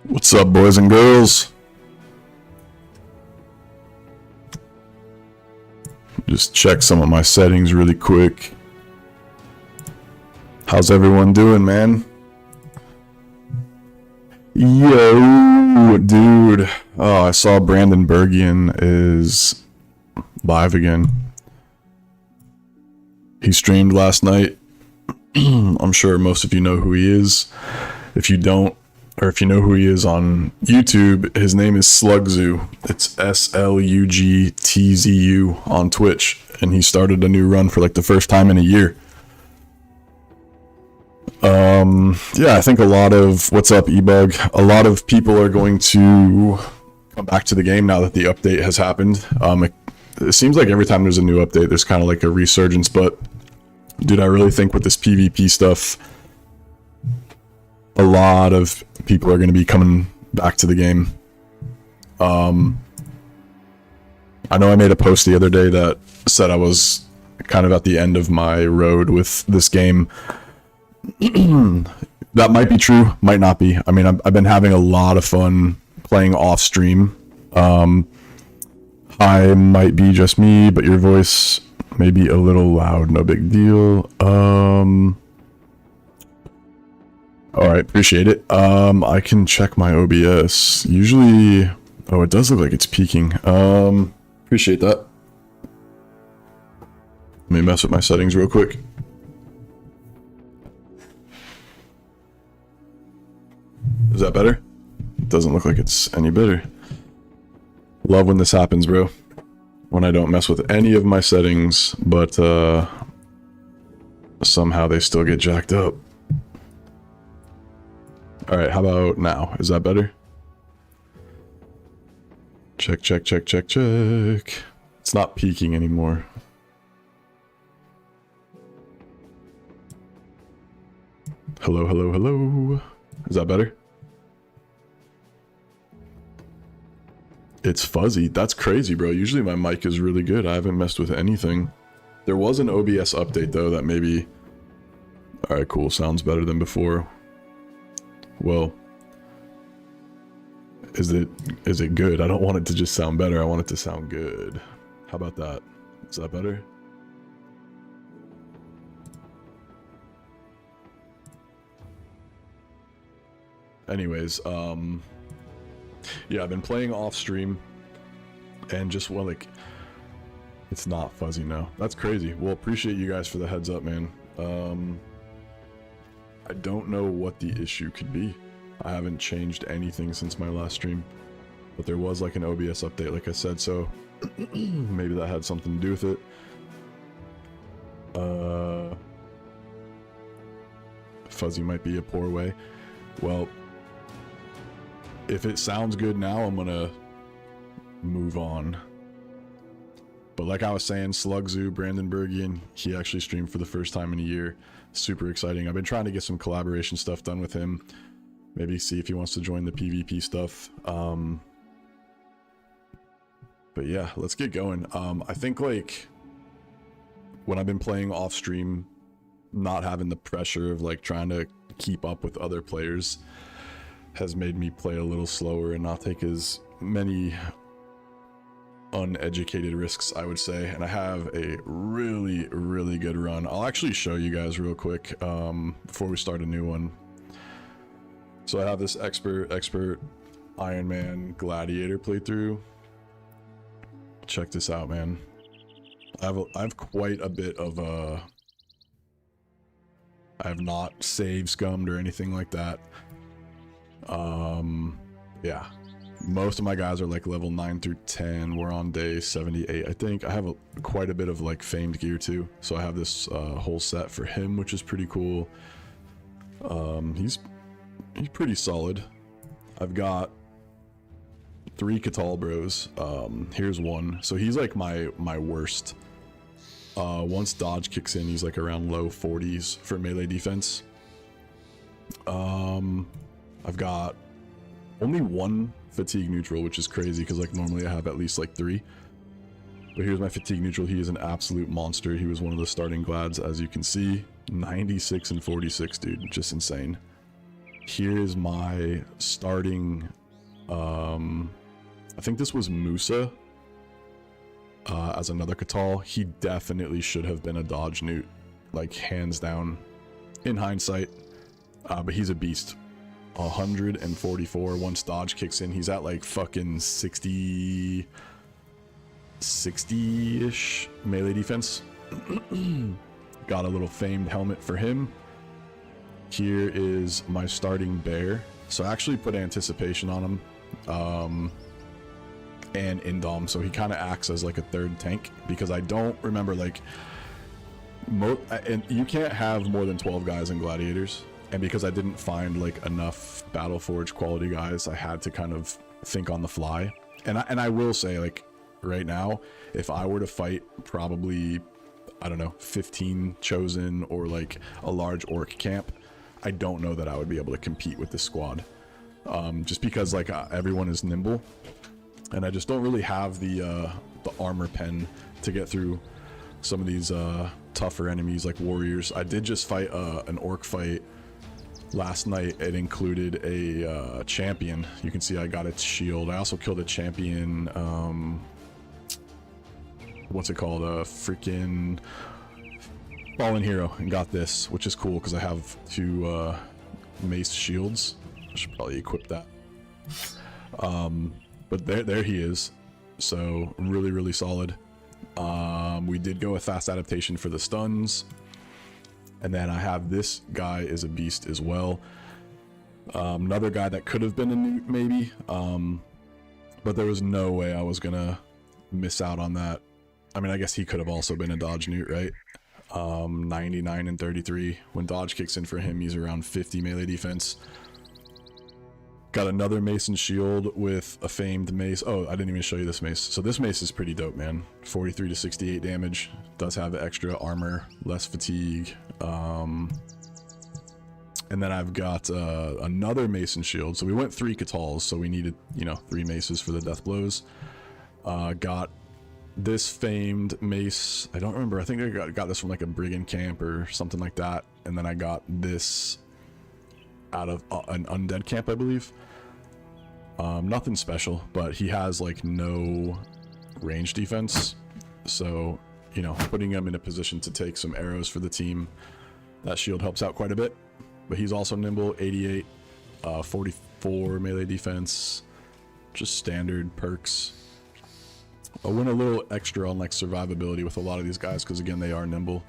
What's up, boys and girls? Just check some of my settings really quick. How's everyone doing, man? Yo, dude. Oh, I saw Brandon Bergian is live again. He streamed last night. I'm sure most of you know who he is. If you don't, or if you know who he is on YouTube, his name is Slugzu. It's SLUGTZU on Twitch, and he started a new run for like the first time in a year. Yeah, I think a lot of, what's up, eBug? A lot of people are going to come back to the game now that the update has happened. It seems like every time there's a new update, there's kind of like a resurgence, but dude, I really think with this PvP stuff, a lot of people are going to be coming back to the game. I know I made a post the other day that said I was kind of at the end of my road with this game. That might be true, might not be. I mean, I've been having a lot of fun playing off stream. I might be just me, but your voice may be a little loud, no big deal. Alright, appreciate it. I can check my OBS. Usually, oh, it does look like it's peaking. Appreciate that. Let me mess with my settings real quick. Is that better? It doesn't look like it's any better. Love when this happens, bro. When I don't mess with any of my settings, but somehow they still get jacked up. Alright, how about now? Is that better? Check, check, check, check, check. It's not peaking anymore. Hello, hello, hello. Is that better? It's fuzzy. That's crazy, bro. Usually my mic is really good. I haven't messed with anything. There was an OBS update, though, that maybe... Alright, cool. Sounds better than before. Well, is it good? I don't want it to just sound better. I want it to sound good. How about that? Is that better? Anyways, yeah, I've been playing off stream and just, well, like, it's not fuzzy now. That's crazy. Well, appreciate you guys for the heads up, man. I don't know what the issue could be. I haven't changed anything since my last stream, but there was like an OBS update, like I said, so maybe that had something to do with it. Fuzzy might be a poor way. Well, if it sounds good now, I'm gonna move on. But like I was saying, Slugzu, Brandon Bergian, he actually streamed for the first time in a year. Super exciting. I've been trying to get some collaboration stuff done with him. Maybe see if he wants to join the PvP stuff. But yeah, let's get going. I think like when I've been playing off stream, not having the pressure of like trying to keep up with other players has made me play a little slower and not take as many uneducated risks, I would say. And I have a really, really good run. I'll actually show you guys real quick before we start a new one. So I have this expert Iron Man Gladiator playthrough. Check this out, man. I have quite a bit of I have not save scummed or anything like that. Yeah, most of my guys are like level 9 through 10. We're on day 78, I think. I have quite a bit of like famed gear too, so I have this whole set for him, which is pretty cool. He's pretty solid. I've got 3 Catal bros. Here's one. So he's like my worst. Once dodge kicks in, he's like around low 40s for melee defense. I've got only 1 fatigue neutral, which is crazy because like normally I have at least like 3. But here's my fatigue neutral. He is an absolute monster. He was one of the starting glads, as you can see. 96 and 46, dude. Just insane. Here is my starting, I think this was Musa as another Catal. He definitely should have been a dodge newt, like hands down in hindsight, but he's a beast. 144 once dodge kicks in. He's at like fucking 60-ish melee defense. Got a little famed helmet for him. Here is my starting bear. So I actually put anticipation on him, and Indom, so he kind of acts as like a third tank, because I don't remember like and you can't have more than 12 guys in gladiators, and because I didn't find like enough Battleforge quality guys, I had to kind of think on the fly. And I will say, like, right now, if I were to fight probably, I don't know, 15 chosen or like a large orc camp, I don't know that I would be able to compete with this squad, just because like everyone is nimble, and I just don't really have the armor pen to get through some of these tougher enemies like warriors. I did just fight an orc fight last night. It included a champion. You can see I got its shield. I also killed a champion, what's it called, a freaking fallen hero, and got this, which is cool because I have 2 mace shields. I should probably equip that. But there he is. So really solid. We did go with fast adaptation for the stuns, and then I have this guy is a beast as well. Another guy that could have been a newt maybe, but there was no way I was gonna miss out on that. I mean, I guess he could have also been a dodge newt, right? 99 and 33. When dodge kicks in for him, he's around 50 melee defense. Got another mace and shield with a famed mace. Oh, I didn't even show you this mace. So this mace is pretty dope, man. 43 to 68 damage. Does have extra armor, less fatigue. And then I've got another mace and shield. So we went 3 Catals, so we needed, you know, 3 maces for the death blows. Got this famed mace. I don't remember. I think I got this from like a brigand camp or something like that. And then I got this out of an undead camp, I believe. Nothing special, but he has like no range defense, so, you know, putting him in a position to take some arrows for the team, that shield helps out quite a bit. But he's also nimble, 88, 44 melee defense, just standard perks. I went a little extra on like survivability with a lot of these guys because again they are nimble.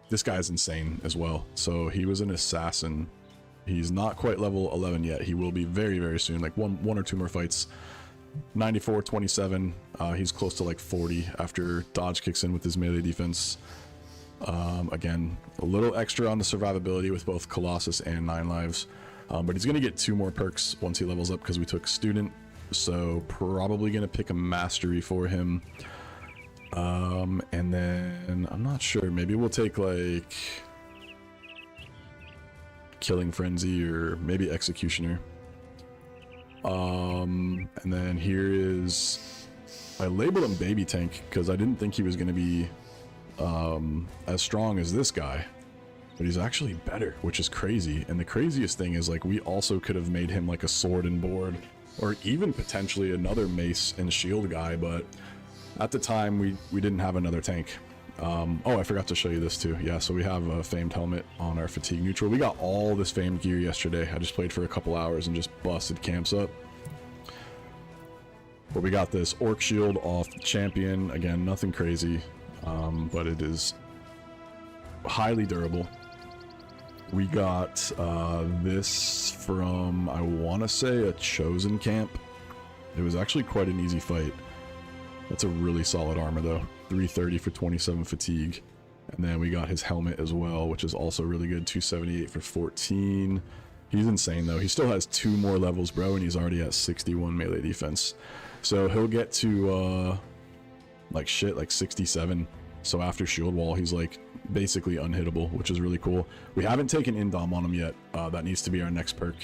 This guy's insane as well. So he was an assassin. He's not quite level 11 yet. He will be very soon, like one or 2 more fights. 94, 27. He's close to like 40 after dodge kicks in with his melee defense. Again, a little extra on the survivability with both Colossus and 9 lives. But he's going to get 2 more perks once he levels up because we took student. So probably going to pick a mastery for him. And then I'm not sure, maybe we'll take like Killing Frenzy or maybe Executioner. And then here is, I labeled him Baby Tank because I didn't think he was going to be as strong as this guy, but he's actually better, which is crazy. And the craziest thing is like we also could have made him like a sword and board, or even potentially another mace and shield guy, but at the time we didn't have another tank. Oh, I forgot to show you this too. Yeah, so we have a famed helmet on our fatigue neutral. We got all this famed gear yesterday. I just played for a couple hours and just busted camps up. But we got this orc shield off champion. Again, nothing crazy, but it is highly durable. We got this from, I want to say, a chosen camp. It was actually quite an easy fight. That's a really solid armor though. 330 for 27 fatigue. And then we got his helmet as well, which is also really good. 278 for 14. He's insane though. He still has 2 more levels, bro, and he's already at 61 melee defense. So he'll get to like 67. So after shield wall, he's like basically unhittable, which is really cool. We haven't taken Indom on him yet. That needs to be our next perk.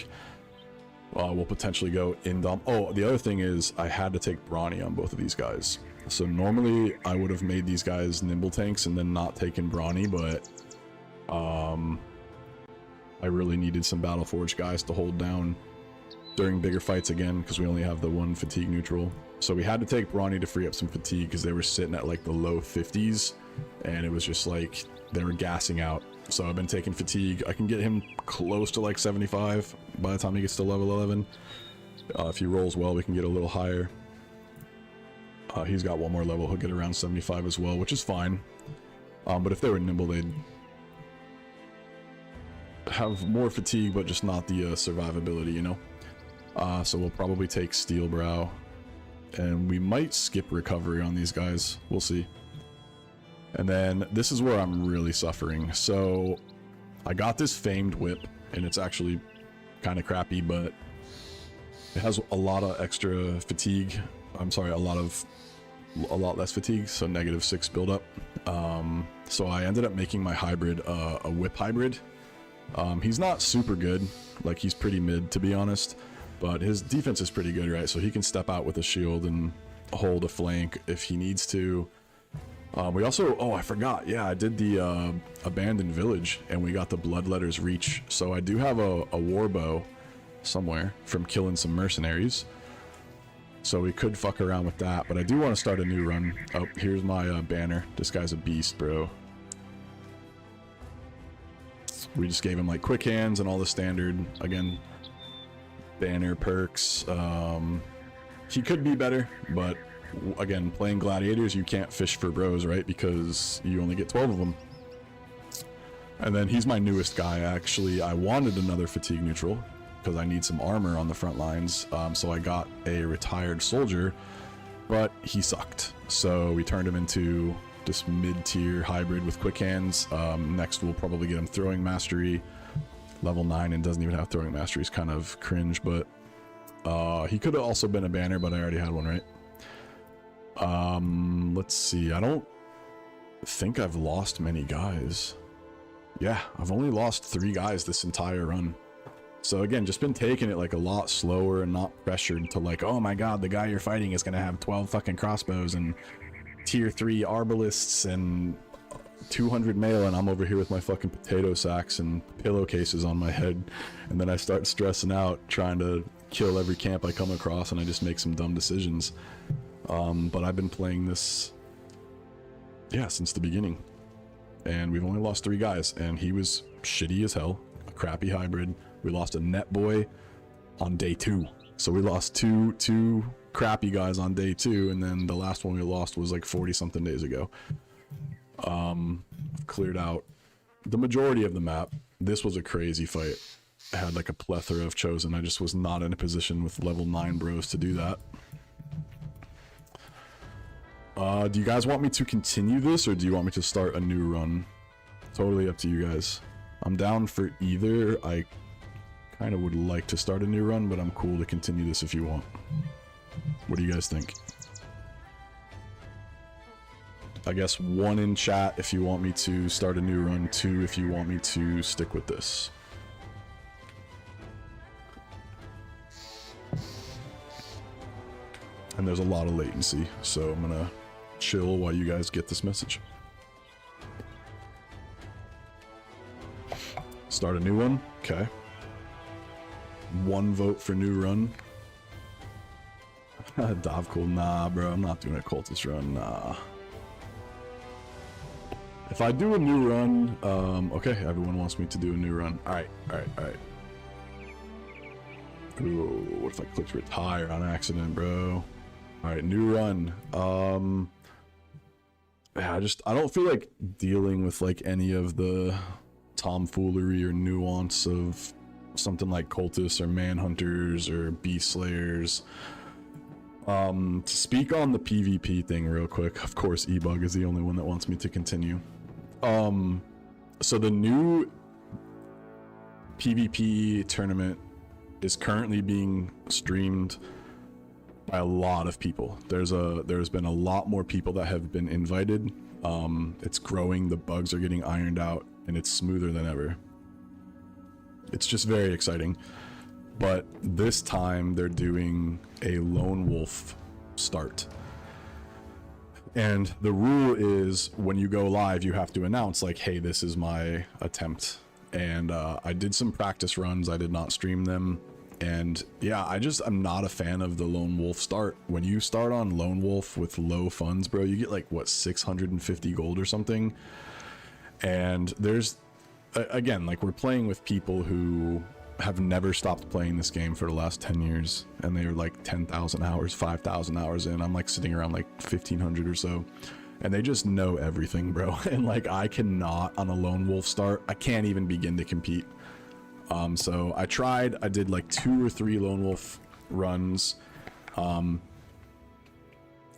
We'll potentially go Indom. Oh, the other thing is I had to take Brawny on both of these guys. So normally I would have made these guys nimble tanks and then not taken Brawny, but I really needed some Battleforge guys to hold down during bigger fights again, because we only have the one fatigue neutral. So we had to take Brawny to free up some fatigue, because they were sitting at like the low 50s, and it was just like they were gassing out. So I've been taking fatigue. I can get him close to like 75 by the time he gets to level 11. If he rolls well, we can get a little higher. He's got one more level. He'll get around 75 as well, which is fine. But if they were nimble, they'd have more fatigue, but just not the survivability, you know? So we'll probably take Steel Brow. And we might skip recovery on these guys. We'll see. And then this is where I'm really suffering. So I got this famed whip, and it's actually kind of crappy, but it has a lot of extra fatigue. I'm sorry, a lot less fatigue, so -6 buildup. So I ended up making my hybrid a whip hybrid. He's not super good, like he's pretty mid to be honest, but his defense is pretty good, right? So he can step out with a shield and hold a flank if he needs to. We also, oh, I forgot. Yeah, I did the abandoned village, and we got the Bloodletter's Reach. So I do have a war bow somewhere from killing some mercenaries. So we could fuck around with that, but I do want to start a new run. Oh, here's my banner. This guy's a beast, bro. We just gave him like quick hands and all the standard, again, banner perks. He could be better, but again, playing gladiators, you can't fish for bros, right? Because you only get 12 of them. And then he's my newest guy, actually. I wanted another fatigue neutral because I need some armor on the front lines. So I got a retired soldier, but he sucked. So we turned him into this mid-tier hybrid with quick hands. Next, we'll probably get him throwing mastery, level 9, and doesn't even have throwing mastery. It's kind of cringe, but he could have also been a banner, but I already had one, right? Let's see. I don't think I've lost many guys. Yeah, I've only lost 3 guys this entire run. So again, just been taking it like a lot slower and not pressured to like, oh my god, the guy you're fighting is gonna have 12 fucking crossbows and tier 3 arbalists and 200 mail, and I'm over here with my fucking potato sacks and pillowcases on my head, and then I start stressing out trying to kill every camp I come across, and I just make some dumb decisions. But I've been playing this, yeah, since the beginning, and we've only lost 3 guys, and he was shitty as hell, a crappy hybrid. We lost a net boy on day 2, so we lost two crappy guys on day 2, and then the last one we lost was like 40 something days ago. Cleared out the majority of the map. This was a crazy fight. I had like a plethora of chosen. I just was not in a position with level 9 bros to do that. Do you guys want me to continue this, or do you want me to start a new run? Totally up to you guys. I'm down for either. I kind of would like to start a new run, but I'm cool to continue this if you want. What do you guys think? I guess 1 in chat if you want me to start a new run, 2 if you want me to stick with this. And there's a lot of latency, so I'm gonna chill while you guys get this message. Start a new one? Okay. 1 vote for new run. Dovcool, nah, bro, I'm not doing a cultist run, nah. If I do a new run, okay, everyone wants me to do a new run. Alright. Ooh, what if I clicked retire on accident, bro? Alright, new run. Yeah, I don't feel like dealing with like any of the tomfoolery or nuance of something like cultists or manhunters or beast slayers. To speak on the PvP thing real quick, of course eBug is the only one that wants me to continue. So the new PvP tournament is currently being streamed by a lot of people. There's been a lot more people that have been invited. It's growing, the bugs are getting ironed out, and it's smoother than ever. It's just very exciting. But this time they're doing a lone wolf start. And the rule is when you go live, you have to announce like, hey, this is my attempt and I did some practice runs. I did not stream them. And yeah, I'm not a fan of the Lone Wolf start. When you start on Lone Wolf with low funds, bro, you get like, what, 650 gold or something. And there's, again, like, we're playing with people who have never stopped playing this game for the last 10 years. And they're like 10,000 hours, 5,000 hours in. I'm like sitting around like 1,500 or so. And they just know everything, bro. And like, I cannot on a Lone Wolf start. I can't even begin to compete. So I did like 2 or 3 Lone Wolf runs, and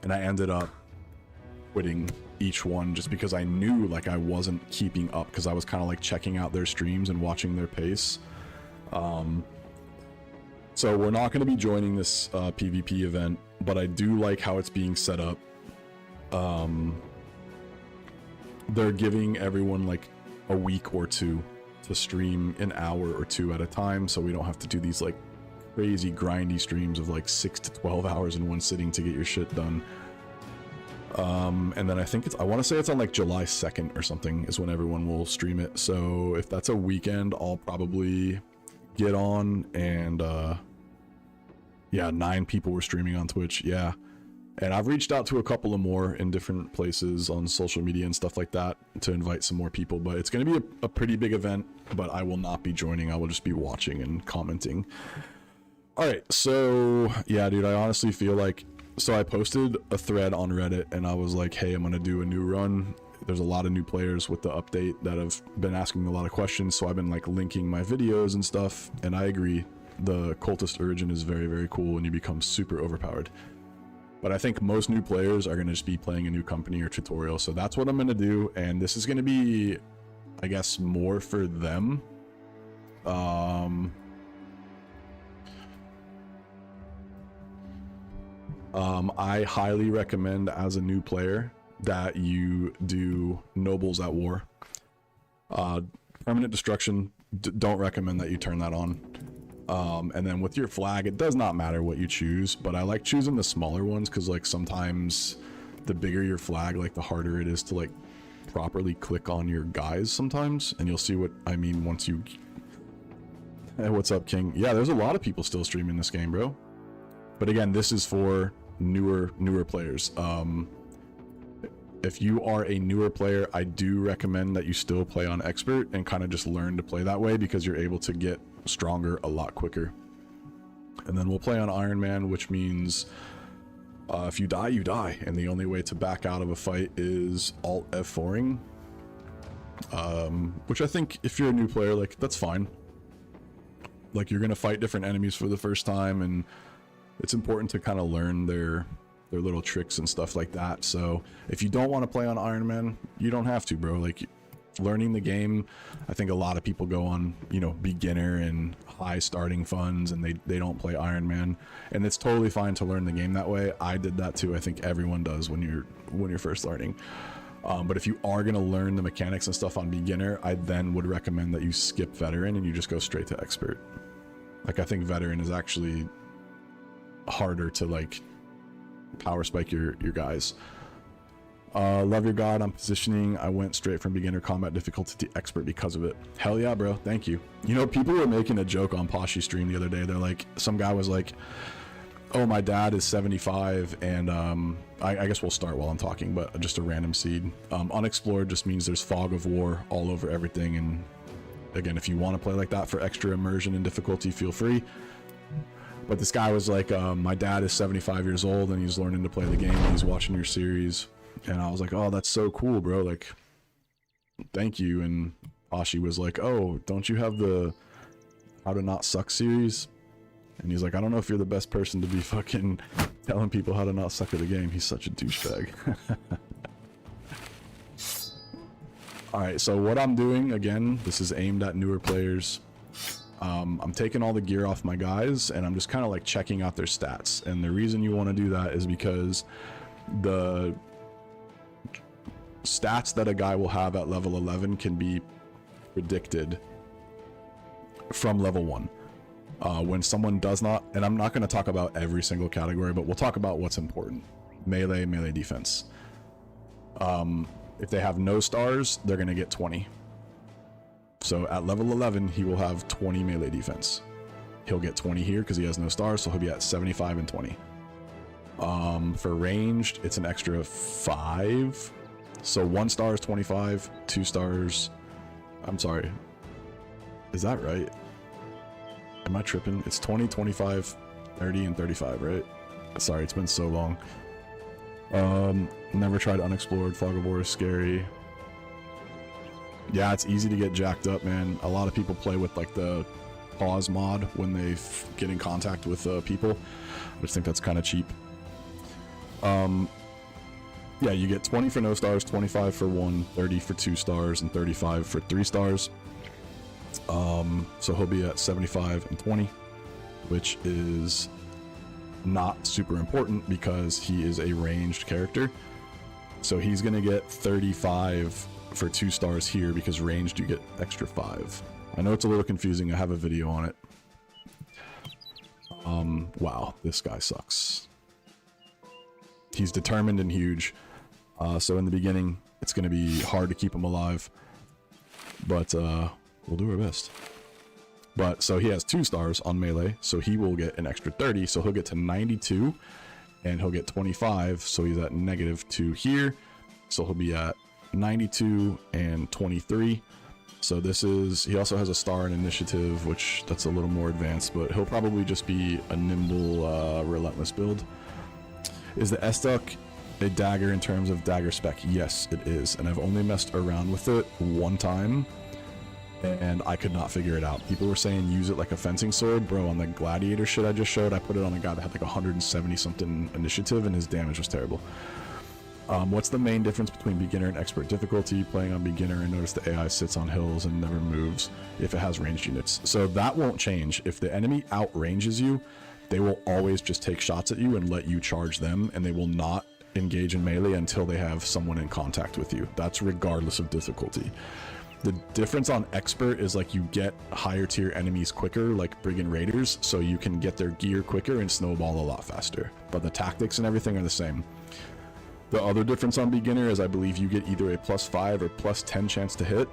I ended up quitting each one just because I knew like I wasn't keeping up, because I was kind of like checking out their streams and watching their pace. So we're not going to be joining this PvP event, but I do like how it's being set up. They're giving everyone like a week or two to stream an hour or 2 at a time, so we don't have to do these like crazy grindy streams of like 6 to 12 hours in one sitting to get your shit done. And then I think I want to say it's on like July 2nd or something is when everyone will stream it. So if that's a weekend, I'll probably get on. And yeah, 9 people were streaming on Twitch. Yeah. And I've reached out to a couple of more in different places on social media and stuff like that to invite some more people, but it's going to be a pretty big event, but I will not be joining. I will just be watching and commenting. All right. So yeah, dude, I honestly feel like, so I posted a thread on Reddit and I was like, hey, I'm going to do a new run. There's a lot of new players with the update that have been asking a lot of questions. So I've been like linking my videos and stuff. And I agree. The Cultist Origin is very, very cool and you become super overpowered. But I think most new players are going to just be playing a new company or tutorial. So that's what I'm going to do. And this is going to be, I guess, more for them. I highly recommend as a new player that you do Nobles at War. Permanent Destruction, don't recommend that you turn that on. And then with your flag, it does not matter what you choose, but I like choosing the smaller ones because like sometimes the bigger your flag, like the harder it is to like properly click on your guys sometimes. And you'll see what I mean once you... Hey, what's up, King? Yeah, there's a lot of people still streaming this game, bro. But again, this is for newer players. If you are a newer player, I do recommend that you still play on Expert and kind of just learn to play that way because you're able to get stronger a lot quicker. And then we'll play on Iron Man, which means if you die, you die. And the only way to back out of a fight is Alt F4ing. Which I think if you're a new player, like, that's fine. Like, you're going to fight different enemies for the first time, and it's important to kind of learn their little tricks and stuff like that. So if you don't want to play on Iron Man, you don't have to, bro. Like, learning the game, I think a lot of people go on, you know, beginner and high starting funds and they don't play Iron Man, and it's totally fine to learn the game that way. I did that too. I think everyone does when you're first learning. But if you are going to learn the mechanics and stuff on beginner, I then would recommend that you skip veteran and you just go straight to expert. Like, I think veteran is actually harder to like power spike your guys. Love your god on positioning. I went straight from beginner combat difficulty to expert because of it. Hell yeah, bro. Thank you. You know, people were making a joke on Poshy stream the other day. They're like, some guy was like, oh, my dad is 75 and I guess we'll start while I'm talking, but just a random seed. Unexplored just means there's fog of war all over everything, and again, if you want to play like that for extra immersion and difficulty, feel free. But this guy was like, my dad is 75 years old and he's learning to play the game and he's watching your series. And I was like, oh, that's so cool, bro. Like, thank you. And Ashi was like, oh, don't you have the How to Not Suck series? And he's like, I don't know if you're the best person to be fucking telling people how to not suck at the game. He's such a douchebag. Alright, so what I'm doing, again, this is aimed at newer players. I'm taking all the gear off my guys, and I'm just kind of like checking out their stats. And the reason you want to do that is because the stats that a guy will have at level 11 can be predicted from level 1. When someone does not, and I'm not going to talk about every single category, but we'll talk about what's important. Melee defense. If they have no stars, they're going to get 20. So at level 11, he will have 20 melee defense. He'll get 20 here because he has no stars, so he'll be at 75 and 20. For ranged, it's an extra 5. So 1 star is 25, 2 stars. I'm sorry. Is that right? Am I tripping? It's 20, 25, 30, and 35, right? Sorry, it's been so long. Never tried unexplored. Fog of War is scary. Yeah, it's easy to get jacked up, man. A lot of people play with like the pause mod when they get in contact with people. I just think that's kind of cheap. Yeah, you get 20 for no stars, 25 for 1, 30 for 2 stars, and 35 for 3 stars. So he'll be at 75 and 20, which is not super important because he is a ranged character. So he's gonna get 35 for 2 stars here because ranged you get extra 5. I know it's a little confusing. I have a video on it. Wow, this guy sucks. He's determined and huge. So in the beginning, it's going to be hard to keep him alive. But we'll do our best. But so he has 2 stars on melee, so he will get an extra 30. So he'll get to 92, and he'll get 25. So he's at -2 here. So he'll be at 92 and 23. So this is, he also has a star in initiative, which that's a little more advanced, but he'll probably just be a nimble, relentless build. Is the S-Duck a dagger in terms of dagger spec? Yes, it is. And I've only messed around with it one time, and I could not figure it out. People were saying use it like a fencing sword. Bro, on the gladiator shit I just showed, I put it on a guy that had like 170 something initiative, and his damage was terrible. What's the main difference between beginner and expert difficulty? Playing on beginner, and notice the AI sits on hills and never moves if it has ranged units. So that won't change. If the enemy outranges you, they will always just take shots at you and let you charge them, and they will not engage in melee until they have someone in contact with you. That's regardless of difficulty. The difference on expert is like you get higher tier enemies quicker, like Brigand Raiders, so you can get their gear quicker and snowball a lot faster. But the tactics and everything are the same. The other difference on beginner is I believe you get either a +5 or +10 chance to hit,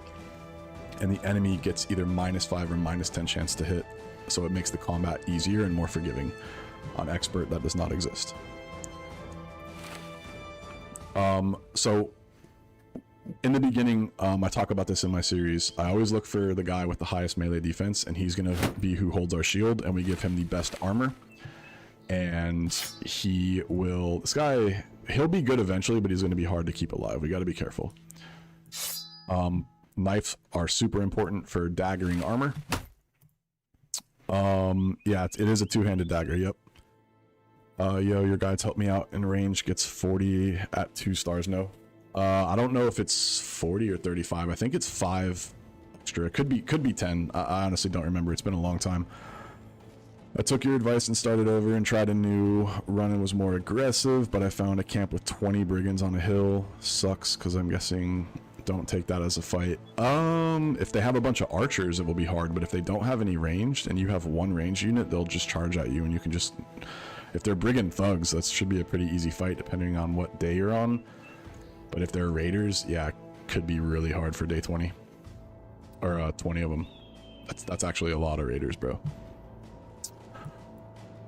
and the enemy gets either -5 or -10 chance to hit. So it makes the combat easier and more forgiving. On expert, that does not exist. So in the beginning, I talk about this in my series. I always look for the guy with the highest melee defense, and he's going to be who holds our shield, and we give him the best armor. And he will, this guy, he'll be good eventually, but he's going to be hard to keep alive. We got to be careful. Knives are super important for daggering armor. Yeah, it is a 2-handed dagger. Yep. Yo, your guides help me out in range. Gets 40 at 2 stars. No. I don't know if it's 40 or 35. I think it's 5 extra. It could be 10. I honestly don't remember. It's been a long time. I took your advice and started over and tried a new run and was more aggressive, but I found a camp with 20 brigands on a hill. Sucks, because I'm guessing don't take that as a fight. If they have a bunch of archers, it will be hard, but if they don't have any ranged and you have 1 ranged unit, they'll just charge at you, and you can just, if they're brigand thugs, that should be a pretty easy fight depending on what day you're on. But if they're raiders, yeah, it could be really hard for day 20 or 20 of them. That's actually a lot of raiders, bro.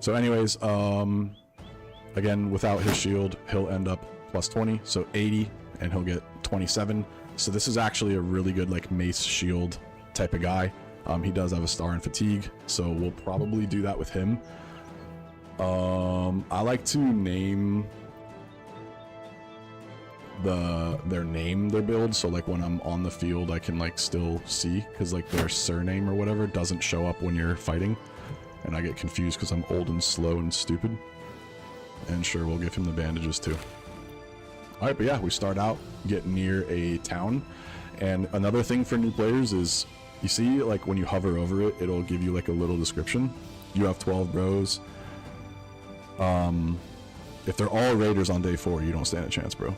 So anyways, again, without his shield, he'll end up +20, so 80, and he'll get 27. So this is actually a really good like mace shield type of guy. He does have a star in fatigue, so we'll probably do that with him. I like to name their build, so like when I'm on the field I can like still see, because like their surname or whatever doesn't show up when you're fighting, and I get confused because I'm old and slow and stupid. And sure, we'll give him the bandages too. Alright, but yeah, we start out, get near a town, and another thing for new players is, you see like when you hover over it, it'll give you like a little description. You have 12 bros. If they're all raiders on day 4, you don't stand a chance, bro.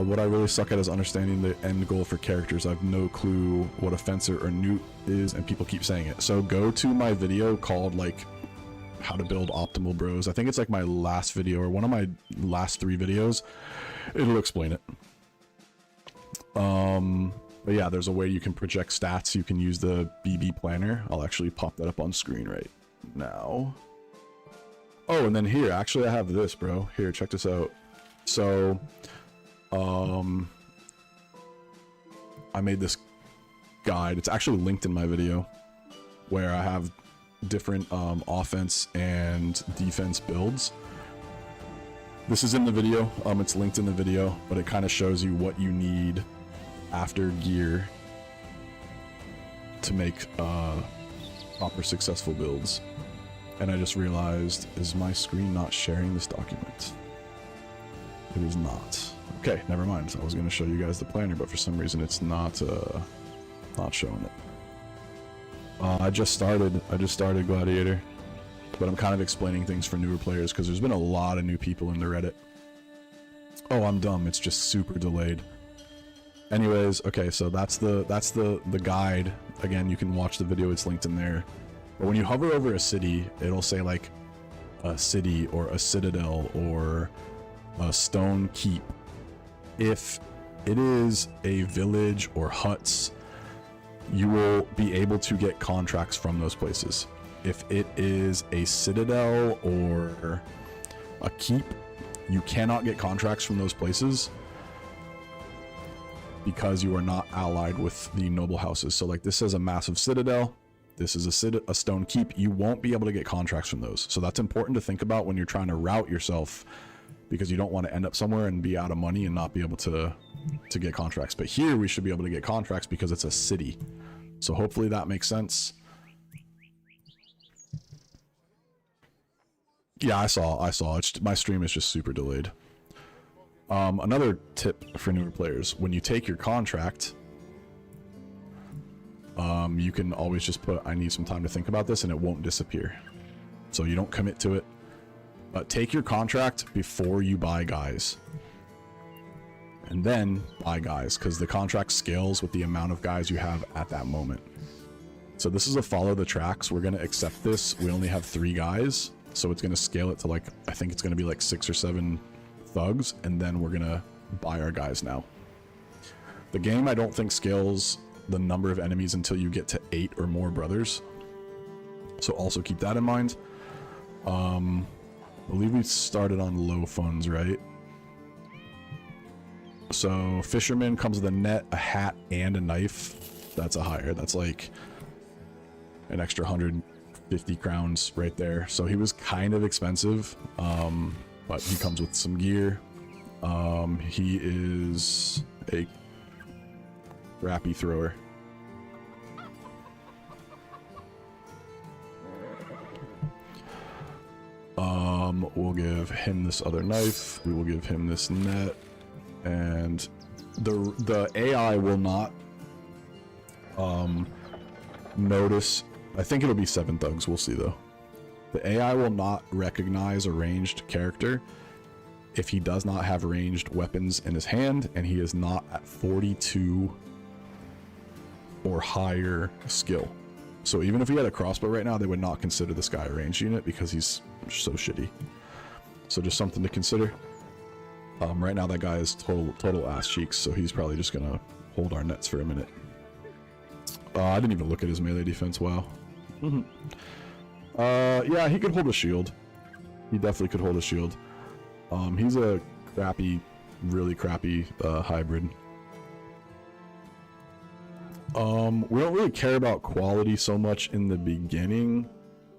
What I really suck at is understanding the end goal for characters. I have no clue what a fencer or newt is, and people keep saying it. So go to my video called like how to build optimal bros. I think it's like my last video or one of my last 3 videos. It'll explain it. But yeah, there's a way you can project stats. You can use the BB planner. I'll actually pop that up on screen right now. Oh, and then here, actually I have this, bro. Here, check this out. So, I made this guide. It's actually linked in my video where I have different offense and defense builds. This is in the video. It's linked in the video, but it kind of shows you what you need after gear to make proper successful builds. And I just realized, is my screen not sharing this document? It is not. Okay, never mind. I was going to show you guys the planner, but for some reason it's not showing it. I just started Gladiator, but I'm kind of explaining things for newer players because there's been a lot of new people in the Reddit. Oh, I'm dumb. It's just super delayed. Anyways, okay, so that's the guide. Again, you can watch the video. It's linked in there. But when you hover over a city, it'll say like a city or a citadel or a stone keep. If it is a village or huts, you will be able to get contracts from those places. If it is a citadel or a keep, you cannot get contracts from those places because you are not allied with the noble houses. So like this says a massive citadel, this is a stone keep. You won't be able to get contracts from those. So that's important to think about when you're trying to route yourself, because you don't want to end up somewhere and be out of money and not be able to get contracts. But here we should be able to get contracts because it's a city. So hopefully that makes sense. Yeah, I saw. My stream is just super delayed. Another tip for newer players: when you take your contract, you can always just put, I need some time to think about this, and it won't disappear. So you don't commit to it. But take your contract before you buy guys. And then buy guys, because the contract scales with the amount of guys you have at that moment. So this is a follow the tracks. We're going to accept this. We only have 3 guys. So it's going to scale it to like, I think it's going to be like 6 or 7 thugs. And then we're going to buy our guys now. The game, I don't think, scales the number of enemies until you get to 8 or more brothers. So also keep that in mind. I believe we started on low funds, right? So fisherman comes with a net, a hat, and a knife. That's a higher. That's like an extra 150 crowns right there. So he was kind of expensive, but he comes with some gear. He is a crappy thrower. We'll give him this other knife. We will give him this net. And the AI will not notice. I think it'll be 7 thugs. We'll see though. The AI will not recognize a ranged character if he does not have ranged weapons in his hand and he is not at 42 or higher skill. So even if he had a crossbow right now, they would not consider this guy a ranged unit because he's so shitty. So just something to consider. Right now that guy is total ass cheeks, so he's probably just gonna hold our nets for a minute. I didn't even look at his melee defense. Wow. Yeah, he could hold a shield. He definitely could hold a shield. He's a crappy, really crappy hybrid. We don't really care about quality so much in the beginning.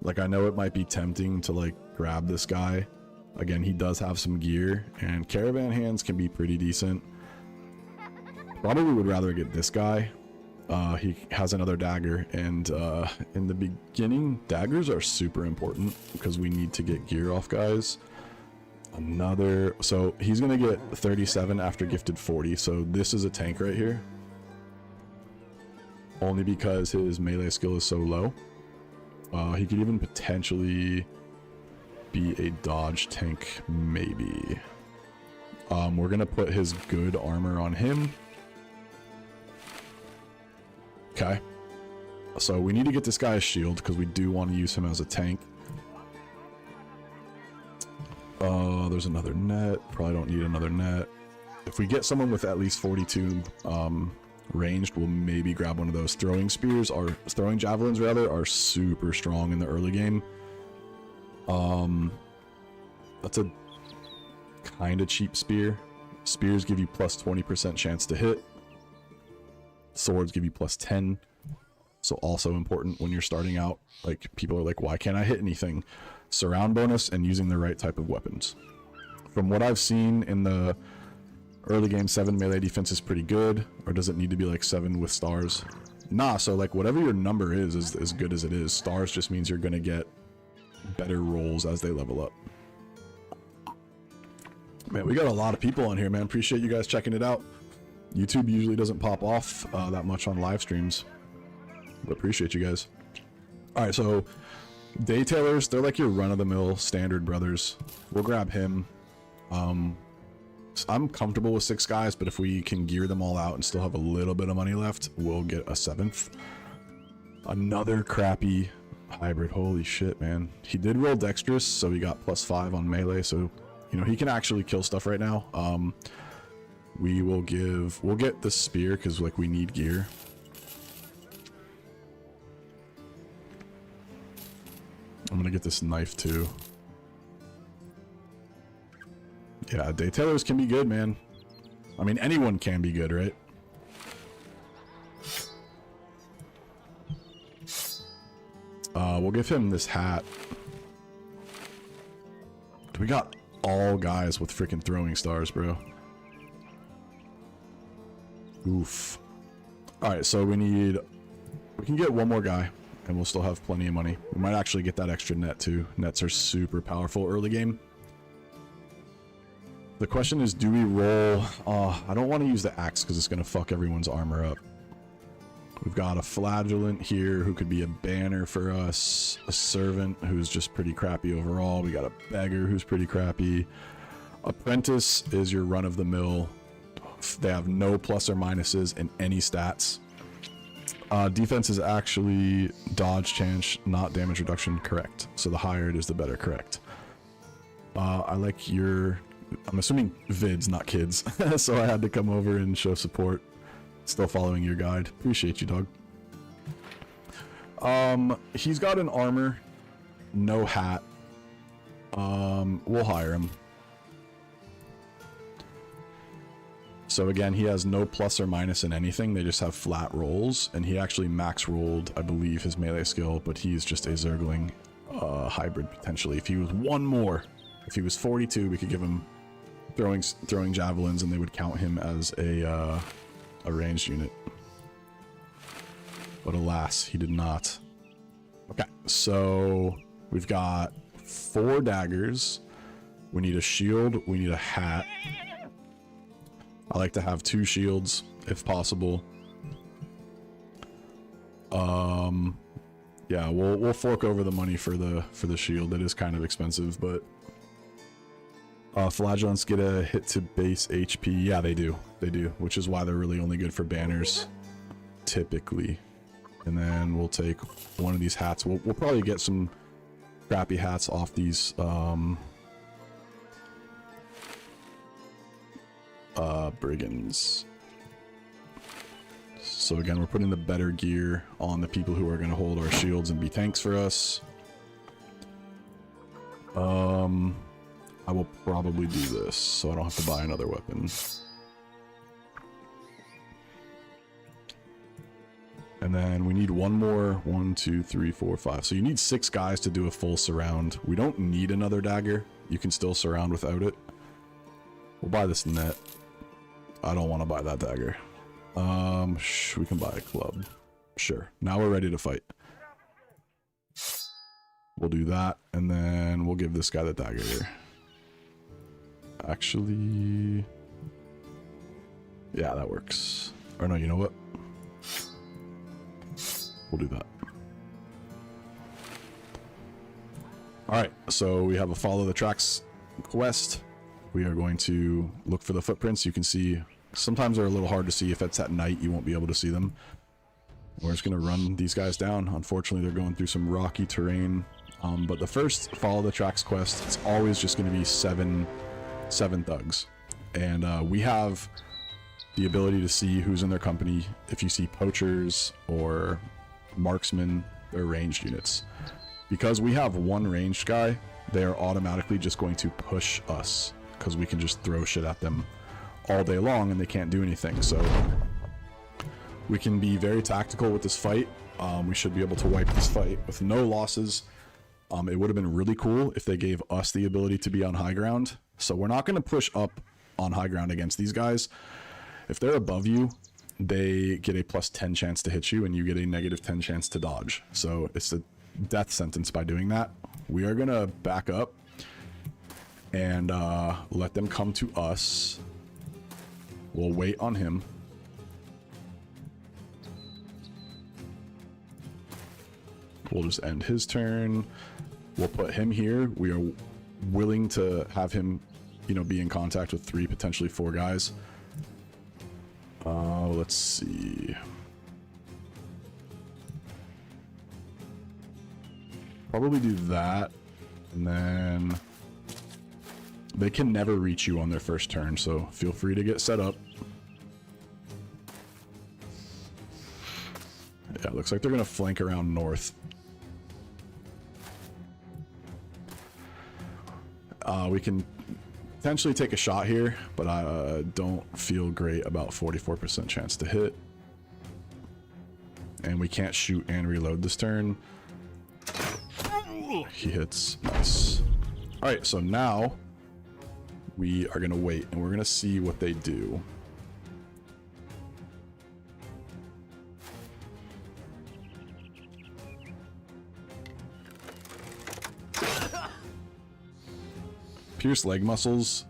Like, I know it might be tempting to like grab this guy. Again, he does have some gear, and caravan hands can be pretty decent. Probably would rather get this guy. He has another dagger, and in the beginning, daggers are super important because we need to get gear off guys. So he's gonna get 37 after gifted 40, so this is a tank right here. Only because his melee skill is so low. He could even potentially be a dodge tank, maybe. We're gonna put his good armor on him. Okay. So we need to get this guy a shield because we do want to use him as a tank. There's another net. Probably don't need another net. if we get someone with at least 42 ranged, we'll maybe grab one of those. Throwing spears, or throwing javelins rather, are super strong in the early game. That's a kind of cheap spear. Spears give you plus 20% chance to hit. Swords give you plus 10. So also important when you're starting out. Like, people are like, why can't I hit anything? Surround bonus and using the right type of weapons. From what I've seen in the early game, 7 melee defense is pretty good. Or does it need to be like 7 with stars? Nah, so like whatever your number is as good as it is. Stars just means you're going to get better rolls as they level up. Man, we got a lot of people on here, man. Appreciate you guys checking it out. YouTube usually doesn't pop off that much on live streams, but appreciate you guys. All right, so day tailors, they're like your run-of-the-mill standard brothers. We'll grab him. I'm comfortable with 6 guys, but if we can gear them all out and still have a little bit of money left, we'll get a 7th. Another crappy hybrid. Holy shit, man. He did roll dexterous, so he got plus 5 on melee, so you know he can actually kill stuff right now. We'll get the spear because like we need gear. I'm gonna get this knife too. Yeah, day tailors can be good, man. I mean, anyone can be good, right? We'll give him this hat. We got all guys with freaking throwing stars, bro. Oof. Alright, so we can get one more guy, and we'll still have plenty of money. We might actually get that extra net, too. Nets are super powerful early game. The question is, do we roll... I don't want to use the axe, because it's going to fuck everyone's armor up. We've got a flagellant here, who could be a banner for us. A servant, who's just pretty crappy overall. We got a beggar, who's pretty crappy. Apprentice is your run-of-the-mill. They have no plus or minuses in any stats. Defense is actually dodge chance, not damage reduction, correct. So the higher it is, the better, correct. I like your... I'm assuming vids, not kids. So I had to come over and show support. Still following your guide. Appreciate you, dog. He's got an armor. No hat. We'll hire him. So again, he has no plus or minus in anything. They just have flat rolls, and he actually max rolled, I believe, his melee skill, but he's just a Zergling hybrid potentially. If he was one more, if he was 42, we could give him throwing javelins, and they would count him as a ranged unit. But alas, he did not. Okay, so we've got 4 daggers. We need a shield. We need a hat. I like to have 2 shields if possible. Yeah, we'll fork over the money for the shield. It is kind of expensive, but flagellants get a hit to base HP. Yeah, they do, which is why they're really only good for banners typically. And then we'll take one of these hats. We'll probably get some crappy hats off these brigands. So again, we're putting the better gear on the people who are going to hold our shields and be tanks for us. I will probably do this so I don't have to buy another weapon. And then we need one more. 1, 2, 3, 4, 5. So you need 6 guys to do a full surround. We don't need another dagger. You can still surround without it. We'll buy this net. I don't want to buy that dagger. We can buy a club. Sure. Now we're ready to fight. We'll do that, and then we'll give this guy the dagger here. Actually... yeah, that works. Or no, you know what? We'll do that. Alright, so we have a follow the tracks quest. We are going to look for the footprints. You can see, sometimes they're a little hard to see. If it's at night, you won't be able to see them. We're just going to run these guys down. Unfortunately, they're going through some rocky terrain. But the first follow the tracks quest, it's always just going to be seven thugs. And we have the ability to see who's in their company. If you see poachers or marksmen, they're ranged units. Because we have one ranged guy, they are automatically just going to push us, because we can just throw shit at them all day long and they can't do anything. So we can be very tactical with this fight. We should be able to wipe this fight with no losses. It would have been really cool if they gave us the ability to be on high ground. So we're not going to push up on high ground against these guys. If they're above you, they get a +10 chance to hit you and you get a -10 chance to dodge. So it's a death sentence by doing that. We are going to back up and let them come to us. We'll wait on him. We'll just end his turn. We'll put him here. We are willing to have him, you know, be in contact with 3, potentially 4 guys. Let's see. Probably do that, and then they can never reach you on their first turn, so feel free to get set up. Yeah, looks like they're gonna flank around north. We can potentially take a shot here, but I don't feel great about 44% chance to hit. And we can't shoot and reload this turn. He hits. Nice. Alright, so now we are going to wait and we're going to see what they do. Pierce leg muscles.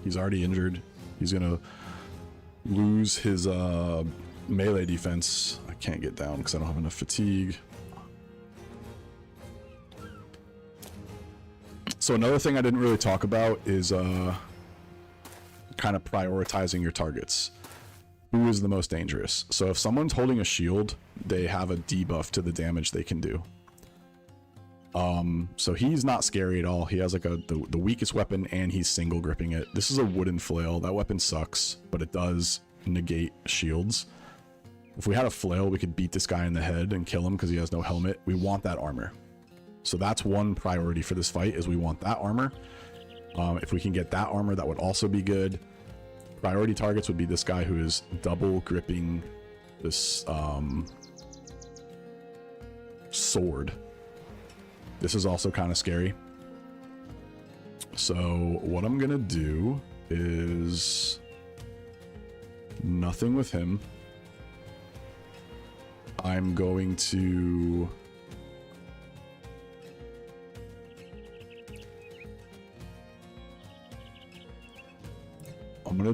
He's already injured. He's going to lose his melee defense. I can't get down because I don't have enough fatigue. So another thing I didn't really talk about is kind of prioritizing your targets. Who is the most dangerous? So if someone's holding a shield, they have a debuff to the damage they can do. So he's not scary at all. He has like the weakest weapon and he's single gripping it. This is a wooden flail. That weapon sucks, but it does negate shields. If we had a flail, we could beat this guy in the head and kill him because he has no helmet. We want that armor. So that's one priority for this fight, is we want that armor. If we can get that armor, that would also be good. Priority targets would be this guy who is double gripping this sword. This is also kind of scary. So what I'm gonna do is nothing with him. I'm going to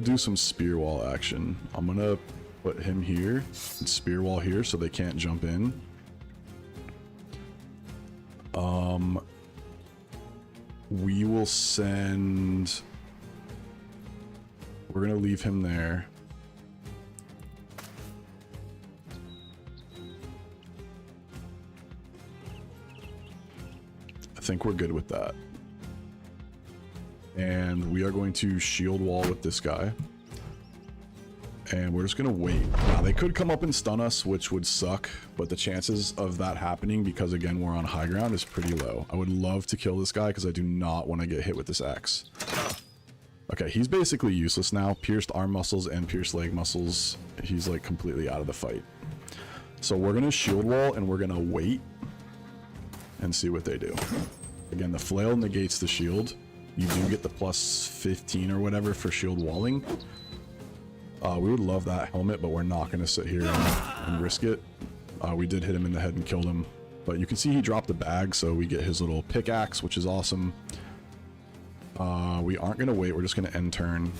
do some spear wall action. I'm gonna put him here and spear wall here so they can't jump in. We will send... We're gonna leave him there. I think we're good with that. And we are going to shield wall with this guy. And we're just going to wait. Now, they could come up and stun us, which would suck. But the chances of that happening, because again, we're on high ground, is pretty low. I would love to kill this guy because I do not want to get hit with this axe. Okay, he's basically useless now. Pierced arm muscles and pierced leg muscles. He's like completely out of the fight. So we're going to shield wall and we're going to wait and see what they do. Again, the flail negates the shield. You do get the +15 or whatever for shield walling. We would love that helmet, but we're not going to sit here and risk it. We did hit him in the head and killed him. But you can see he dropped the bag, so we get his little pickaxe, which is awesome. We aren't going to wait. We're just going to end turn.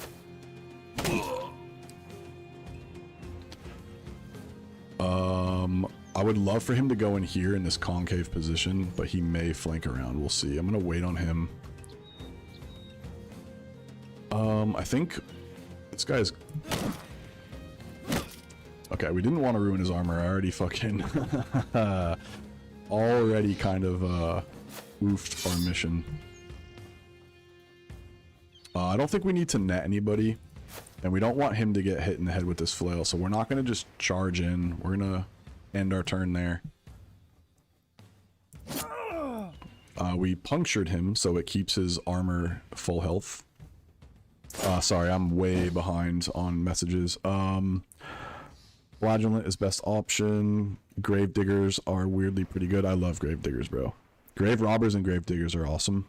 I would love for him to go in here in this concave position, but he may flank around. We'll see. I'm going to wait on him. I think this guy's... Okay, we didn't want to ruin his armor. I already fucking... already kind of oofed our mission. I don't think we need to net anybody, and we don't want him to get hit in the head with this flail, so we're not going to just charge in. We're going to end our turn there. We punctured him, so it keeps his armor full health. Sorry, I'm way behind on messages. Flagellant is best option. Grave diggers are weirdly pretty good. I love grave diggers, bro. Grave robbers and grave diggers are awesome.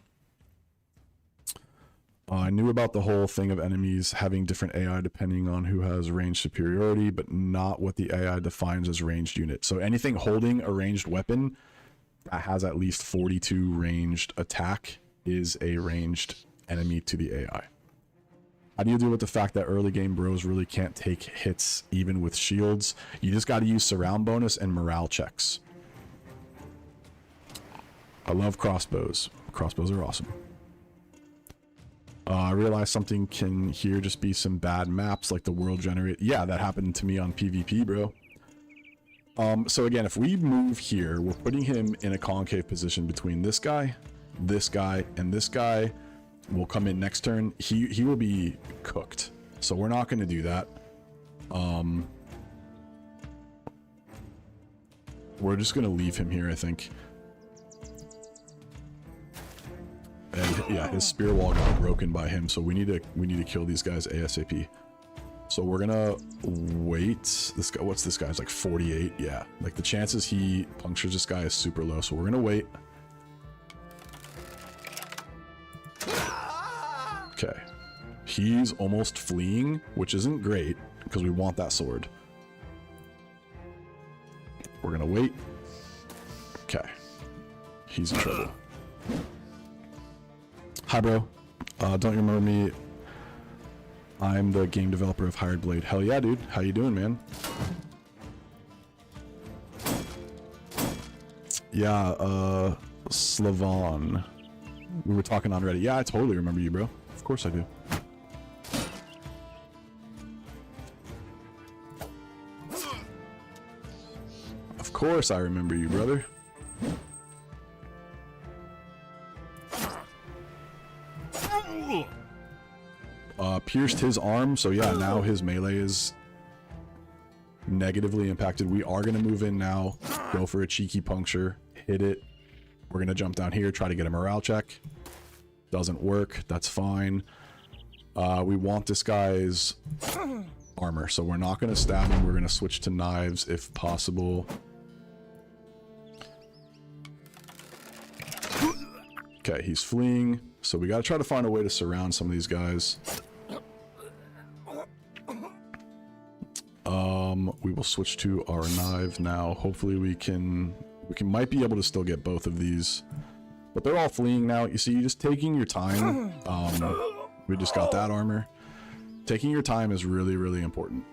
I knew about the whole thing of enemies having different AI depending on who has range superiority, but not what the AI defines as ranged unit. So anything holding a ranged weapon that has at least 42 ranged attack is a ranged enemy to the AI. How do you deal with the fact that early game bros really can't take hits even with shields? You just got to use surround bonus and morale checks. I love crossbows. Crossbows are awesome. I realized something can here just be some bad maps like the world generate. Yeah, that happened to me on PvP, bro. So again, if we move here, we're putting him in a concave position between this guy, and this guy. Will come in next turn. He will be cooked, so we're not going to do that. We're just going to leave him here, I think. And yeah, his spear wall got broken by him, so we need to kill these guys ASAP. So we're gonna wait. This guy, what's this guy's like 48? Yeah, like the chances he punctures this guy is super low, so we're gonna wait. Okay, he's almost fleeing, which isn't great because we want that sword. We're gonna wait. Okay, he's in trouble. Hi, bro. Don't you remember me? I'm the game developer of Hired Blade. Hell yeah, dude. How you doing, man? Yeah, Slavan. We were talking on Reddit. Yeah, I totally remember you, bro. Of course I do. Of course I remember you, brother. Pierced his arm, so yeah, now his melee is negatively impacted. We are going to move in now, go for a cheeky puncture, hit it. We're going to jump down here, try to get a morale check. Doesn't work, that's fine. We want this guy's armor, so we're not going to stab him. We're going to switch to knives if possible. Okay, he's fleeing, so we got to try to find a way to surround some of these guys. We will switch to our knife now. Hopefully we might be able to still get both of these, but they're all fleeing now. You see, you're just taking your time. We just got that armor. Taking your time is really, really important.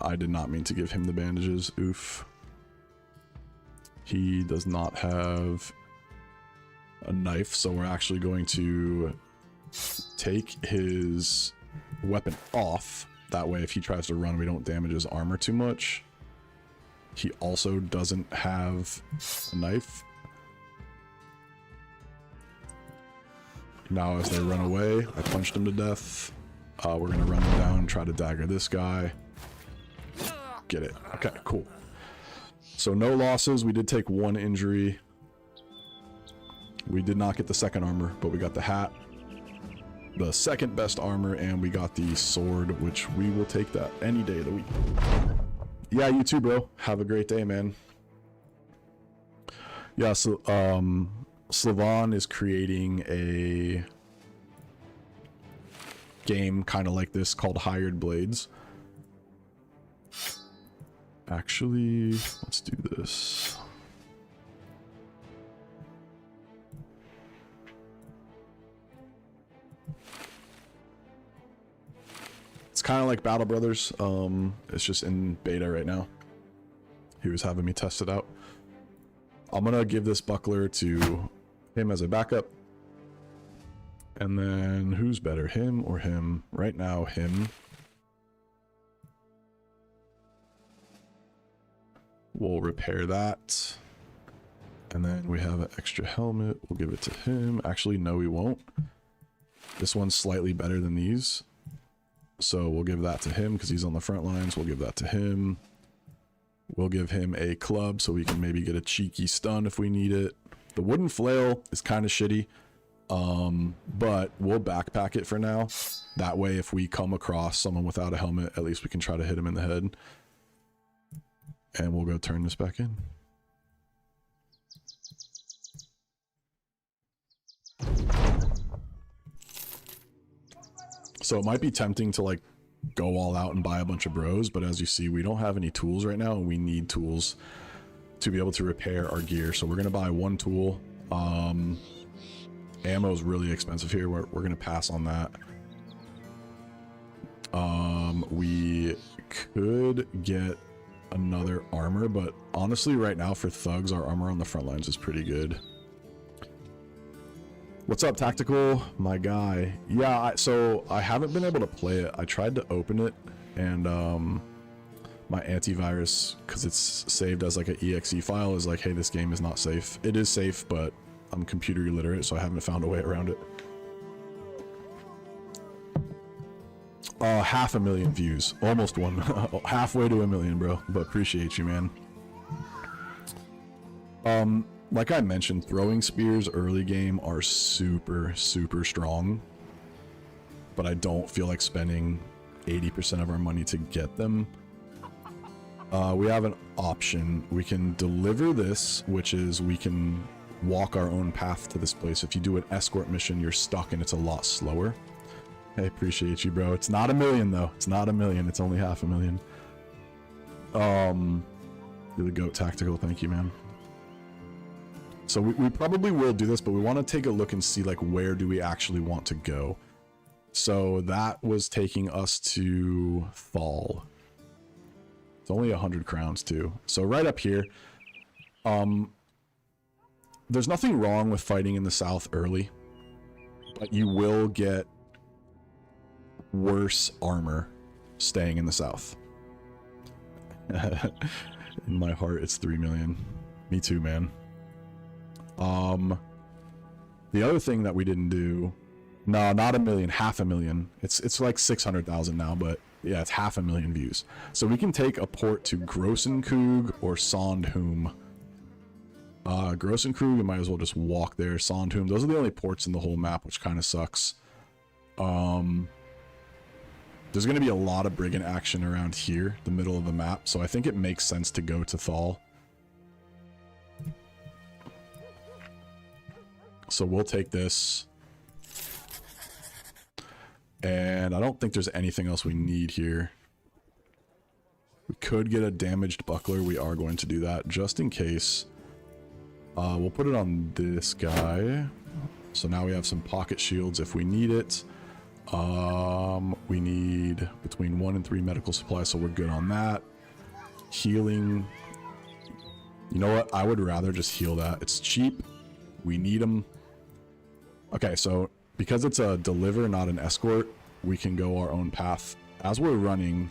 I did not mean to give him the bandages. Oof. He does not have a knife, so we're actually going to take his weapon off. That way, if he tries to run, we don't damage his armor too much. He also doesn't have a knife. Now, as they run away, I punched him to death. We're going to run him down, try to dagger this guy. Get it. Okay, cool. So no losses. We did take one injury. We did not get the second armor, but we got the hat, the second best armor, and we got the sword, which we will take that any day of the week. Yeah, you too, bro. Have a great day, man. Yeah, so Slavan is creating a game kind of like this called Hired Blades. Actually, let's do this. It's kind of like Battle Brothers. It's just in beta right now. He was having me test it out. I'm gonna give this buckler to him as a backup. And then who's better, him or him? Right now, him. We'll repair that. And then we have an extra helmet. We'll give it to him. Actually, no, we won't. This one's slightly better than these. So we'll give that to him because he's on the front lines. We'll give that to him. We'll give him a club so we can maybe get a cheeky stun if we need it. The wooden flail is kind of shitty. But we'll backpack it for now. That way, if we come across someone without a helmet, at least we can try to hit him in the head. And we'll go turn this back in. So it might be tempting to like go all out and buy a bunch of bros, but as you see, we don't have any tools right now, and we need tools to be able to repair our gear. So we're gonna buy one tool. Ammo is really expensive here. We're gonna pass on that. We could get another armor, but honestly right now for thugs, our armor on the front lines is pretty good. What's up, Tactical? My guy. Yeah, so I haven't been able to play it. I tried to open it, and my antivirus, because it's saved as like an exe file, is like, hey, this game is not safe. It is safe, but I'm computer illiterate, so I haven't found a way around it. 500,000 views. Almost one. Halfway to 1 million, bro. But appreciate you, man. Like I mentioned, throwing spears early game are super, super strong. But I don't feel like spending 80% of our money to get them. We have an option. We can deliver this, which is we can walk our own path to this place. If you do an escort mission, you're stuck and it's a lot slower. I appreciate you, bro. It's not 1 million, though. It's not 1 million. It's only 500,000. You're the GOAT, Tactical. Thank you, man. So we probably will do this, but we want to take a look and see, like, where do we actually want to go. So that was taking us to Thal. It's only 100 crowns, too. So right up here. There's nothing wrong with fighting in the south early, but you will get worse armor staying in the south. In my heart, it's 3 million. Me too, man. The other thing that we didn't do, no, not 1 million, 500,000. It's like 600,000 now, but yeah, it's 500,000 views. So we can take a port to Grossenkug or Sondheim. Grossenkug, we might as well just walk there. Sondheim, those are the only ports in the whole map, which kind of sucks. There's going to be a lot of brigand action around here, the middle of the map, so I think it makes sense to go to Thal. So we'll take this. And I don't think there's anything else we need here. We could get a damaged buckler. We are going to do that just in case. We'll put it on this guy. So now we have some pocket shields if we need it. We need between 1 and 3 medical supplies, so we're good on that. Healing. You know what? I would rather just heal that. It's cheap. We need them. Okay, so because it's a deliver, not an escort, we can go our own path. As we're running,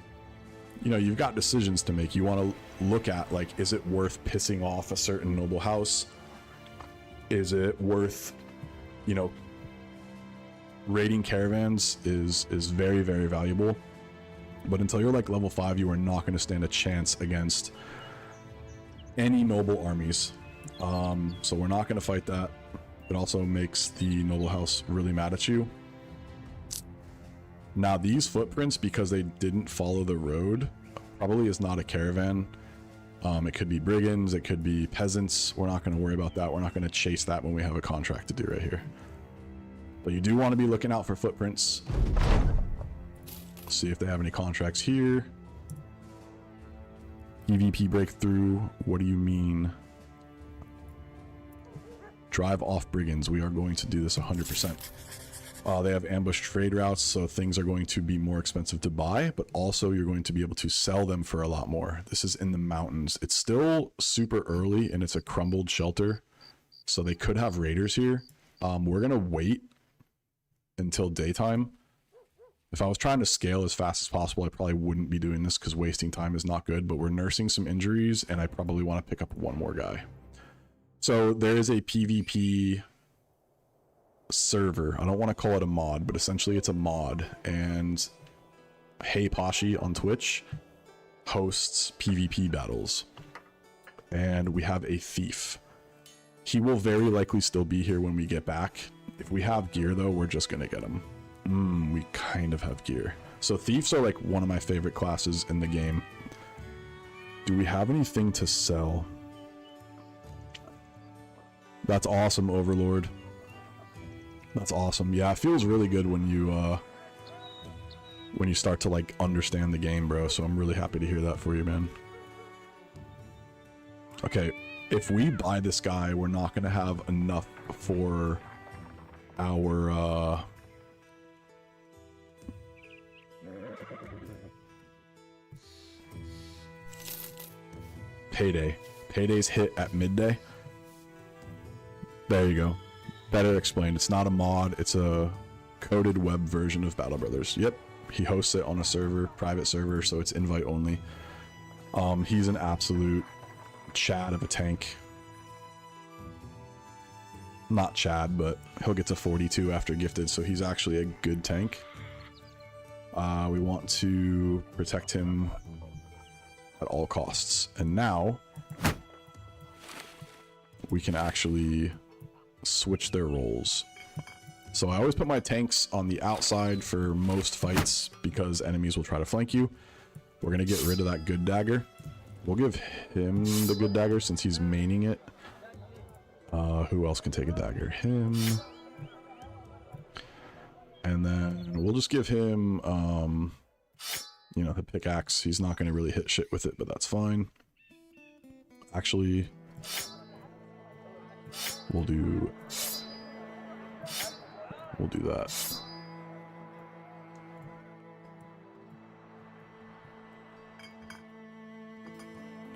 you know, you've got decisions to make. You want to look at, like, is it worth pissing off a certain noble house? Is it worth, you know, raiding caravans is very, very valuable. But until you're like level 5, you are not going to stand a chance against any noble armies. So we're not going to fight that. It also makes the noble house really mad at you. Now these footprints, because they didn't follow the road, probably is not a caravan. It could be brigands, it could be peasants. We're not going to worry about that. We're not going to chase that when we have a contract to do right here. But you do want to be looking out for footprints. See if they have any contracts here. EVP breakthrough. What do you mean? Drive off brigands. We are going to do this 100%. They have ambush trade routes, so things are going to be more expensive to buy, but also you're going to be able to sell them for a lot more. This is in the mountains. It's still super early and it's a crumbled shelter, so they could have raiders here. We're going to wait until daytime. If I was trying to scale as fast as possible, I probably wouldn't be doing this because wasting time is not good, but we're nursing some injuries and I probably want to pick up one more guy. So there is a PvP server. I don't want to call it a mod, but essentially it's a mod. And Hey Pashi on Twitch hosts PvP battles. And we have a thief. He will very likely still be here when we get back. If we have gear though, we're just gonna get him. We kind of have gear. So thieves are like one of my favorite classes in the game. Do we have anything to sell? That's awesome, Overlord. That's awesome. Yeah, it feels really good when you start to like understand the game, bro. So I'm really happy to hear that for you, man. Okay, if we buy this guy, we're not gonna have enough for our payday. Payday's hit at midday. There you go. Better explained. It's not a mod, it's a coded web version of Battle Brothers. Yep. He hosts it on a server, private server, so it's invite only. He's an absolute Chad of a tank. Not Chad, but he'll get to 42 after gifted, so he's actually a good tank. We want to protect him at all costs. And now we can actually switch their roles. So I always put my tanks on the outside for most fights because enemies will try to flank you. We're gonna get rid of that good dagger. We'll give him the good dagger since he's maining it. Who else can take a dagger? Him. And then we'll just give him, you know, the pickaxe. He's not going to really hit shit with it, but that's fine. Actually, we'll do that.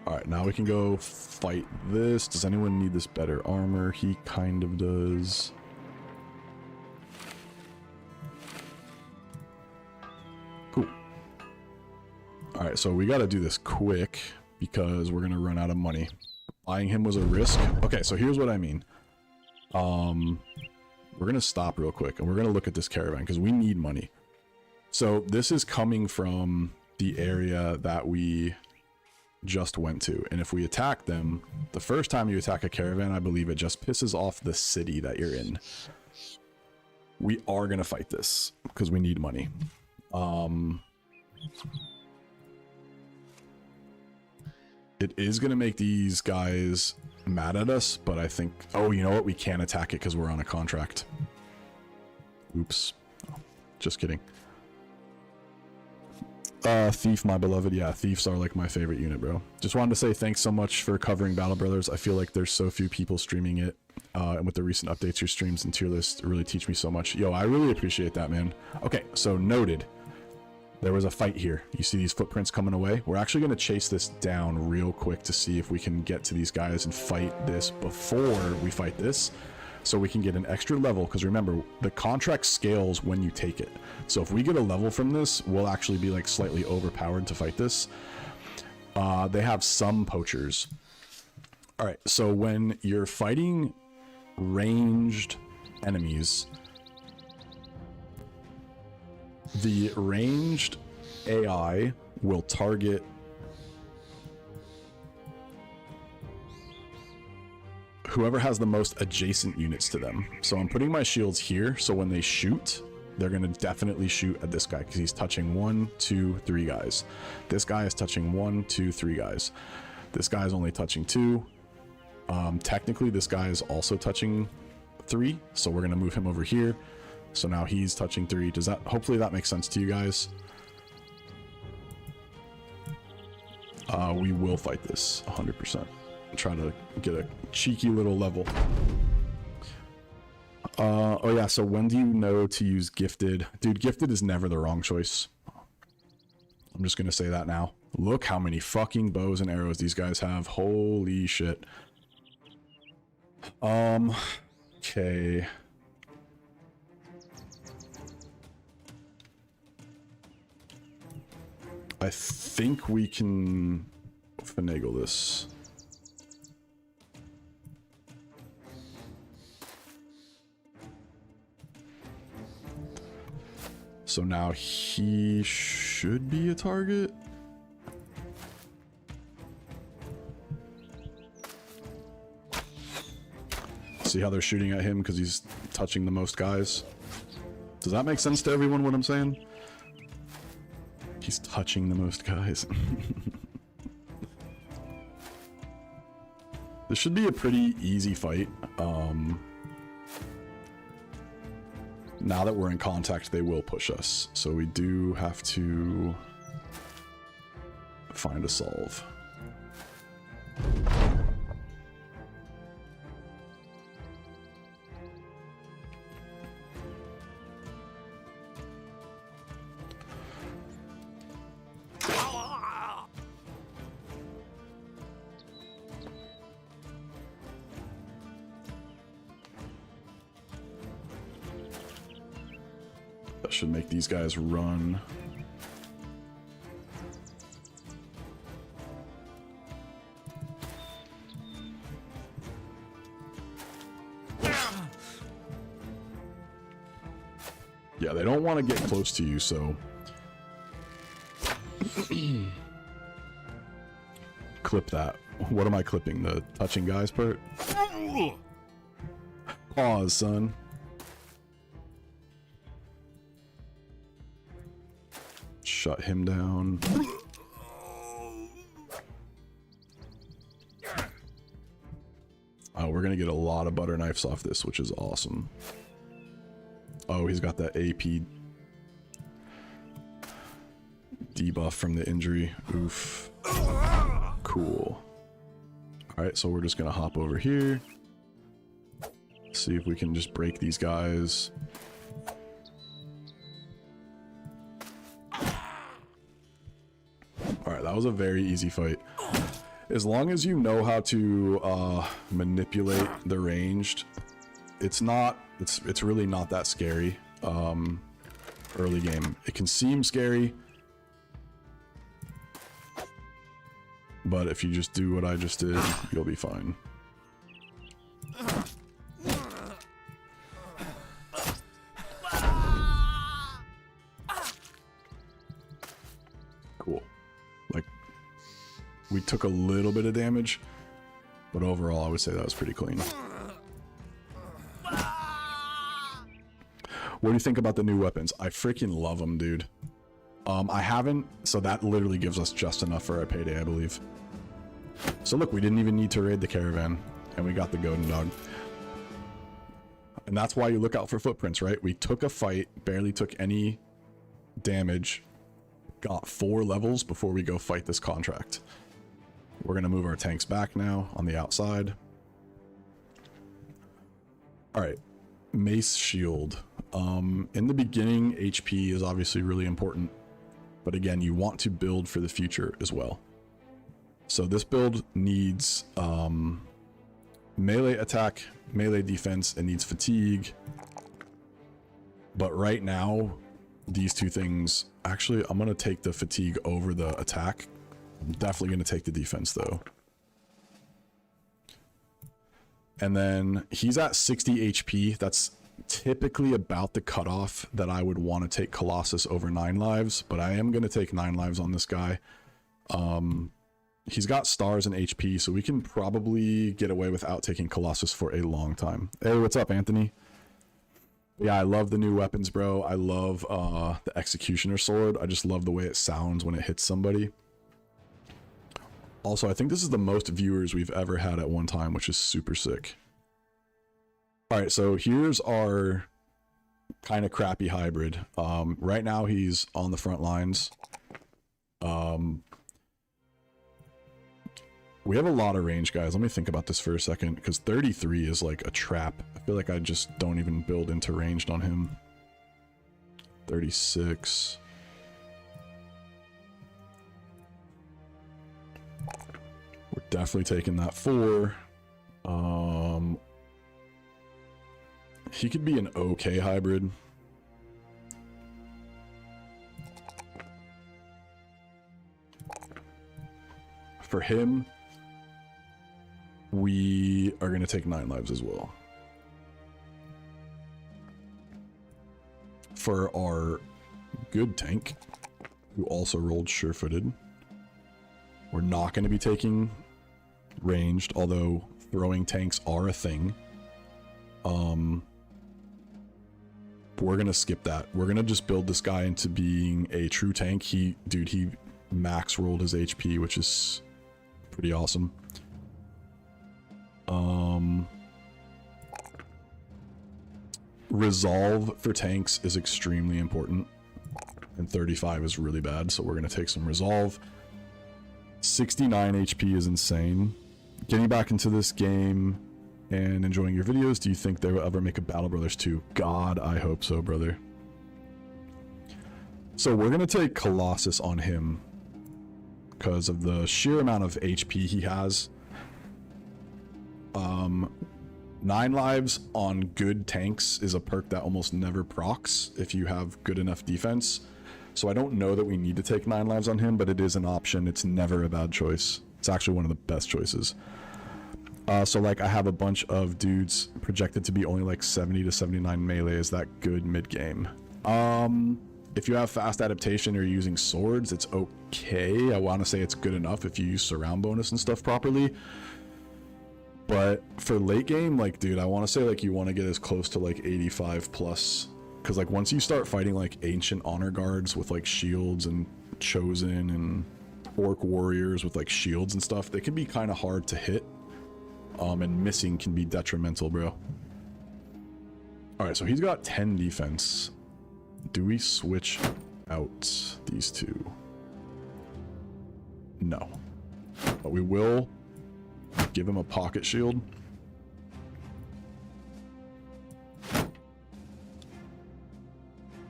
Alright, now we can go fight this. Does anyone need this better armor? He kind of does. Cool. Alright, so we gotta do this quick because we're gonna run out of money. Buying him was a risk. Okay, so here's what I mean. We're gonna stop real quick and we're gonna look at this caravan because we need money. So this is coming from the area that we just went to, and if we attack them, the first time you attack a caravan, I believe it just pisses off the city that you're in. We are gonna fight this because we need money. It is gonna make these guys mad at us, but I think, oh, you know what, we can't attack it because we're on a contract. Oops. Oh, just kidding. Thief, my beloved. Yeah, thieves are like my favorite unit, bro. Just wanted to say thanks so much for covering Battle Brothers. I feel like there's so few people streaming it, and with the recent updates, your streams and tier list really teach me so much. Yo, I really appreciate that, man. Okay, so noted. There was a fight here. You see these footprints coming away? We're actually going to chase this down real quick to see if we can get to these guys and fight this before we fight this, so we can get an extra level, because remember, the contract scales when you take it. So if we get a level from this, we'll actually be like slightly overpowered to fight this. They have some poachers. All right, so when you're fighting ranged enemies, the ranged AI will target whoever has the most adjacent units to them. So I'm putting my shields here, so when they shoot, they're going to definitely shoot at this guy because he's touching 1, 2, 3 guys. This guy is touching 1, 2, 3 guys. This guy is only touching 2. Technically, this guy is also touching 3, so we're going to move him over here. So now he's touching 3. Does that, hopefully that makes sense to you guys. We will fight this 100%. Try to get a cheeky little level. Oh yeah, so when do you know to use gifted? Dude, gifted is never the wrong choice. I'm just gonna say that now. Look how many fucking bows and arrows these guys have. Holy shit. Okay. I think we can finagle this. So now he should be a target. See how they're shooting at him because he's touching the most guys? Does that make sense to everyone what I'm saying? He's touching the most guys. This should be a pretty easy fight. Now that we're in contact, they will push us. So we do have to find a solve. That should make these guys run. Yeah, they don't want to get close to you, so... Clip that. What am I clipping? The touching guys part? Pause, son. Shut him down. Oh, we're gonna get a lot of butter knives off this, which is awesome. Oh, he's got that AP debuff from the injury. Oof. Cool. Alright, so we're just gonna hop over here. See if we can just break these guys. Alright, that was a very easy fight. As long as you know how to manipulate the ranged, it's really not that scary. Early game. It can seem scary, but if you just do what I just did, you'll be fine. Cool. Like, we took a little bit of damage, but overall I would say that was pretty clean. What do you think about the new weapons? I freaking love them, dude. I haven't, so that literally gives us just enough for our payday, I believe. So look, we didn't even need to raid the caravan, and we got the golden dog. And that's why you look out for footprints, right? We took a fight, barely took any damage, got 4 levels before we go fight this contract. We're gonna move our tanks back now on the outside. All right, mace shield. In the beginning, HP is obviously really important, but again, you want to build for the future as well. So this build needs melee attack, melee defense, it needs fatigue. But right now, these two things, actually, I'm going to take the fatigue over the attack. I'm definitely going to take the defense though. And then he's at 60 HP. That's typically about the cutoff that I would want to take Colossus over 9 lives, but I am going to take 9 lives on this guy. He's got stars and HP, so we can probably get away without taking Colossus for a long time. Hey, what's up, Anthony? Yeah, I love the new weapons, bro. I love the Executioner Sword. I just love the way it sounds when it hits somebody. Also, I think this is the most viewers we've ever had at one time, which is super sick. Alright, so here's our kind of crappy hybrid. Right now, he's on the front lines. We have a lot of range, guys. Let me think about this for a second, because 33 is like a trap. I feel like I just don't even build into ranged on him. 36. We're definitely taking that 4. He could be an okay hybrid. For him, we are going to take 9 lives as well. For our good tank, who also rolled sure-footed. We're not going to be taking ranged, although throwing tanks are a thing. We're going to skip that. We're going to just build this guy into being a true tank. He max rolled his HP, which is pretty awesome. Resolve for tanks is extremely important, and 35 is really bad, so we're going to take some resolve. 69 HP is insane. Getting back into this game and enjoying your videos, do you think they will ever make a Battle Brothers 2? God, I hope so, brother. So we're going to take Colossus on him because of the sheer amount of HP he has. 9 lives on good tanks is a perk that almost never procs if you have good enough defense. So I don't know that we need to take 9 lives on him, but it is an option. It's never a bad choice. It's actually one of the best choices. So like I have a bunch of dudes projected to be only like 70 to 79 melee. Is that good mid game? If you have fast adaptation or you're using swords, it's okay. I want to say it's good enough if you use surround bonus and stuff properly. But for late game, like, dude, I want to say like you want to get as close to like 85 plus. Because like once you start fighting like ancient honor guards with like shields and chosen and orc warriors with like shields and stuff, they can be kind of hard to hit. And missing can be detrimental, bro. Alright, so he's got 10 defense. Do we switch out these two? No. But we will give him a pocket shield.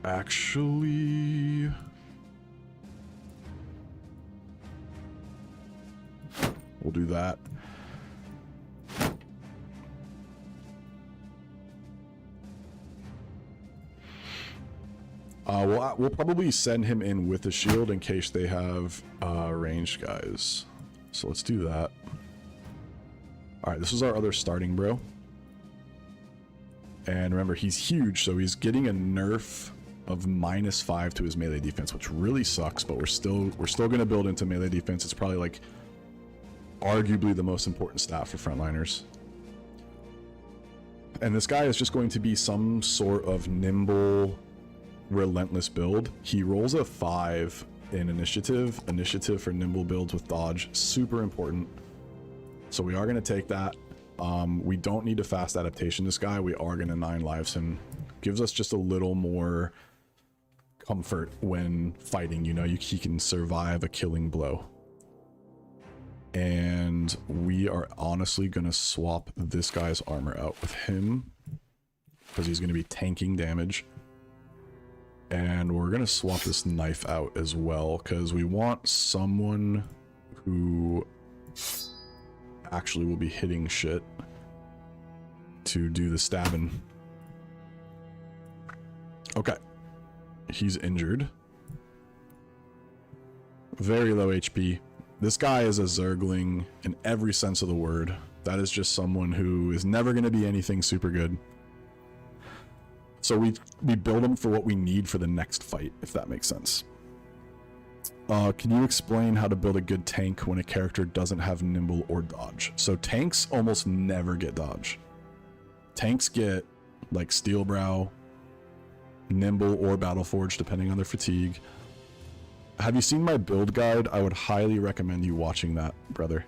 Actually, we'll do that. We'll probably send him in with a shield in case they have ranged guys. So let's do that. Alright, this is our other starting bro. And remember, he's huge, so he's getting a nerf of -5 to his melee defense, which really sucks, but we're still going to build into melee defense. It's probably like arguably the most important stat for frontliners. And this guy is just going to be some sort of nimble, relentless build. He rolls a 5 in initiative. Initiative for nimble builds with dodge, super important. So we are going to take that. We don't need a fast adaptation this guy. We are going to 9 lives him. Gives us just a little more comfort when fighting, you know, he can survive a killing blow. And we are honestly going to swap this guy's armor out with him because he's going to be tanking damage. And we're going to swap this knife out as well because we want someone who actually will be hitting shit to do the stabbing. Okay. He's injured. Very low HP. This guy is a Zergling in every sense of the word. That is just someone who is never going to be anything super good. So we build him for what we need for the next fight, if that makes sense. Can you explain how to build a good tank when a character doesn't have nimble or dodge? So tanks almost never get dodge. Tanks get like Steel Brow, nimble, or Battleforge, depending on their fatigue. Have you seen my build guide? I would highly recommend you watching that, brother.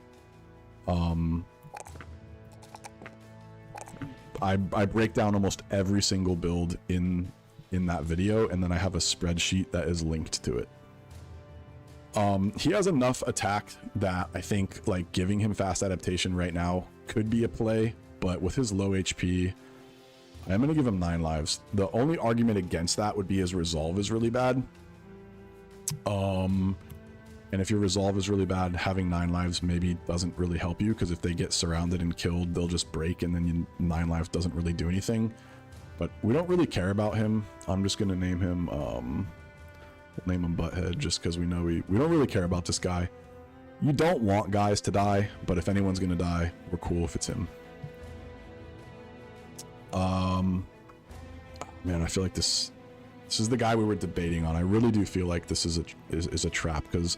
I break down almost every single build in that video, and then I have a spreadsheet that is linked to it. He has enough attack that I think like giving him fast adaptation right now could be a play, but with his low HP, I'm gonna give him 9 lives. The only argument against that would be his resolve is really bad. And if your resolve is really bad, having 9 lives maybe doesn't really help you, because if they get surrounded and killed, they'll just break, and then 9 lives doesn't really do anything. But we don't really care about him. I'm just gonna name him name him Butthead, just because we know we don't really care about this guy. You don't want guys to die, but if anyone's gonna die, we're cool if it's him. Man, I feel like this This is the guy we were debating on. I really do feel like this is a trap, because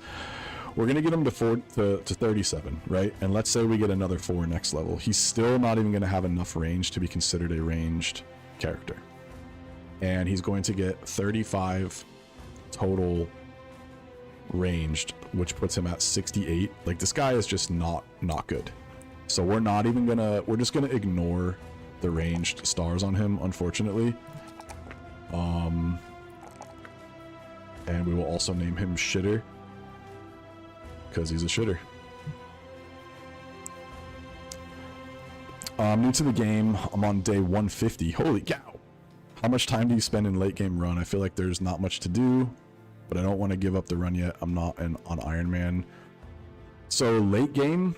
we're gonna get him to 37, right? And let's say we get another 4 next level. He's still not even gonna have enough range to be considered a ranged character. And he's going to get 35 total ranged, which puts him at 68. Like, this guy is just not good. So we're just gonna ignore the ranged stars on him, unfortunately. And we will also name him Shitter, because he's a shitter. I'm new to the game. I'm on day 150. Holy cow. How much time do you spend in late game run? I feel like there's not much to do, but I don't want to give up the run yet. I'm not on Iron Man. So late game,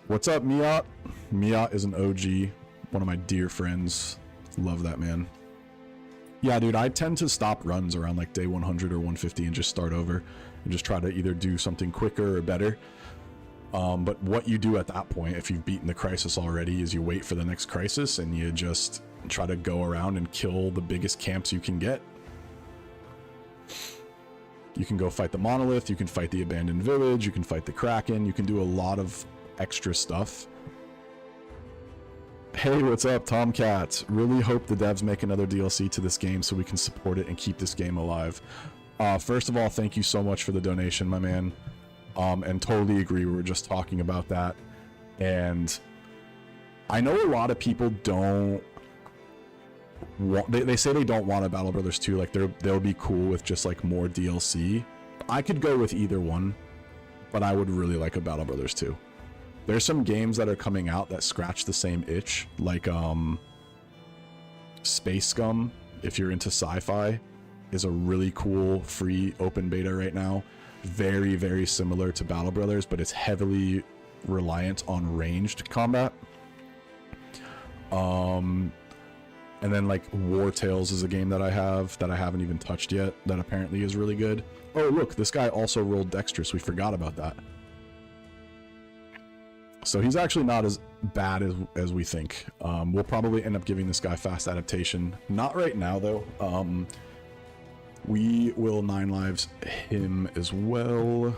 what's up, Miat? Miat is an OG, one of my dear friends. Love that man. Yeah, dude, I tend to stop runs around like day 100 or 150 and just start over and just try to either do something quicker or better. But what you do at that point, if you've beaten the crisis already, is you wait for the next crisis and you just try to go around and kill the biggest camps you can get. You can go fight the monolith, you can fight the abandoned village, you can fight the kraken, you can do a lot of extra stuff. Hey, what's up, Tomcats? Really hope the devs make another DLC to this game so we can support it and keep this game alive. First of all, thank you so much for the donation, my man. And totally agree, we were just talking about that. And I know a lot of people don't want, they say they don't want a Battle Brothers 2, like they'll be cool with just like more DLC. I could go with either one, but I would really like a Battle Brothers 2. There's some games that are coming out that scratch the same itch, like Space Scum, if you're into sci-fi, is a really cool free open beta right now. Very, very similar to Battle Brothers, but it's heavily reliant on ranged combat. And then like War Tales is a game that I haven't even touched yet, that apparently is really good. Oh look, this guy also rolled dexterous, we forgot about that. So he's actually not as bad as we think. We'll probably end up giving this guy fast adaptation. Not right now, though. We will 9 lives him as well.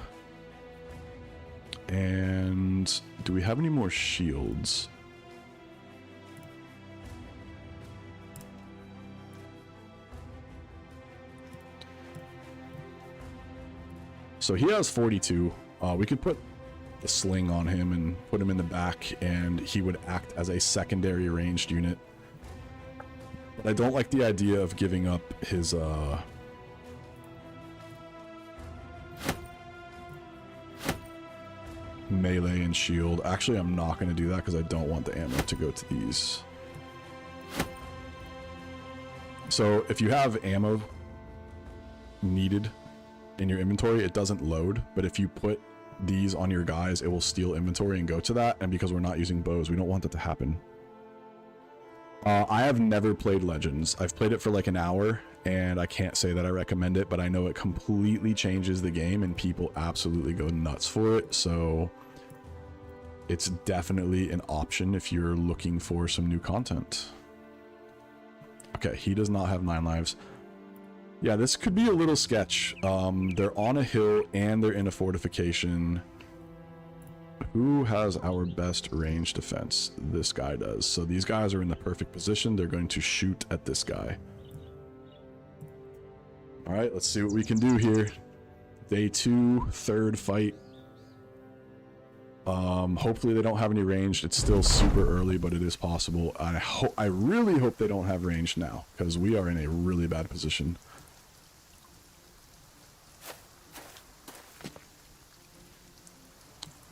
And do we have any more shields? So he has 42. We could put the sling on him and put him in the back, and he would act as a secondary ranged unit. But I don't like the idea of giving up his melee and shield. Actually, I'm not going to do that because I don't want the ammo to go to these. So if you have ammo needed in your inventory, it doesn't load, but if you put these on your guys, it will steal inventory and go to that. And because we're not using bows, we don't want that to happen. I have never played Legends. I've played it for like an hour, and I can't say that I recommend it, but I know it completely changes the game and people absolutely go nuts for it. So it's definitely an option if you're looking for some new content. Okay, he does not have 9 lives. Yeah, this could be a little sketch. They're on a hill and they're in a fortification. Who has our best range defense? This guy does. So these guys are in the perfect position. They're going to shoot at this guy. All right, let's see what we can do here. Day 2, third fight. Hopefully they don't have any ranged. It's still super early, but it is possible. I really hope they don't have ranged now, because we are in a really bad position.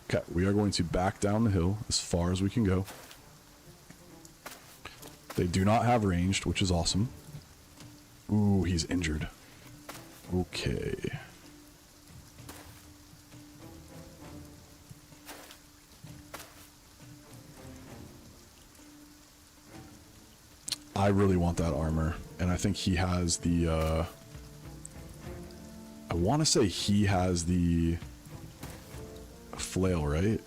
Okay, we are going to back down the hill as far as we can go. They do not have ranged, which is awesome. Ooh, he's injured. Okay. I really want that armor, and I think he has the, I want to say he has the flail, right?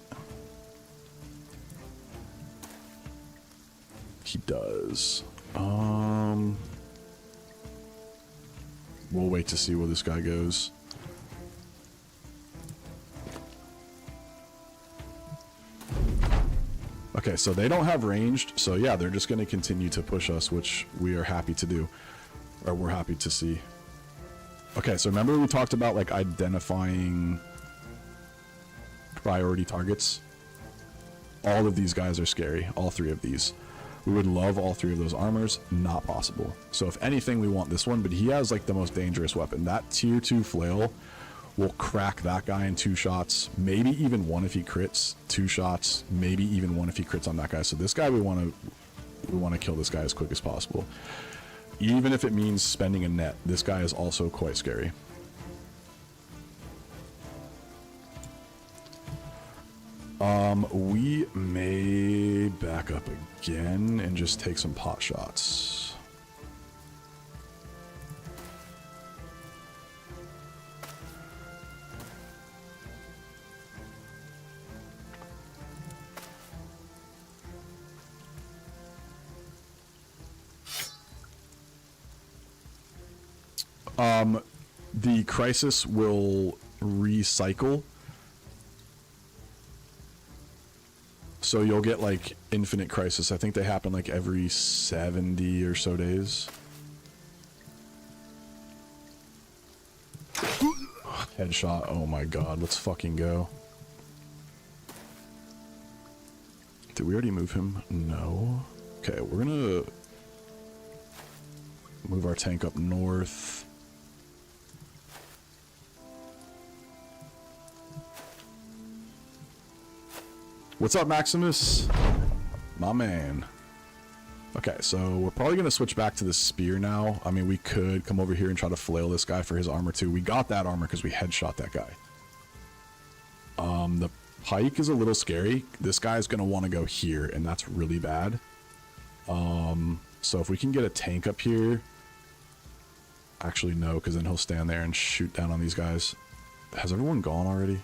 He does. we'll wait to see where this guy goes. Okay, so they don't have ranged, so yeah, they're just going to continue to push us, which we are happy to do, or we're happy to see. Okay, so remember we talked about like identifying priority targets? All of these guys are scary, all three of these. We would love all three of those armors, not possible. So if anything, we want this one, but he has like the most dangerous weapon. That tier 2 flail will crack that guy in 2 shots, maybe even 1 if he crits, 2 shots, maybe even 1 if he crits on that guy. So this guy, we want to kill this guy as quick as possible. Even if it means spending a net, this guy is also quite scary. We may back up again and just take some pot shots. The crisis will recycle. So you'll get like infinite crisis. I think they happen like every 70 or so days. Headshot. Oh my god, let's fucking go. Did we already move him? No. Okay, we're gonna move our tank up north. What's up, Maximus? My man. Okay, so we're probably going to switch back to the spear now. I mean, we could come over here and try to flail this guy for his armor too. We got that armor because we headshot that guy. The pike is a little scary. This guy's going to want to go here, and that's really bad. So if we can get a tank up here... Actually, no, because then he'll stand there and shoot down on these guys. Has everyone gone already?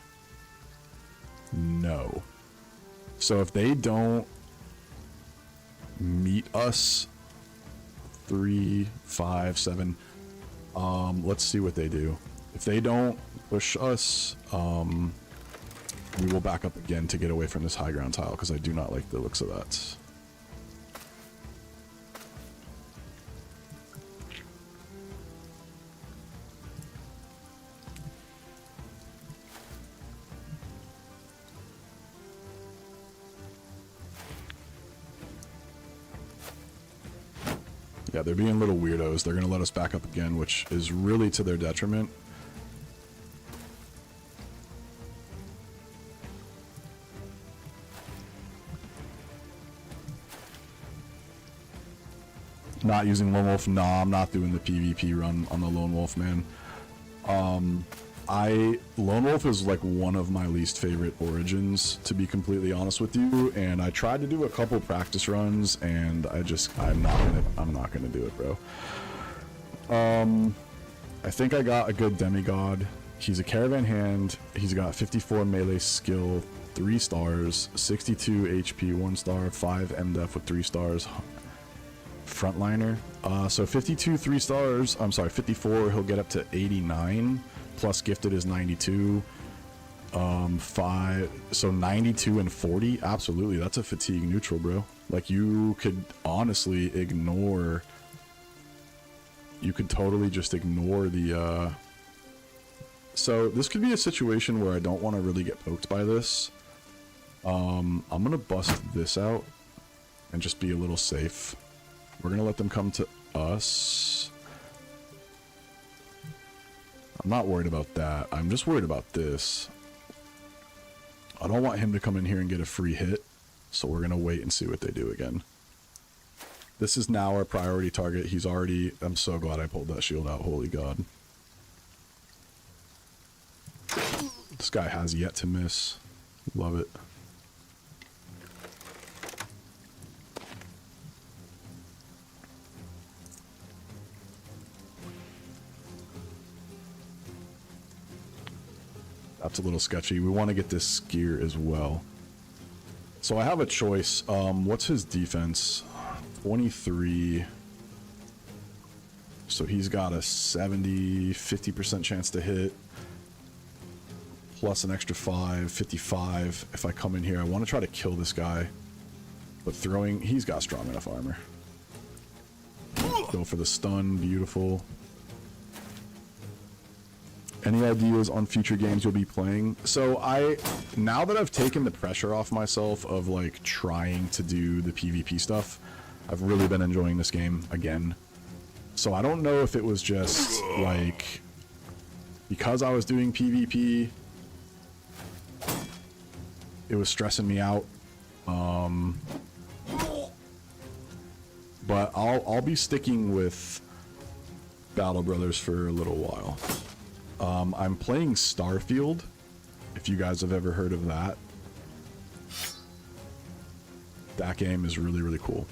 No. So if they don't meet us, 3, 5, 7, let's see what they do. If they don't push us, we will back up again to get away from this high ground tile, because I do not like the looks of that. Yeah, they're being little weirdos. They're going to let us back up again, which is really to their detriment. Not using Lone Wolf? Nah, I'm not doing the PvP run on the Lone Wolf, man. Lone Wolf is like one of my least favorite origins, to be completely honest with you, and I tried to do a couple practice runs, and I'm not gonna do it, bro. I think I got a good demigod. He's a caravan hand. He's got 54 melee skill, 3 stars, 62 HP, 1 star, 5 MDef with 3 stars. Frontliner. So 52 3 stars. I'm sorry, 54. He'll get up to 89. Plus gifted is 92. 5. So 92 and 40. Absolutely, that's a fatigue neutral, bro. Like, you could honestly ignore. You could totally just ignore the. So this could be a situation where I don't want to really get poked by this. I'm gonna bust this out and just be a little safe. We're gonna let them come to us. I'm not worried about that. I'm just worried about this. I don't want him to come in here and get a free hit, so we're gonna wait and see what they do again. This is now our priority target. He's already... I'm so glad I pulled that shield out. Holy God. This guy has yet to miss. Love it. That's a little sketchy. We want to get this gear as well. So I have a choice. What's his defense? 23. So he's got a 50% chance to hit. Plus an extra 55. If I come in here, I want to try to kill this guy. But throwing, he's got strong enough armor. Go for the stun, beautiful. Any ideas on future games you'll be playing? So now that I've taken the pressure off myself of like trying to do the PvP stuff, I've really been enjoying this game again. So I don't know if it was just like because I was doing PvP, it was stressing me out. But I'll be sticking with Battle Brothers for a little while. I'm playing Starfield, if you guys have ever heard of that. That game is really, really cool.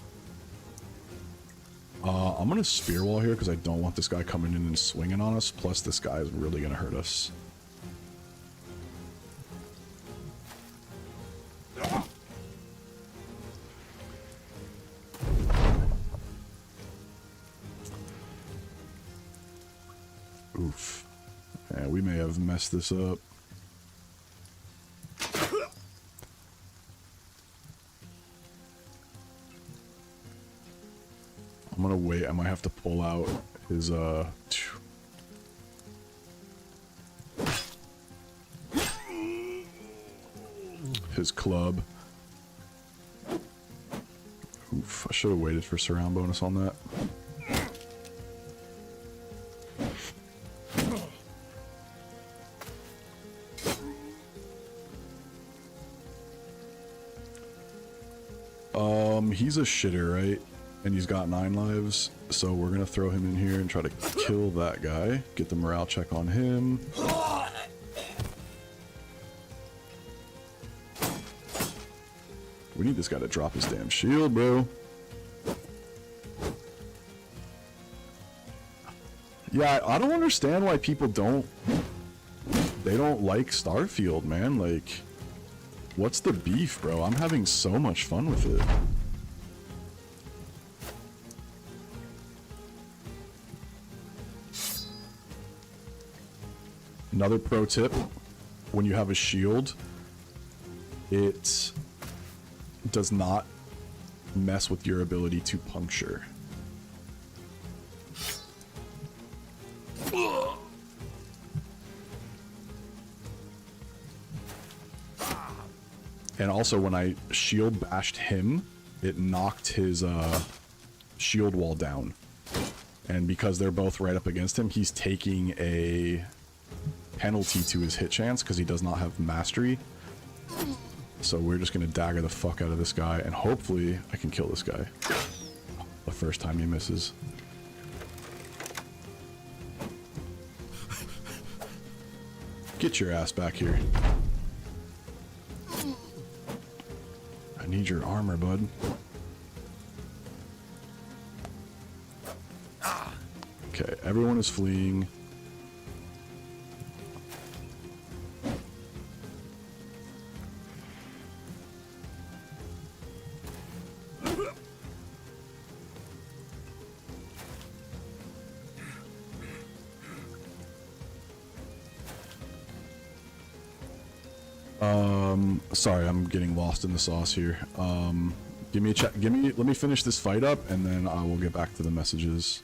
I'm gonna spear wall here because I don't want this guy coming in and swinging on us. Plus, this guy is really gonna hurt us. Oof. Yeah, we may have messed this up. I'm gonna wait. I might have to pull out his club. Oof, I should have waited for surround bonus on that. He's a shitter, right? And he's got 9 lives, so we're gonna throw him in here and try to kill that guy. Get the morale check on him. We need this guy to drop his damn shield, bro. Yeah, I don't understand why people don't like Starfield, man. Like, what's the beef, bro? I'm having so much fun with it. Another pro tip, when you have a shield, it does not mess with your ability to puncture. And also when I shield bashed him, it knocked his shield wall down. And because they're both right up against him, he's taking a penalty to his hit chance because he does not have mastery. So we're just gonna dagger the fuck out of this guy, and hopefully I can kill this guy the first time he misses. Get your ass back here. I need your armor, bud. Okay, everyone is fleeing. Sorry, I'm getting lost in the sauce here. Give me a check. Let me finish this fight up, and then I will get back to the messages.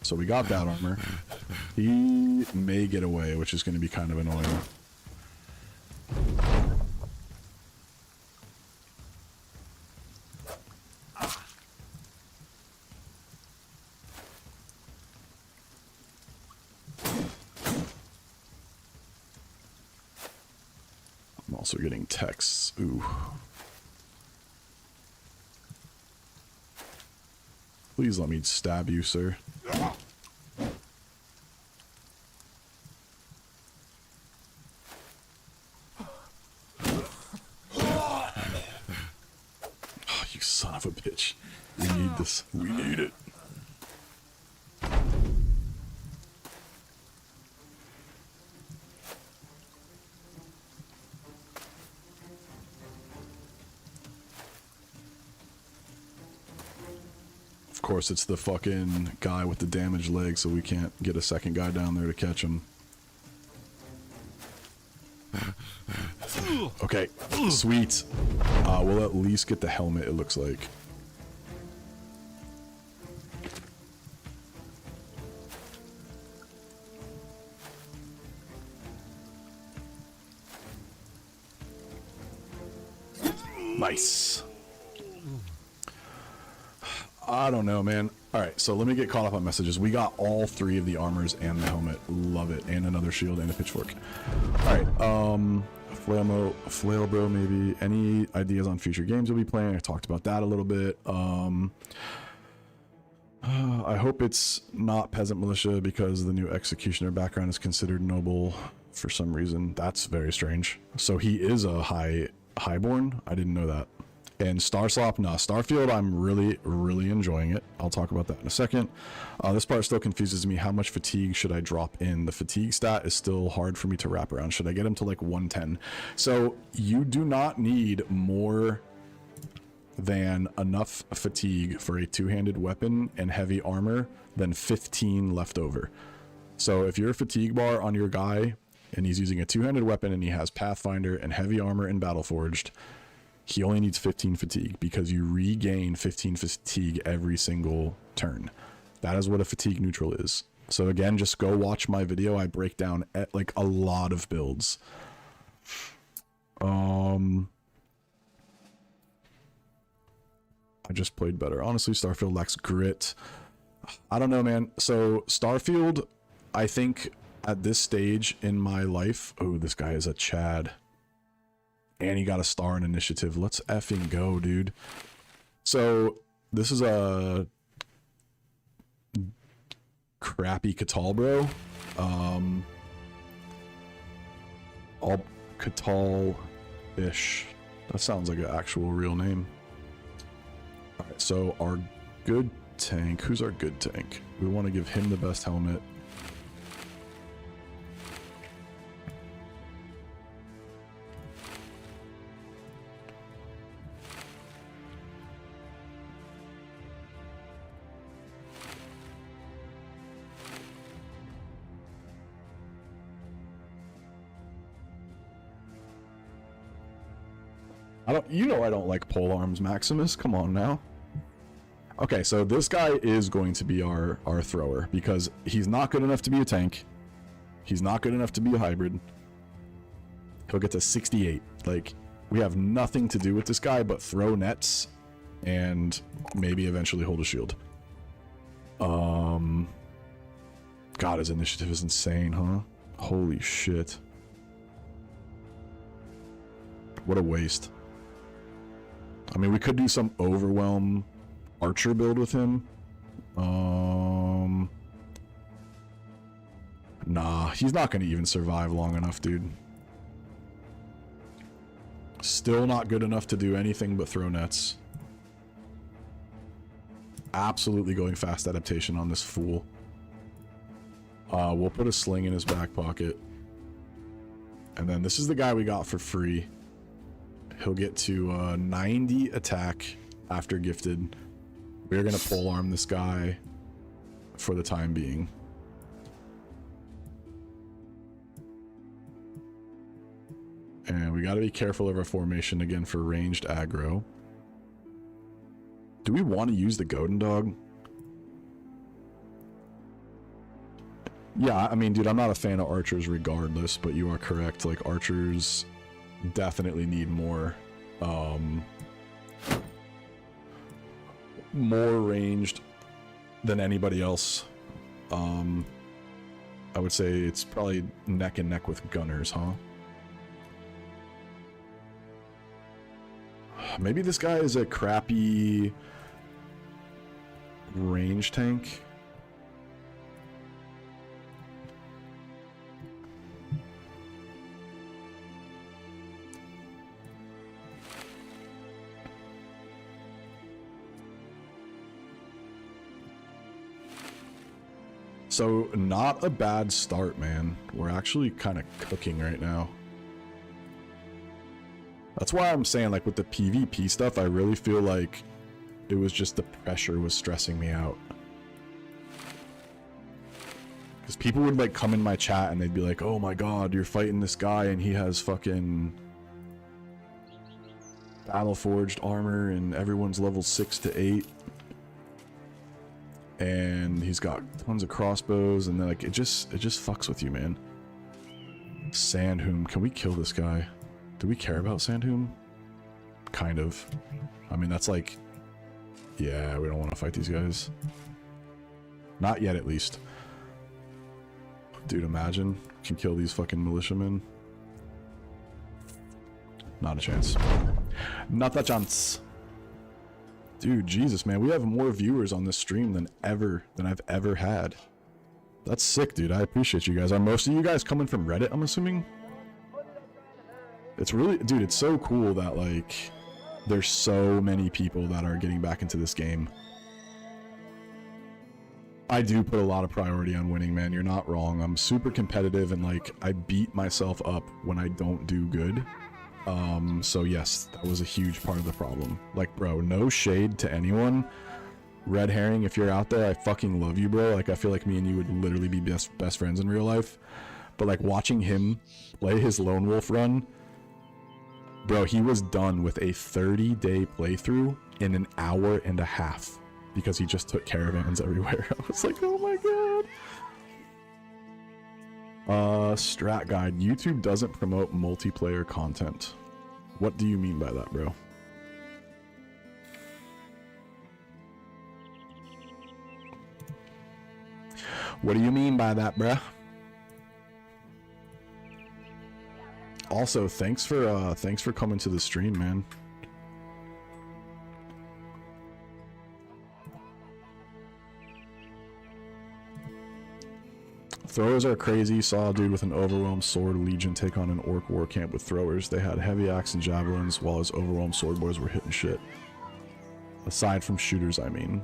So we got that armor. He may get away, which is going to be kind of annoying. I'm also getting texts. Ooh. Please let me stab you, sir. Oh, you son of a bitch. We need this. We need it. Of course, it's the fucking guy with the damaged leg, so we can't get a second guy down there to catch him. Okay, sweet. We'll at least get the helmet, it looks like. Nice. I don't know, man. Alright, so let me get caught up on messages. We got all 3 of the armors and the helmet. Love it. And another shield and a pitchfork. Alright, Flail Bro, maybe. Any ideas on future games you'll be playing? I talked about that a little bit. I hope it's not Peasant Militia because the new Executioner background is considered noble for some reason. That's very strange. So he is a Highborn? I didn't know that. And Starslop, nah. Starfield, I'm really enjoying it. I'll talk about that in a second. This part still confuses me. How much fatigue should I drop in? The fatigue stat is still hard for me to wrap around. Should I get him to like 110? So you do not need more than enough fatigue for a two-handed weapon and heavy armor than 15 left over. So if you're a fatigue bar on your guy and he's using a two-handed weapon and he has Pathfinder and heavy armor and Battleforged, he only needs 15 fatigue because you regain 15 fatigue every single turn. That is what a fatigue neutral is. So again, just go watch my video. I break down like a lot of builds. I just played better. Honestly, Starfield lacks grit. I don't know, man. So Starfield, I think at this stage in my life, oh, this guy is a Chad. And he got a star in initiative. Let's effing go, dude. So this is a crappy Catal bro. All Catal-ish. That sounds like an actual real name. Alright, so our good tank. Who's our good tank? We want to give him the best helmet. I don't like polearms, Maximus. Come on now. Okay, so this guy is going to be our thrower because he's not good enough to be a tank. He's not good enough to be a hybrid. He'll get to 68. Like, we have nothing to do with this guy but throw nets and maybe eventually hold a shield. God, his initiative is insane, huh? Holy shit. What a waste. I mean, we could do some overwhelm archer build with him. Nah, he's not going to even survive long enough, dude. Still not good enough to do anything but throw nets. Absolutely going fast adaptation on this fool. We'll put a sling in his back pocket. And then this is the guy we got for free. He'll get to 90 attack after gifted. We're going to polearm this guy for the time being. And we got to be careful of our formation again for ranged aggro. Do we want to use the Godin Dog? Yeah, I mean, dude, I'm not a fan of archers regardless, but you are correct. Like, archers definitely need more ranged than anybody else. I would say it's probably neck and neck with gunners, huh? Maybe this guy is a crappy range tank. So, not a bad start, man. We're actually kind of cooking right now. That's why I'm saying, like, with the PvP stuff, I really feel like It was just the pressure was stressing me out. Because people would like come in my chat and they'd be like, oh my god, you're fighting this guy and he has fucking battle forged armor and everyone's level 6 to 8. And he's got tons of crossbows and then like it just fucks with you, man. Sandhoom, can we kill this guy? Do we care about Sandhoom? Kind of. I mean, that's like, yeah, we don't want to fight these guys. Not yet, at least. Dude, imagine we can kill these fucking militiamen. Not a chance. Not a chance. Dude, Jesus, man, we have more viewers on this stream than I've ever had. That's sick, dude. I appreciate you guys. Are most of you guys coming from Reddit, I'm assuming? It's really, dude, it's so cool that, like, there's so many people that are getting back into this game. I do put a lot of priority on winning, man. You're not wrong. I'm super competitive and, like, I beat myself up when I don't do good. So yes, that was a huge part of the problem. Like, bro, no shade to anyone. Red Herring, if you're out there, I fucking love you, bro. Like, I feel like me and you would literally be best friends in real life. But, like, watching him play his Lone Wolf run, bro, he was done with a 30-day playthrough in an hour and a half because he just took caravans everywhere. I was like, oh my god. Strat guide. YouTube doesn't promote multiplayer content. What do you mean by that, bro? What do you mean by that, bruh? Also, thanks for coming to the stream, man. Throwers are crazy. Saw a dude with an overwhelmed sword legion take on an orc war camp with throwers. They had heavy axe and javelins while his overwhelmed sword boys were hitting shit. Aside from shooters, I mean.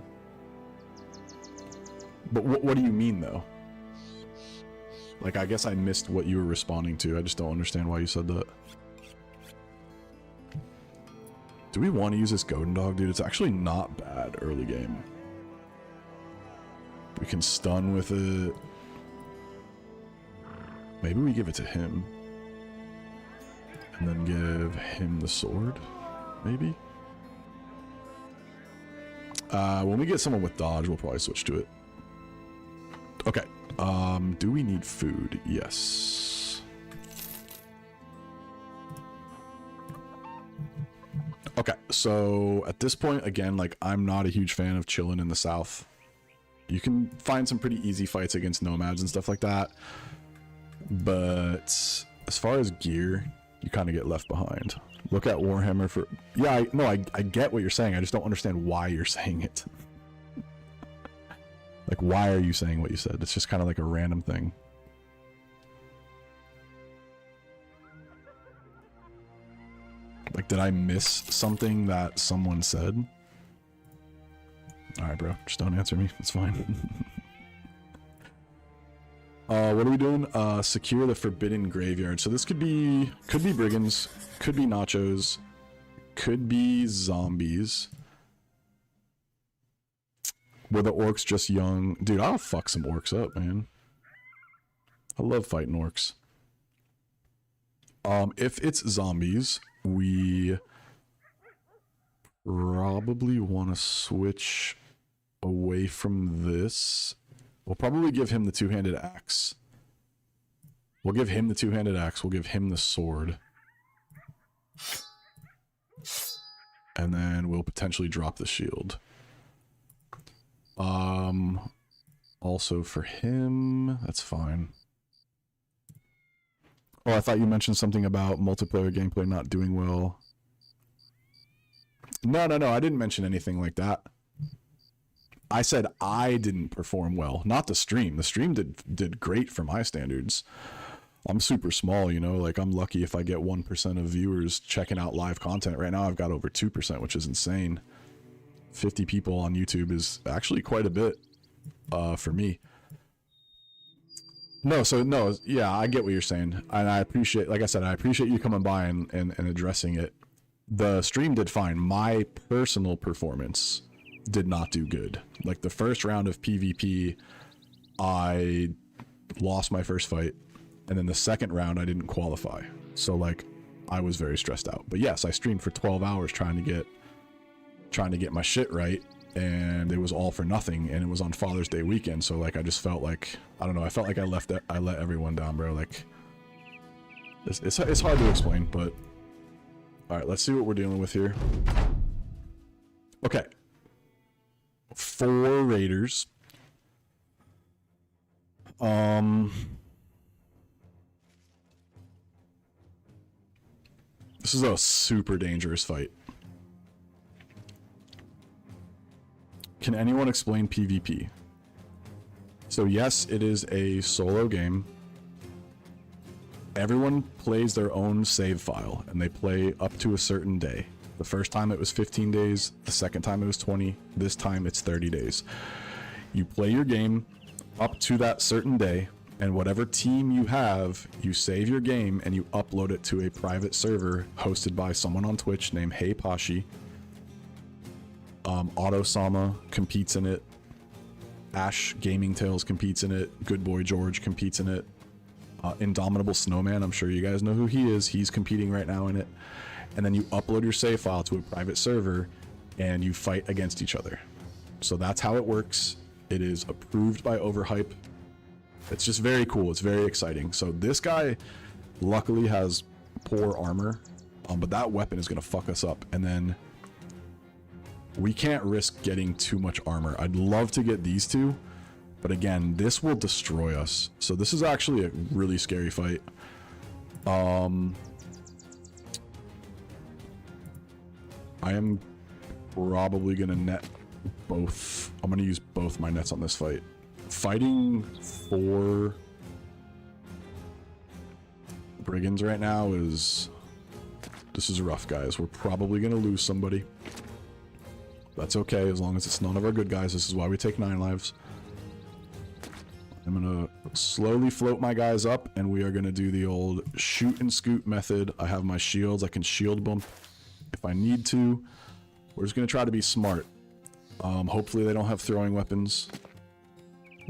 But what do you mean, though? Like, I guess I missed what you were responding to. I just don't understand why you said that. Do we want to use this Godin Dog, dude? It's actually not bad early game. We can stun with it. Maybe we give it to him. And then give him the sword, maybe? When we get someone with dodge, we'll probably switch to it. Okay. Do we need food? Yes. Okay, so at this point, again, like, I'm not a huge fan of chilling in the south. You can find some pretty easy fights against nomads and stuff like that. But as far as gear, you kind of get left behind. Look at Warhammer for... Yeah, I get what you're saying. I just don't understand why you're saying it. Like, why are you saying what you said? It's just kind of like a random thing. Like, did I miss something that someone said? Alright, bro. Just don't answer me. It's fine. What are we doing? Secure the Forbidden Graveyard. So this could be brigands, could be nachos, could be zombies. Were the orcs just young? Dude, I'll fuck some orcs up, man. I love fighting orcs. If it's zombies, we probably want to switch away from this. We'll probably give him the two-handed axe. We'll give him the two-handed axe. We'll give him the sword. And then we'll potentially drop the shield. Also for him, that's fine. Oh, I thought you mentioned something about multiplayer gameplay not doing well. No, I didn't mention anything like that. I said I didn't perform well, not the stream. The stream did great for my standards. I'm super small, you know, like I'm lucky if I get 1% of viewers checking out live content. Right now I've got over 2%, which is insane. 50 people on YouTube is actually quite a bit for me. No, yeah, I get what you're saying. And I appreciate, like I said, I appreciate you coming by and addressing it. The stream did fine. My personal performance did not do good. Like the first round of PvP, I lost my first fight, and then the second round I didn't qualify. So like I was very stressed out. But yes, I streamed for 12 hours trying to get my shit right, and it was all for nothing, and it was on Father's Day weekend. So like I just felt like, I don't know, I felt like I let everyone down, bro. Like it's hard to explain, but all right, let's see what we're dealing with here. Okay, 4 raiders. This is a super dangerous fight. Can anyone explain PvP? So yes, it is a solo game. Everyone plays their own save file, and they play up to a certain day. The first time it was 15 days, the second time it was 20, this time it's 30 days. You play your game up to that certain day, and whatever team you have, you save your game and you upload it to a private server hosted by someone on Twitch named Hey Pashi. Autosama competes in it. Ash Gaming Tales competes in it. Good Boy George competes in it. Indomitable Snowman, I'm sure you guys know who he is. He's competing right now in it. And then you upload your save file to a private server and you fight against each other. So that's how it works. It is approved by Overhype. It's just very cool. It's very exciting. So this guy luckily has poor armor, but that weapon is going to fuck us up. And then we can't risk getting too much armor. I'd love to get these two, but again, this will destroy us. So this is actually a really scary fight. I am probably going to net both. I'm going to use both my nets on this fight. Fighting 4 brigands right now this is rough, guys. We're probably going to lose somebody. That's okay, as long as it's none of our good guys. This is why we take 9 lives. I'm gonna slowly float my guys up, and we are gonna do the old shoot and scoot method. I have my shields. I can shield bump if I need to. We're just gonna try to be smart. Hopefully they don't have throwing weapons.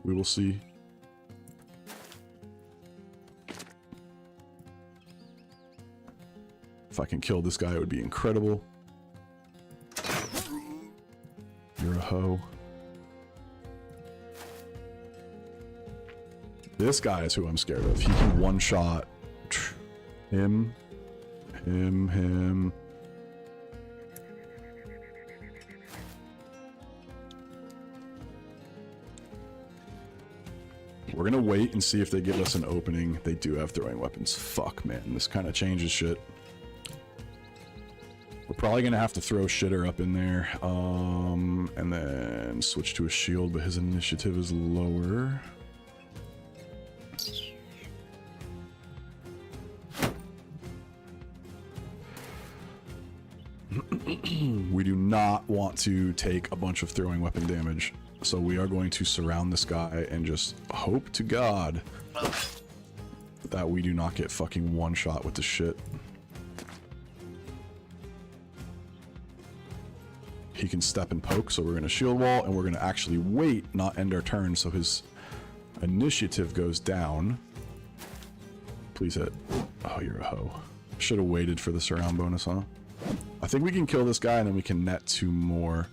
We will see. If I can kill this guy, it would be incredible. You're a hoe. This guy is who I'm scared of. He can one-shot him. We're gonna wait and see if they give us an opening. They do have throwing weapons. Fuck, man. This kind of changes shit. We're probably gonna have to throw Shitter up in there, and then switch to a shield, but his initiative is lower. We do not want to take a bunch of throwing weapon damage, so we are going to surround this guy and just hope to God that we do not get fucking one shot with the shit. He can step and poke, so we're going to shield wall, and we're going to actually wait, not end our turn, so his initiative goes down. Please hit. Oh, you're a hoe. Should have waited for the surround bonus, huh? I think we can kill this guy, and then we can net 2 more.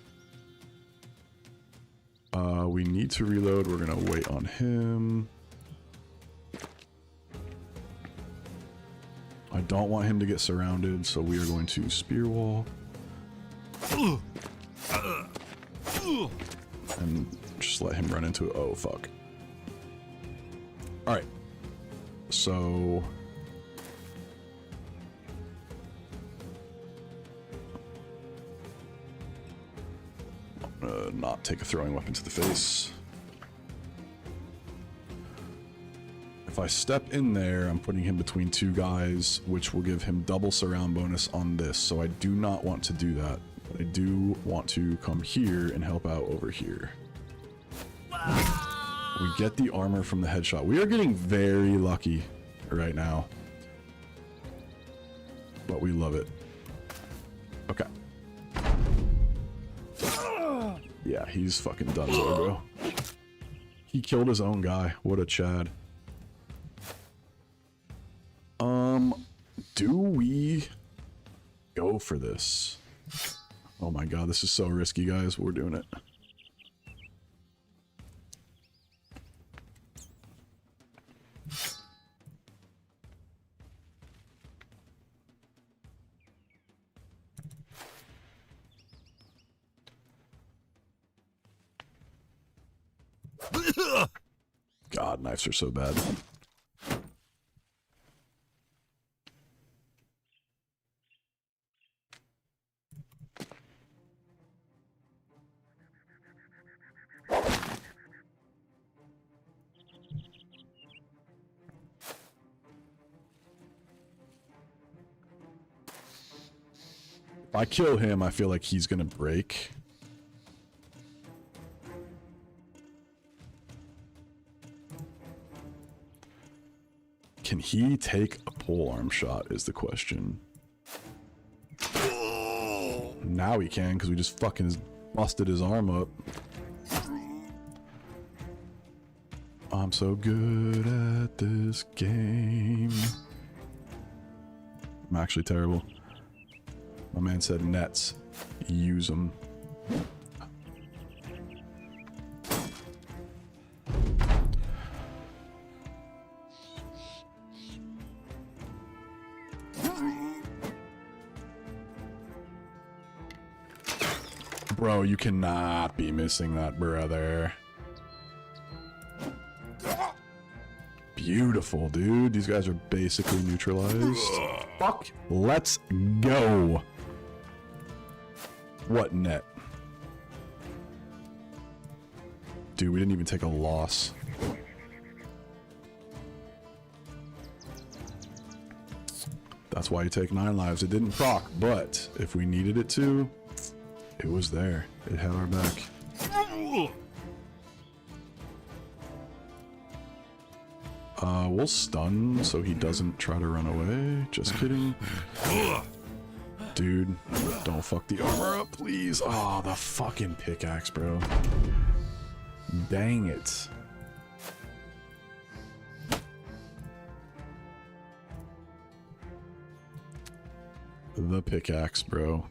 We need to reload. We're going to wait on him. I don't want him to get surrounded, so we are going to spear wall. And just let him run into it. Oh, fuck. Alright. So... I'm gonna not take a throwing weapon to the face. If I step in there, I'm putting him between 2 guys, which will give him double surround bonus on this, so I do not want to do that. But I do want to come here and help out over here. We get the armor from the headshot. We are getting very lucky right now. But we love it. Okay. Yeah, he's fucking done, bro. He killed his own guy. What a Chad. Do we go for this? Oh my god, this is so risky, guys. We're doing it. God, knives are so bad. If I kill him, I feel like he's gonna break. Can he take a polearm shot is the question. Now he can, because we just fucking busted his arm up. I'm so good at this game. I'm actually terrible. My man said nets. Use them. Bro, you cannot be missing that, brother. Beautiful, dude. These guys are basically neutralized. Fuck. Let's go. What net? Dude, we didn't even take a loss. That's why you take 9 lives. It didn't proc, but if we needed it to, it was there. It had our back. We'll stun so he doesn't try to run away. Just kidding. Dude, don't fuck the armor up, please. Oh, the fucking pickaxe, bro. Dang it. The pickaxe, bro.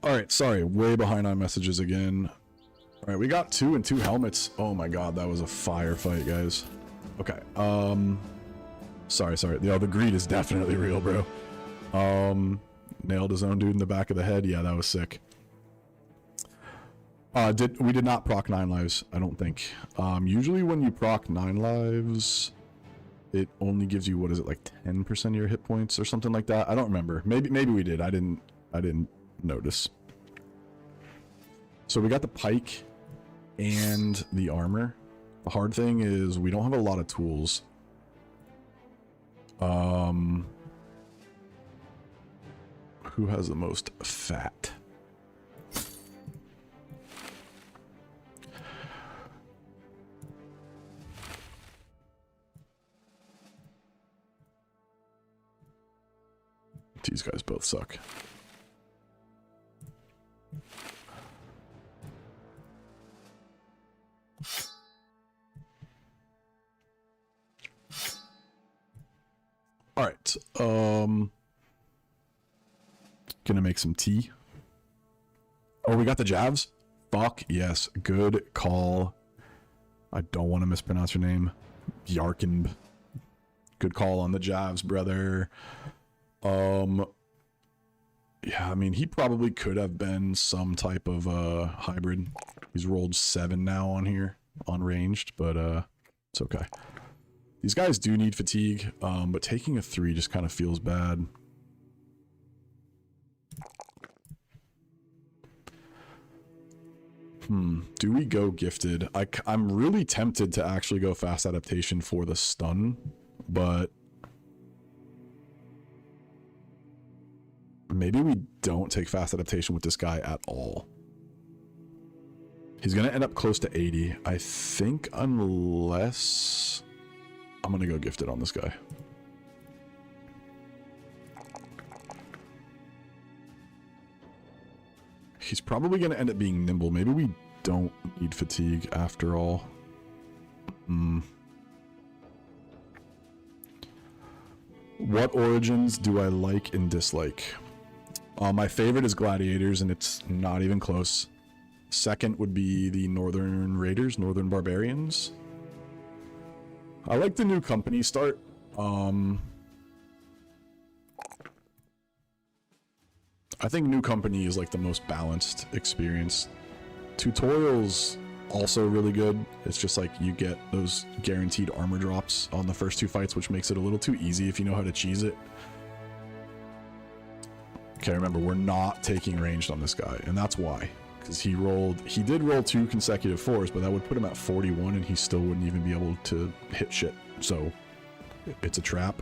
Alright, sorry, way behind on messages again. Alright, we got 2 and 2 helmets. Oh my god, that was a firefight, guys. Okay, sorry. The greed is definitely real, bro. Nailed his own dude in the back of the head. Yeah, that was sick. We did not proc 9 lives, I don't think. Usually when you proc 9 lives, it only gives you, what is it, like 10% of your hit points or something like that? I don't remember. Maybe we did. I didn't notice. So we got the pike and the armor. The hard thing is we don't have a lot of tools. Who has the most fat? These guys both suck. All right. Gonna make some tea. Oh, we got the Javs? Fuck yes. Good call. I don't want to mispronounce your name. Yarkin. Good call on the Javs, brother. Yeah, I mean, he probably could have been some type of hybrid. He's rolled 7 now on here, on ranged, but it's okay. These guys do need fatigue, but taking a 3 just kind of feels bad. Do we go gifted? I'm really tempted to actually go fast adaptation for the stun, but Maybe we don't take fast adaptation with this guy at all. He's gonna end up close to 80, I think, unless... I'm gonna go gifted on this guy. He's probably gonna end up being nimble. Maybe we don't need fatigue after all. What origins do I like and dislike? My favorite is Gladiators, and it's not even close. Second would be the Northern Raiders, Northern Barbarians. I like the new company start. I think new company is like the most balanced experience. Tutorials also really good. It's just like you get those guaranteed armor drops on the first 2 fights, which makes it a little too easy if you know how to cheese it. Okay, remember, we're not taking ranged on this guy, and that's why. Because he did roll 2 consecutive 4s, but that would put him at 41, and he still wouldn't even be able to hit shit. So, it's a trap.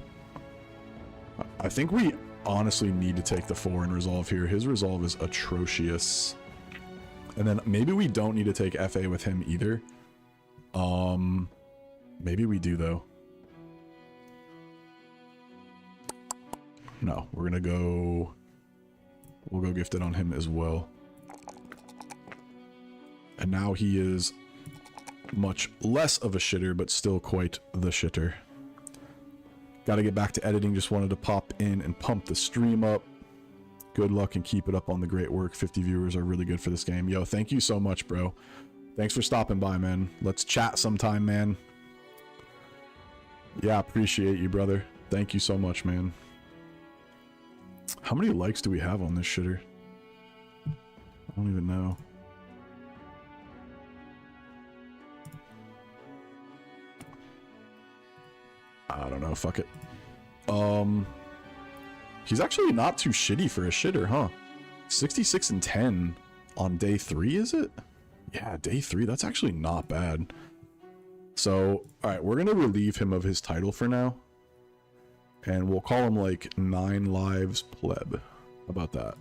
I think we honestly need to take the 4 in resolve here. His resolve is atrocious. And then maybe we don't need to take FA with him either. Maybe we do though. No, we're gonna go... We'll go gifted on him as well. And now he is much less of a shitter, but still quite the shitter. Gotta get back to editing. Just wanted to pop in and pump the stream up. Good luck and keep it up on the great work. 50 viewers are really good for this game. Yo, thank you so much, bro. Thanks for stopping by, man. Let's chat sometime, man. Yeah, appreciate you, brother. Thank you so much, man. How many likes do we have on this shitter? I don't even know. I don't know, fuck it. He's actually not too shitty for a shitter, huh? 66 and 10 on day 3, is it? Yeah, day 3, that's actually not bad. So, alright, we're gonna relieve him of his title for now. And we'll call him like 9 lives pleb. How about that?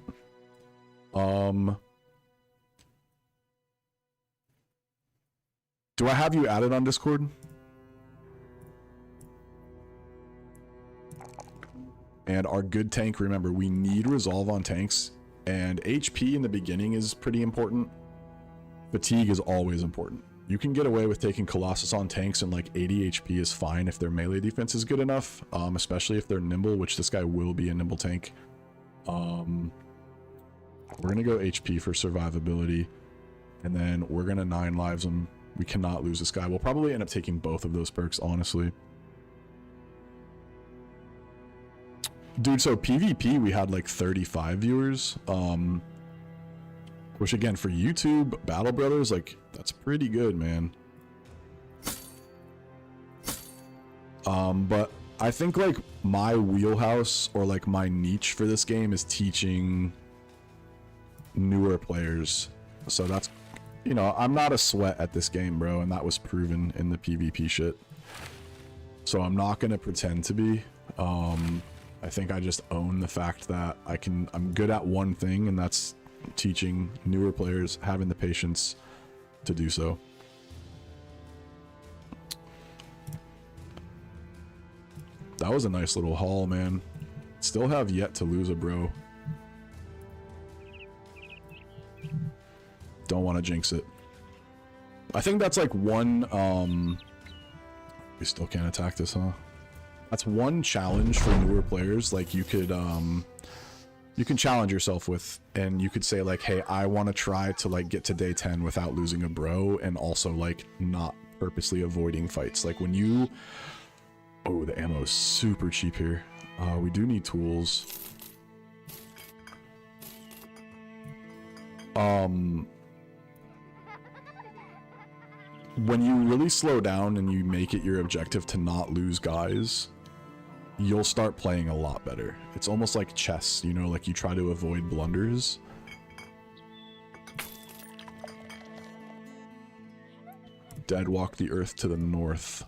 Do I have you added on Discord? And our good tank, remember, we need resolve on tanks. And HP in the beginning is pretty important. Fatigue is always important. You can get away with taking Colossus on tanks, and like 80 HP is fine if their melee defense is good enough, especially if they're nimble, which this guy will be a nimble tank. We're gonna go HP for survivability, and then we're gonna 9 lives him. We cannot lose this guy. We'll probably end up taking both of those perks, honestly. Dude, so PvP we had like 35 viewers, which again for YouTube Battle Brothers, like that's pretty good, man. But I think like my wheelhouse or like my niche for this game is teaching newer players. So that's, you know, I'm not a sweat at this game, bro, and that was proven in the PvP shit. So I'm not gonna pretend to be. I think I just own the fact that I'm good at one thing, and that's teaching newer players, having the patience to do so. That was a nice little haul, man. Still have yet to lose a bro. Don't want to jinx it. I think that's like one, we still can't attack this, huh? That's one challenge for newer players. Like you could, you can challenge yourself with, and you could say like, hey, I want to try to like get to day 10 without losing a bro, and also like not purposely avoiding fights. Like when you, oh, the ammo is super cheap here. We do need tools. When you really slow down and you make it your objective to not lose guys, you'll start playing a lot better. It's almost like chess, you know, like you try to avoid blunders. Dead walk the earth to the north.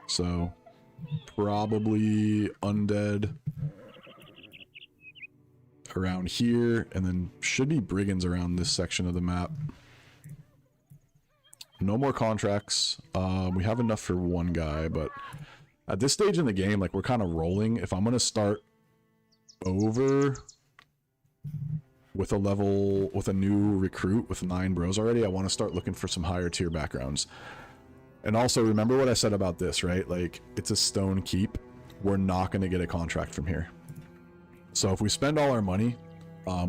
So, probably undead. around here, and then should be brigands around this section of the map. No more contracts. We have enough for one guy, but at this stage in the game, like, we're kind of rolling. If I'm going to start over with a new recruit with 9 bros already, I want to start looking for some higher tier backgrounds. And also, remember what I said about this, right? Like, it's a stone keep. We're not going to get a contract from here. So if we spend all our money,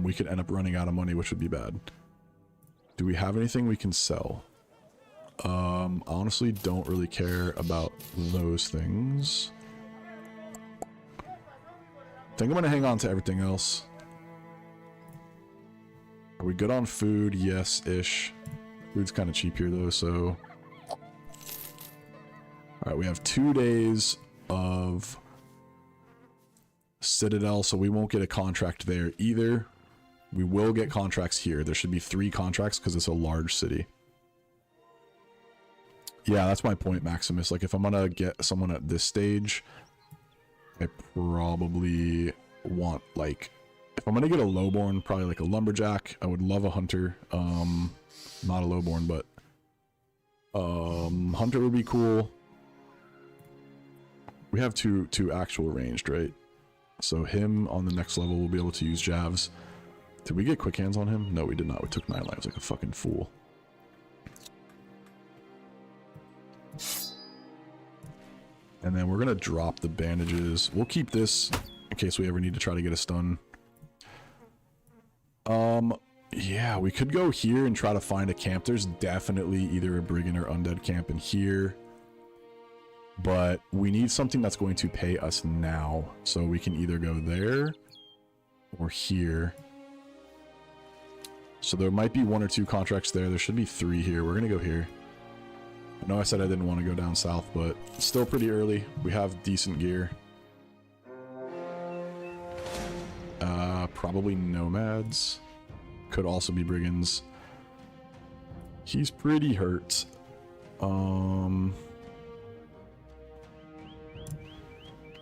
we could end up running out of money, which would be bad. Do we have anything we can sell? I honestly don't really care about those things. I think I'm going to hang on to everything else. Are we good on food? Yes-ish. Food's kind of cheap here, though, so... Alright, we have 2 days of Citadel, so we won't get a contract there either. We will get contracts here. There should be 3 contracts because it's a large city. Yeah, that's my point, Maximus. Like, if I'm gonna get someone at this stage, I probably want, like... If I'm gonna get a lowborn, probably like a lumberjack. I would love a hunter. Not a lowborn, but... hunter would be cool. We have two actual ranged, right? So him on the next level will be able to use javs. Did we get quick hands on him? No, we did not. We took 9 lives like a fucking fool. And then we're gonna drop the bandages. We'll keep this in case we ever need to try to get a stun. Yeah, we could go here and try to find a camp. There's definitely either a brigand or undead camp in here. But we need something that's going to pay us now. So we can either go there or here. So there might be 1 or 2 contracts there. There should be 3 here. We're going to go here. I know I said I didn't want to go down south, but it's still pretty early. We have decent gear. Probably nomads. Could also be brigands. He's pretty hurt. But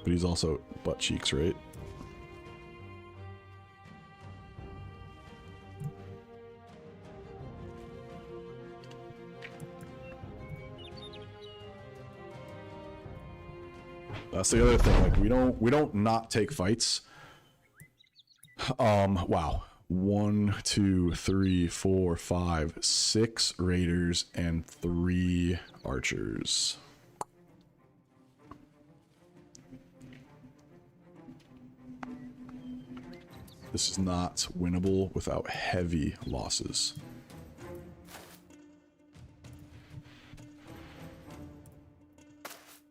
he's also butt cheeks, right? That's the other thing. Like, we don't not take fights. Wow. 1, 2, 3, 4, 5, 6 raiders and 3 archers. This is not winnable without heavy losses.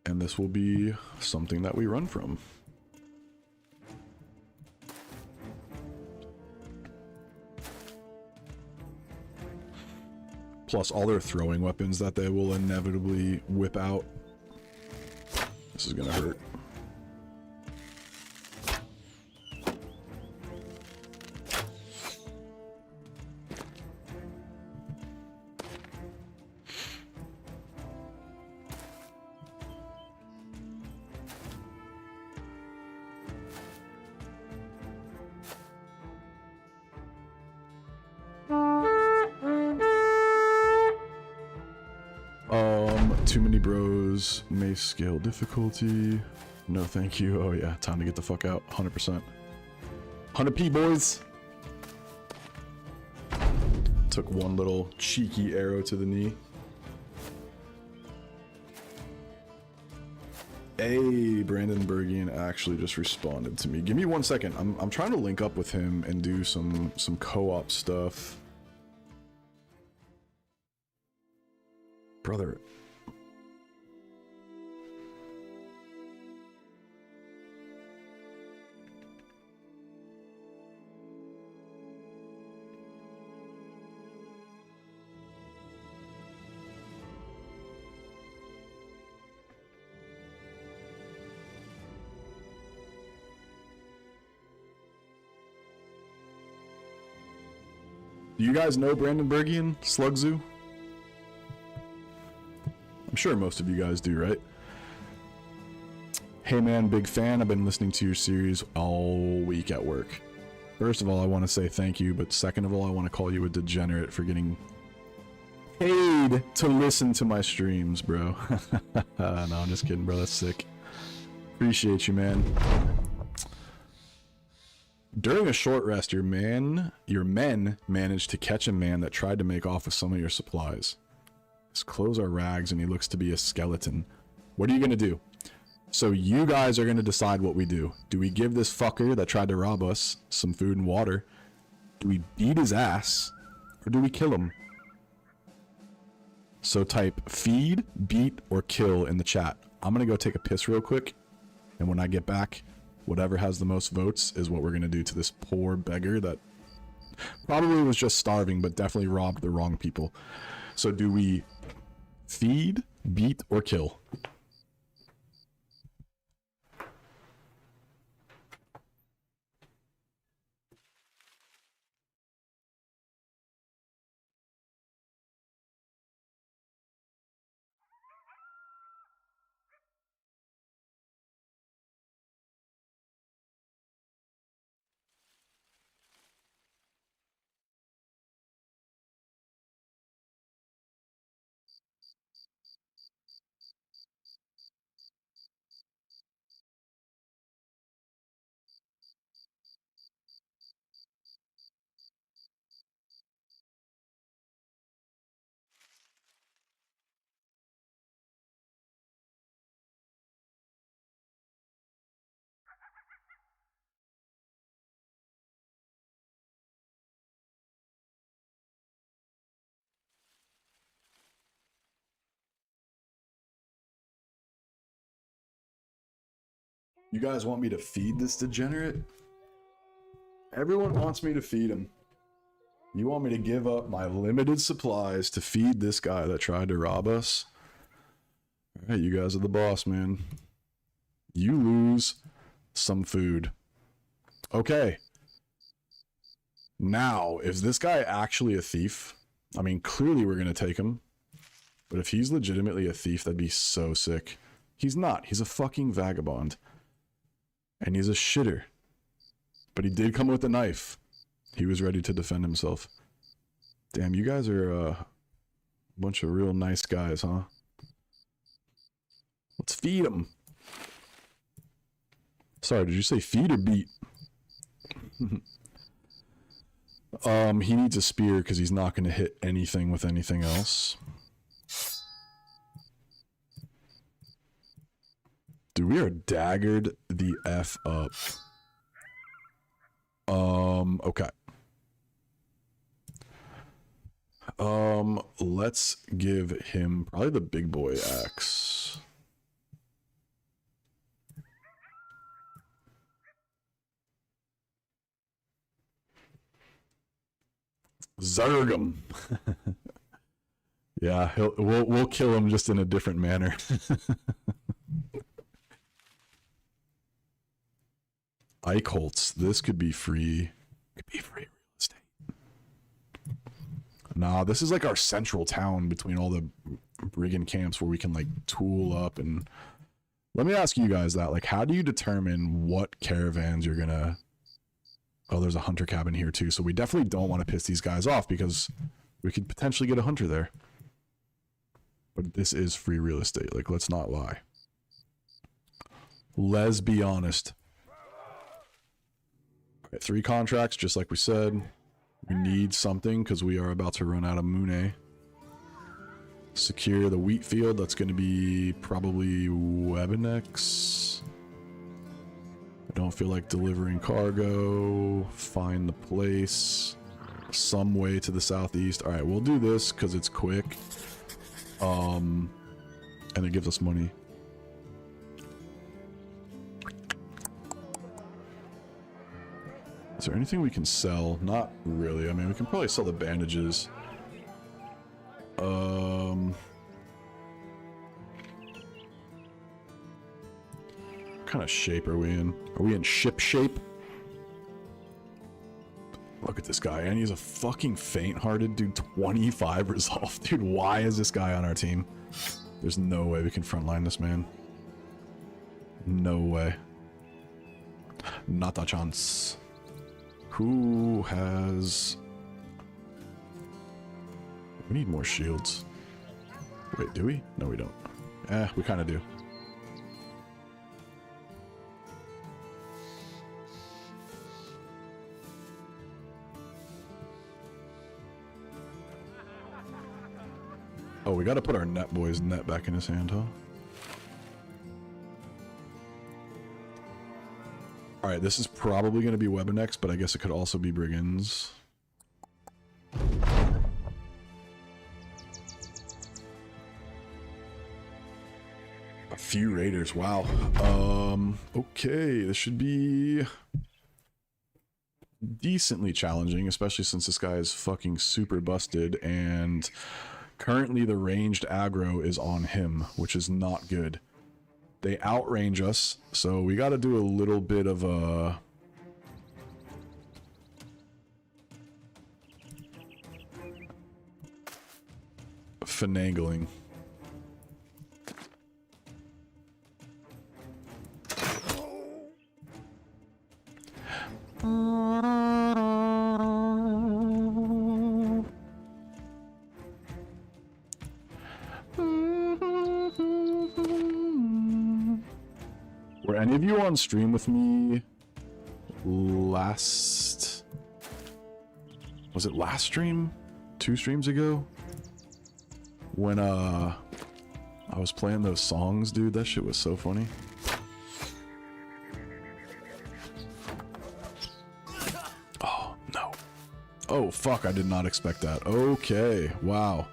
And this will be something that we run from. Plus all their throwing weapons that they will inevitably whip out. This is gonna hurt. Too many bros. May scale difficulty. No thank you. Oh yeah, time to get the fuck out. 100%. 100p boys. Took one little cheeky arrow to the knee. Hey, Brandon Bergian actually just responded to me. Give me 1 second. I'm trying to link up with him and do some co-op stuff. Brother. Do you guys know Brandon Bergian, Slugzoo? I'm sure most of you guys do, right? Hey man, big fan. I've been listening to your series all week at work. First of all, I want to say thank you, but second of all, I want to call you a degenerate for getting paid to listen to my streams, bro. No, I'm just kidding, bro. That's sick. Appreciate you, man. During a short rest, your men managed to catch a man that tried to make off with some of your supplies. His clothes are rags and he looks to be a skeleton. What are you gonna do? So you guys are gonna decide what we do. Do we give this fucker that tried to rob us some food and water? Do we beat his ass? Or do we kill him? So type feed, beat, or kill in the chat. I'm gonna go take a piss real quick, and when I get back, whatever has the most votes is what we're gonna do to this poor beggar that probably was just starving, but definitely robbed the wrong people. So do we feed, beat, or kill? You guys want me to feed this degenerate? Everyone wants me to feed him. You want me to give up my limited supplies to feed this guy that tried to rob us? Alright, you guys are the boss, man. You lose some food. Okay. Now, is this guy actually a thief? I mean, clearly we're gonna take him. But if he's legitimately a thief, that'd be so sick. He's not. He's a fucking vagabond. And he's a shitter. But he did come with a knife. He was ready to defend himself. Damn, you guys are a bunch of real nice guys, huh? Let's feed him. Sorry, did you say feed or beat? He needs a spear because he's not going to hit anything with anything else. Dude, we are daggered the F up. Okay. Let's give him probably the big boy axe. Zerg him. Yeah, we'll kill him just in a different manner. Eichholz, this could be free. Could be free real estate. Nah, this is like our central town between all the brigand camps where we can like tool up. And let me ask you guys that, like, how do you determine what caravans you're gonna... Oh, there's a hunter cabin here too, so we definitely don't want to piss these guys off because we could potentially get a hunter there. But this is free real estate, like, let's not lie. Let's be honest. All right, 3 contracts, just like we said. We need something because we are about to run out of Mune. Secure the wheat field, that's going to be probably Webinex. I don't feel like delivering cargo. Find the place. Some way to the southeast. Alright, we'll do this because it's quick. And it gives us money. Is there anything we can sell? Not really. I mean, we can probably sell the bandages. What kind of shape are we in? Are we in ship shape? Look at this guy, and he's a fucking faint-hearted dude. 25 resolve. Dude, why is this guy on our team? There's no way we can frontline this man. No way. Not a chance. Who has... We need more shields. Wait, do we? No, we don't. We kind of do. Oh, we gotta put our net boy's net back in his hand, huh? Alright, this is probably gonna be Webinex, but I guess it could also be Brigands. A few raiders, wow. Okay, this should be decently challenging, especially since this guy is fucking super busted, and currently the ranged aggro is on him, which is not good. They outrange us, so we gotta do a little bit of a... finagling. Were any of you on stream with me last... Was it last stream? 2 streams ago? When, I was playing those songs, dude, that shit was so funny. Oh, no. Oh, fuck, I did not expect that. Okay, wow.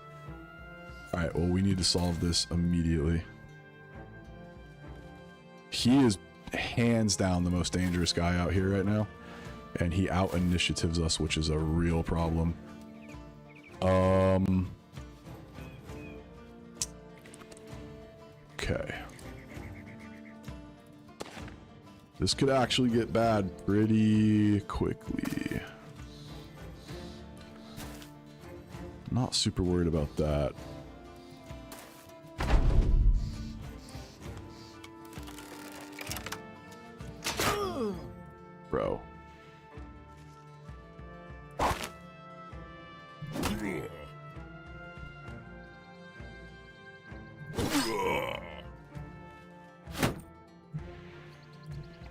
Alright, well, we need to solve this immediately. He is hands down the most dangerous guy out here right now. And he out-initiatives us, which is a real problem. Okay. This could actually get bad pretty quickly. Not super worried about that. Bro.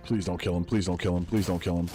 Please don't kill him. Please don't kill him. Please don't kill him.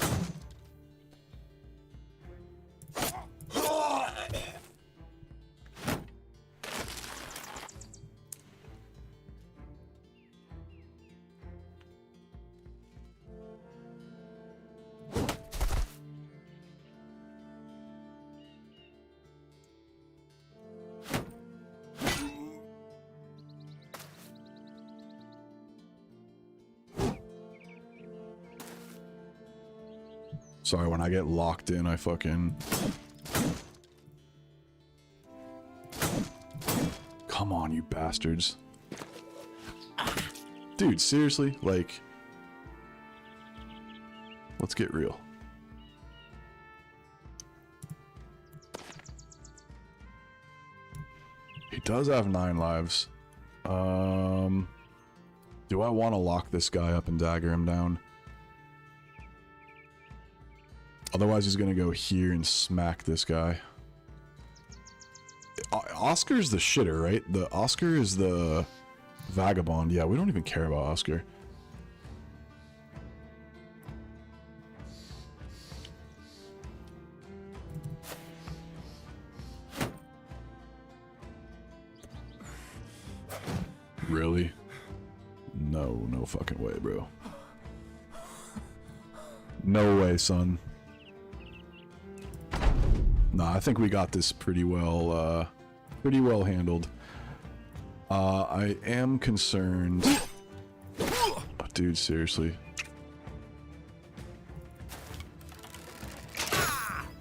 Sorry, when I get locked in, I fucking... Come on, you bastards. Dude, seriously? Like... Let's get real. He does have 9 lives. Do I want to lock this guy up and dagger him down? Otherwise, he's gonna go here and smack this guy. Oscar's the shitter, right? The Oscar is the vagabond. Yeah, we don't even care about Oscar. Really? No, no fucking way, bro. No way, son. Nah, I think we got this pretty well handled. I am concerned. Oh, dude, seriously.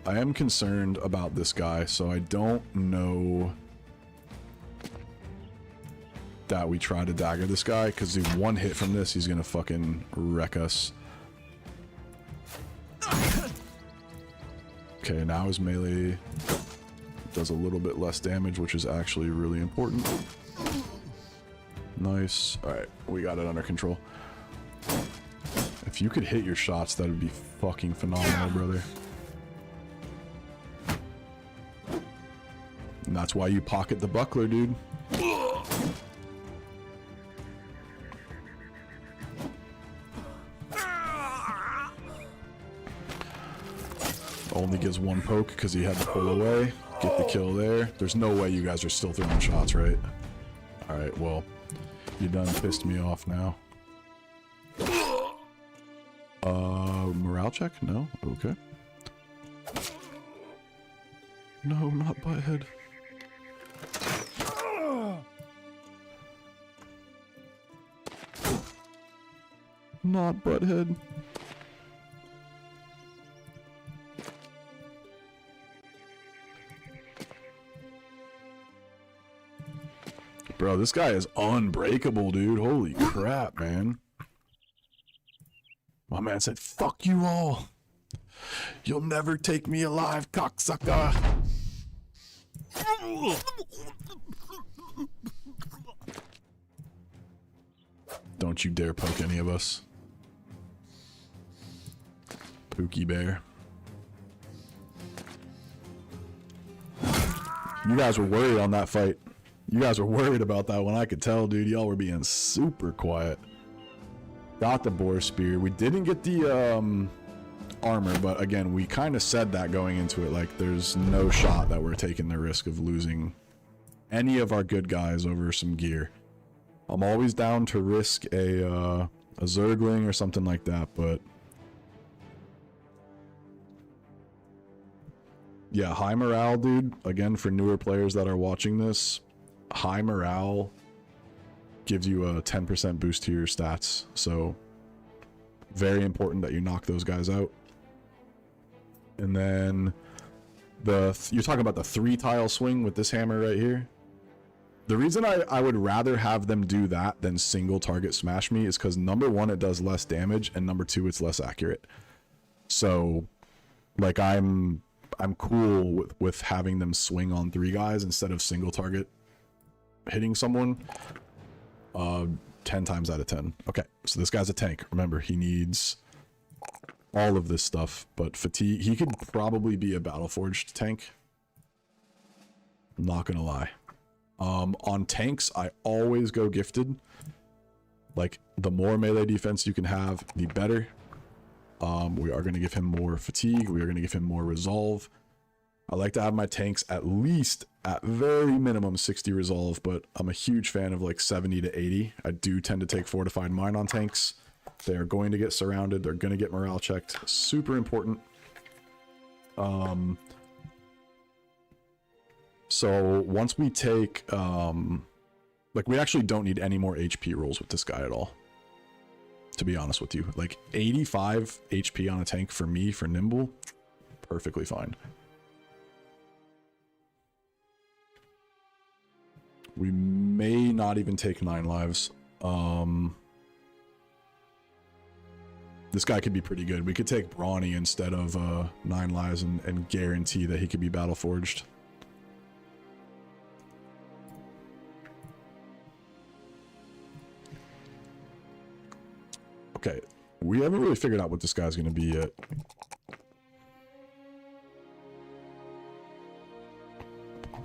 I am concerned about this guy, so I don't know that we try to dagger this guy, because dude, one hit from this, he's gonna fucking wreck us. Okay, now his melee does a little bit less damage, which is actually really important. Nice. Alright, we got it under control. If you could hit your shots, that would be fucking phenomenal, brother. And that's why you pocket the buckler, dude. Only gives one poke because he had to pull away. Get the kill there. There's no way you guys are still throwing shots, right? Alright, well, you done pissed me off now. Morale check? No? Okay. No, not butthead. Not butthead. Bro, this guy is unbreakable, dude. Holy crap, man. My man said, fuck you all. You'll never take me alive, cocksucker. Don't you dare poke any of us. Pookie bear. You guys were worried on that fight. You guys were worried about that one. I could tell, dude. Y'all were being super quiet. Got the boar spear. We didn't get the armor, but again, we kind of said that going into it. Like, there's no shot that we're taking the risk of losing any of our good guys over some gear. I'm always down to risk a Zergling or something like that, but yeah, high morale, dude. Again, for newer players that are watching this, high morale gives you a 10% boost to your stats. So very important that you knock those guys out. And then you're talking about the 3-tile swing with this hammer right here. The reason I would rather have them do that than single target smash me is because number one, it does less damage, and number two, it's less accurate. So like I'm cool with having them swing on 3 guys instead of single target hitting someone 10 times out of 10. Okay, so this guy's a tank. Remember, he needs all of this stuff, but fatigue, he could probably be a Battleforged tank. I'm not gonna lie. On tanks, I always go gifted. Like, the more melee defense you can have, the better. We are going to give him more fatigue. We are going to give him more resolve. I like to have my tanks at least, at very minimum, 60 resolve, but I'm a huge fan of like 70 to 80. I do tend to take fortified mine on tanks. They are going to get surrounded. They're going to get morale checked. Super important. So once we take, like, we actually don't need any more HP rolls with this guy at all, to be honest with you. Like 85 HP on a tank for me, for Nimble, perfectly fine. We may not even take 9 lives. This guy could be pretty good. We could take Brawny instead of 9 lives and guarantee that he could be Battleforged. Okay, we haven't really figured out what this guy's going to be yet.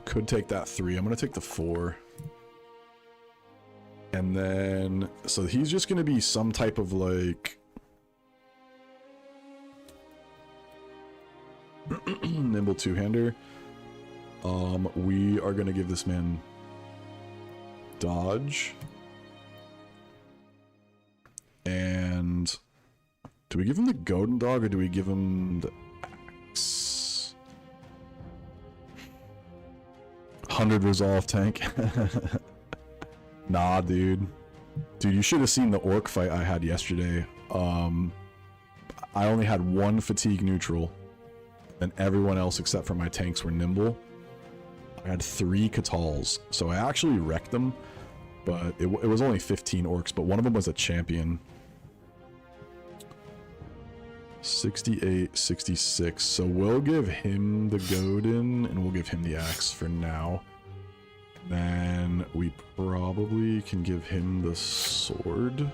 Could take that 3. I'm going to take the 4. And then, so he's just going to be some type of like nimble 2-hander. We are going to give this man dodge. And do we give him the golden dog or do we give him the axe? 100 resolve tank. Nah, dude. Dude, you should have seen the orc fight I had yesterday. I only had 1 fatigue neutral, and everyone else except for my tanks were nimble. I had 3 Katals, so I actually wrecked them, but it was only 15 orcs, but one of them was a champion. 68, 66. So we'll give him the Godin, and we'll give him the axe for now. Then we probably can give him the sword.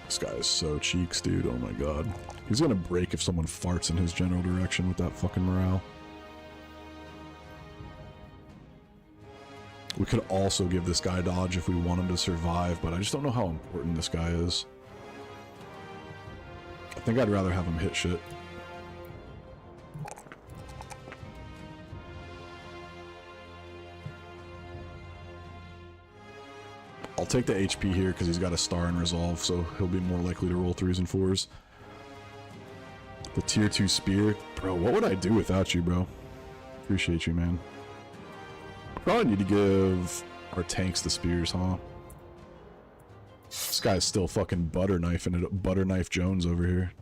This guy is so cheeks, dude. Oh my god. He's gonna break if someone farts in his general direction with that fucking morale. We could also give this guy dodge if we want him to survive, but I just don't know how important this guy is. I think I'd rather have him hit shit. I'll take the HP here because he's got a star in resolve, so he'll be more likely to roll 3s and 4s. The tier 2 spear. Bro, what would I do without you, bro? Appreciate you, man. Probably need to give our tanks the spears, huh? This guy's still fucking butter knifing it, butter knife Jones over here.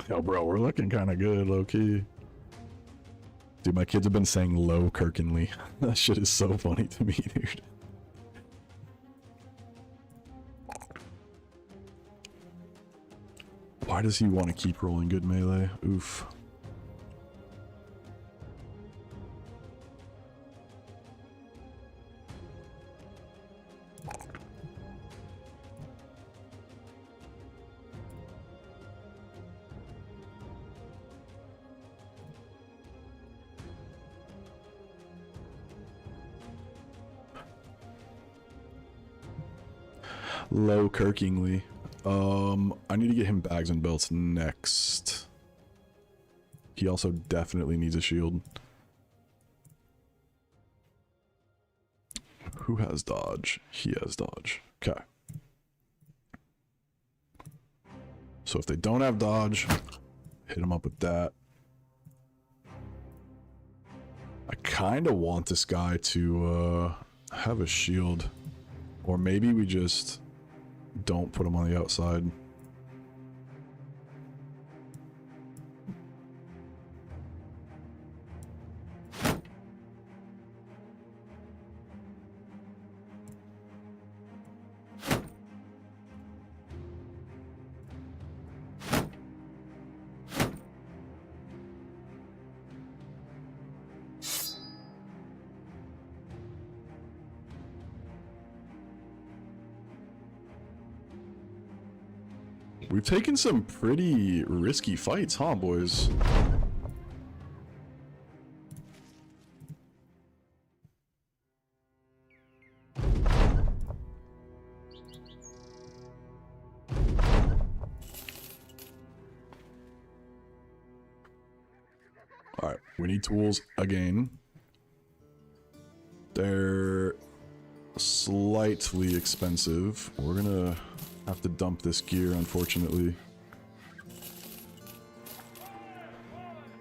Yo, bro, we're looking kind of good, low-key. Dude, my kids have been saying low Kirkenly. That shit is so funny to me, dude. Why does he want to keep rolling good melee? Oof. Low Kirkingly. I need to get him bags and belts next. He also definitely needs a shield. Who has dodge? He has dodge. Okay. So if they don't have dodge, hit him up with that. I kind of want this guy to have a shield. Or maybe we just don't put him on the outside. We've taken some pretty risky fights, huh, boys? Alright, we need tools again. They're slightly expensive. We're gonna have to dump this gear, unfortunately.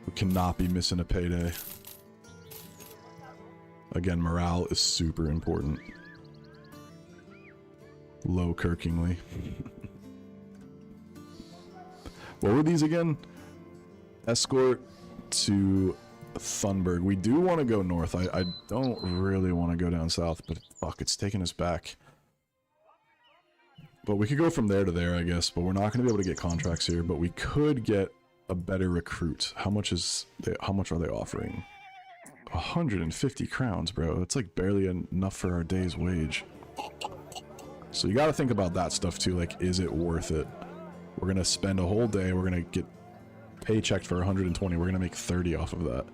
We cannot be missing a payday. Again, morale is super important. Low Kirkingly. What were these again? Escort to Thunberg. We do want to go north. I don't really want to go down south, but fuck, it's taking us back. But we could go from there to there, I guess, but we're not going to be able to get contracts here, but we could get a better recruit. How much are they offering? 150 crowns, bro. It's like barely enough for our day's wage. So you got to think about that stuff too, like, is it worth it? We're going to spend a whole day, we're going to get paychecked for 120, we're going to make 30 off of that.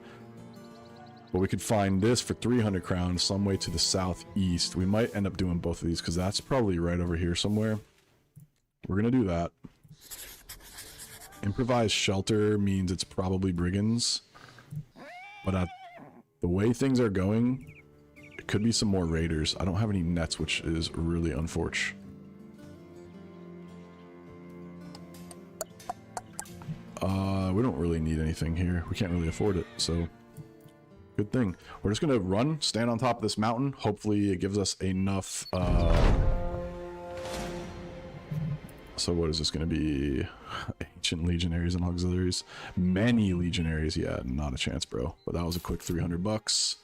But we could find this for 300 crowns some way to the southeast. We might end up doing both of these because that's probably right over here somewhere. We're going to do that. Improvised shelter means it's probably brigands. But the way things are going, it could be some more raiders. I don't have any nets, which is really unfortunate. We don't really need anything here. We can't really afford it, so good thing. We're just gonna run, stand on top of this mountain. Hopefully it gives us enough, so what is this gonna be? Ancient legionaries and auxiliaries. Many legionaries, yeah, not a chance, bro. But that was a quick 300 bucks.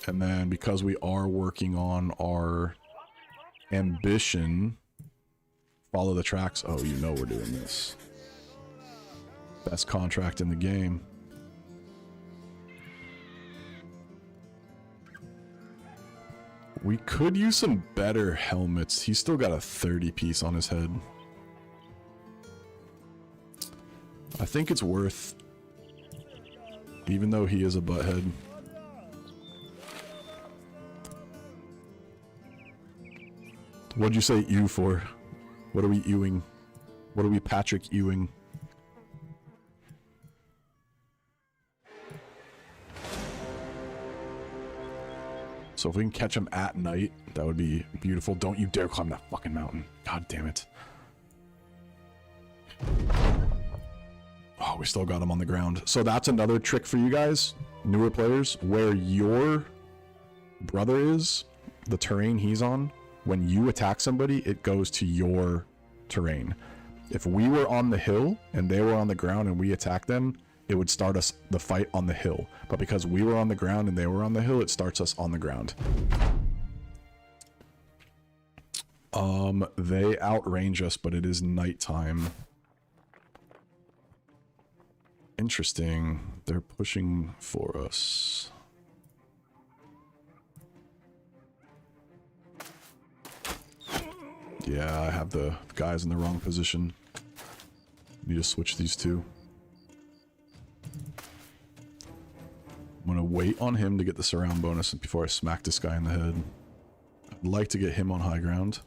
And then because we are working on our ambition, follow the tracks. Oh, you know we're doing this. Best contract in the game. We could use some better helmets. He's still got a 30 piece on his head. I think it's worth, even though he is a butthead. What'd you say ew for? What are we ewing? What are we Patrick Ewing? So if we can catch him at night, that would be beautiful. Don't you dare climb that fucking mountain. God damn it. Oh, we still got him on the ground. So that's another trick for you guys, newer players, where your brother is, the terrain he's on, when you attack somebody, it goes to your terrain. If we were on the hill and they were on the ground and we attacked them, it would start us the fight on the hill. But because we were on the ground and they were on the hill, it starts us on the ground. They outrange us, but it is nighttime. Interesting. They're pushing for us. Yeah, I have the guys in the wrong position. Need to switch these two. I'm gonna wait on him to get the surround bonus before I smack this guy in the head. I'd like to get him on high ground.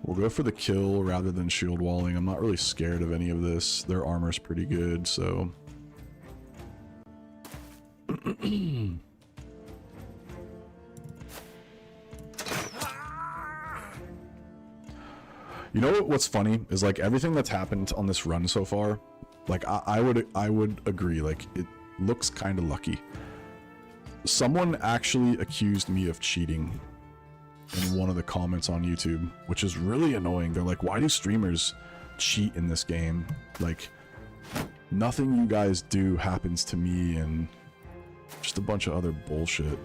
We'll go for the kill rather than shield walling. I'm not really scared of any of this. Their armor's pretty good, so... You know what's funny is, like, everything that's happened on this run so far, like, I would agree, like, it looks kind of lucky. Someone actually accused me of cheating in one of the comments on YouTube, which is really annoying. They're like, why do streamers cheat in this game? Like, nothing you guys do happens to me, and just a bunch of other bullshit.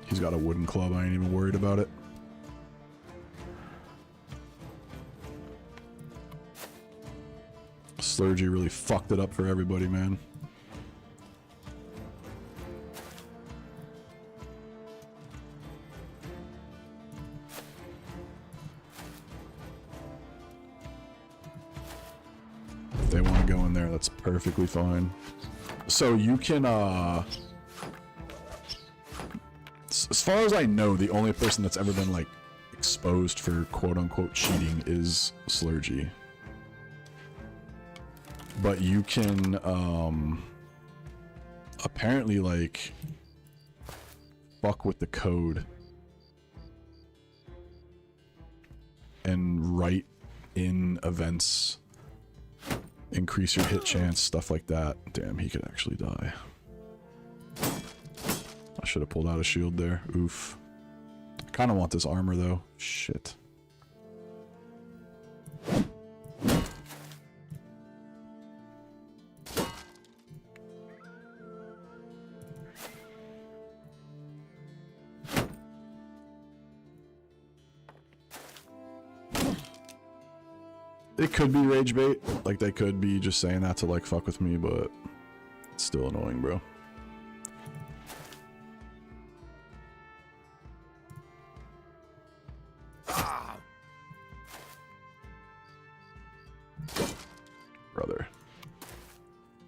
He's got a wooden club, I ain't even worried about it. Slurgy really fucked it up for everybody, man. If they want to go in there, that's perfectly fine. So you can, as far as I know, the only person that's ever been, like, exposed for quote-unquote cheating is Slurgy. But you can, apparently, like, fuck with the code and write in events, increase your hit chance, stuff like that. Damn, he could actually die. I should have pulled out a shield there. Oof. I kind of want this armor, though. Shit. It could be rage bait, like they could be just saying that to like fuck with me, but it's still annoying, bro.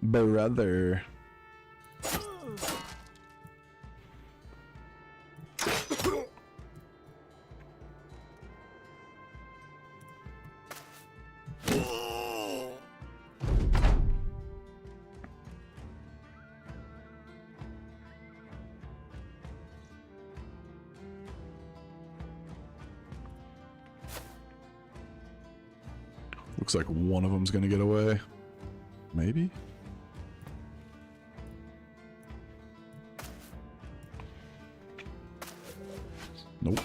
Brother. Looks like one of them's gonna get away. Maybe? Nope.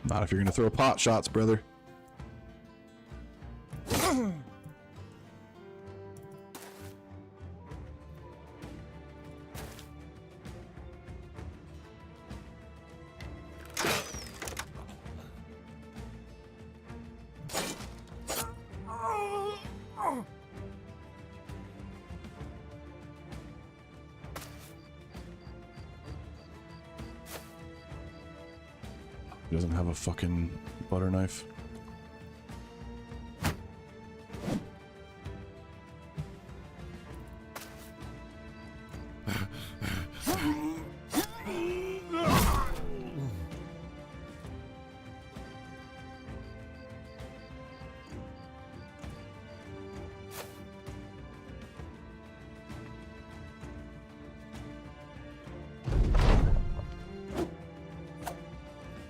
Not if you're gonna throw pot shots, brother. He doesn't have a fucking butter knife.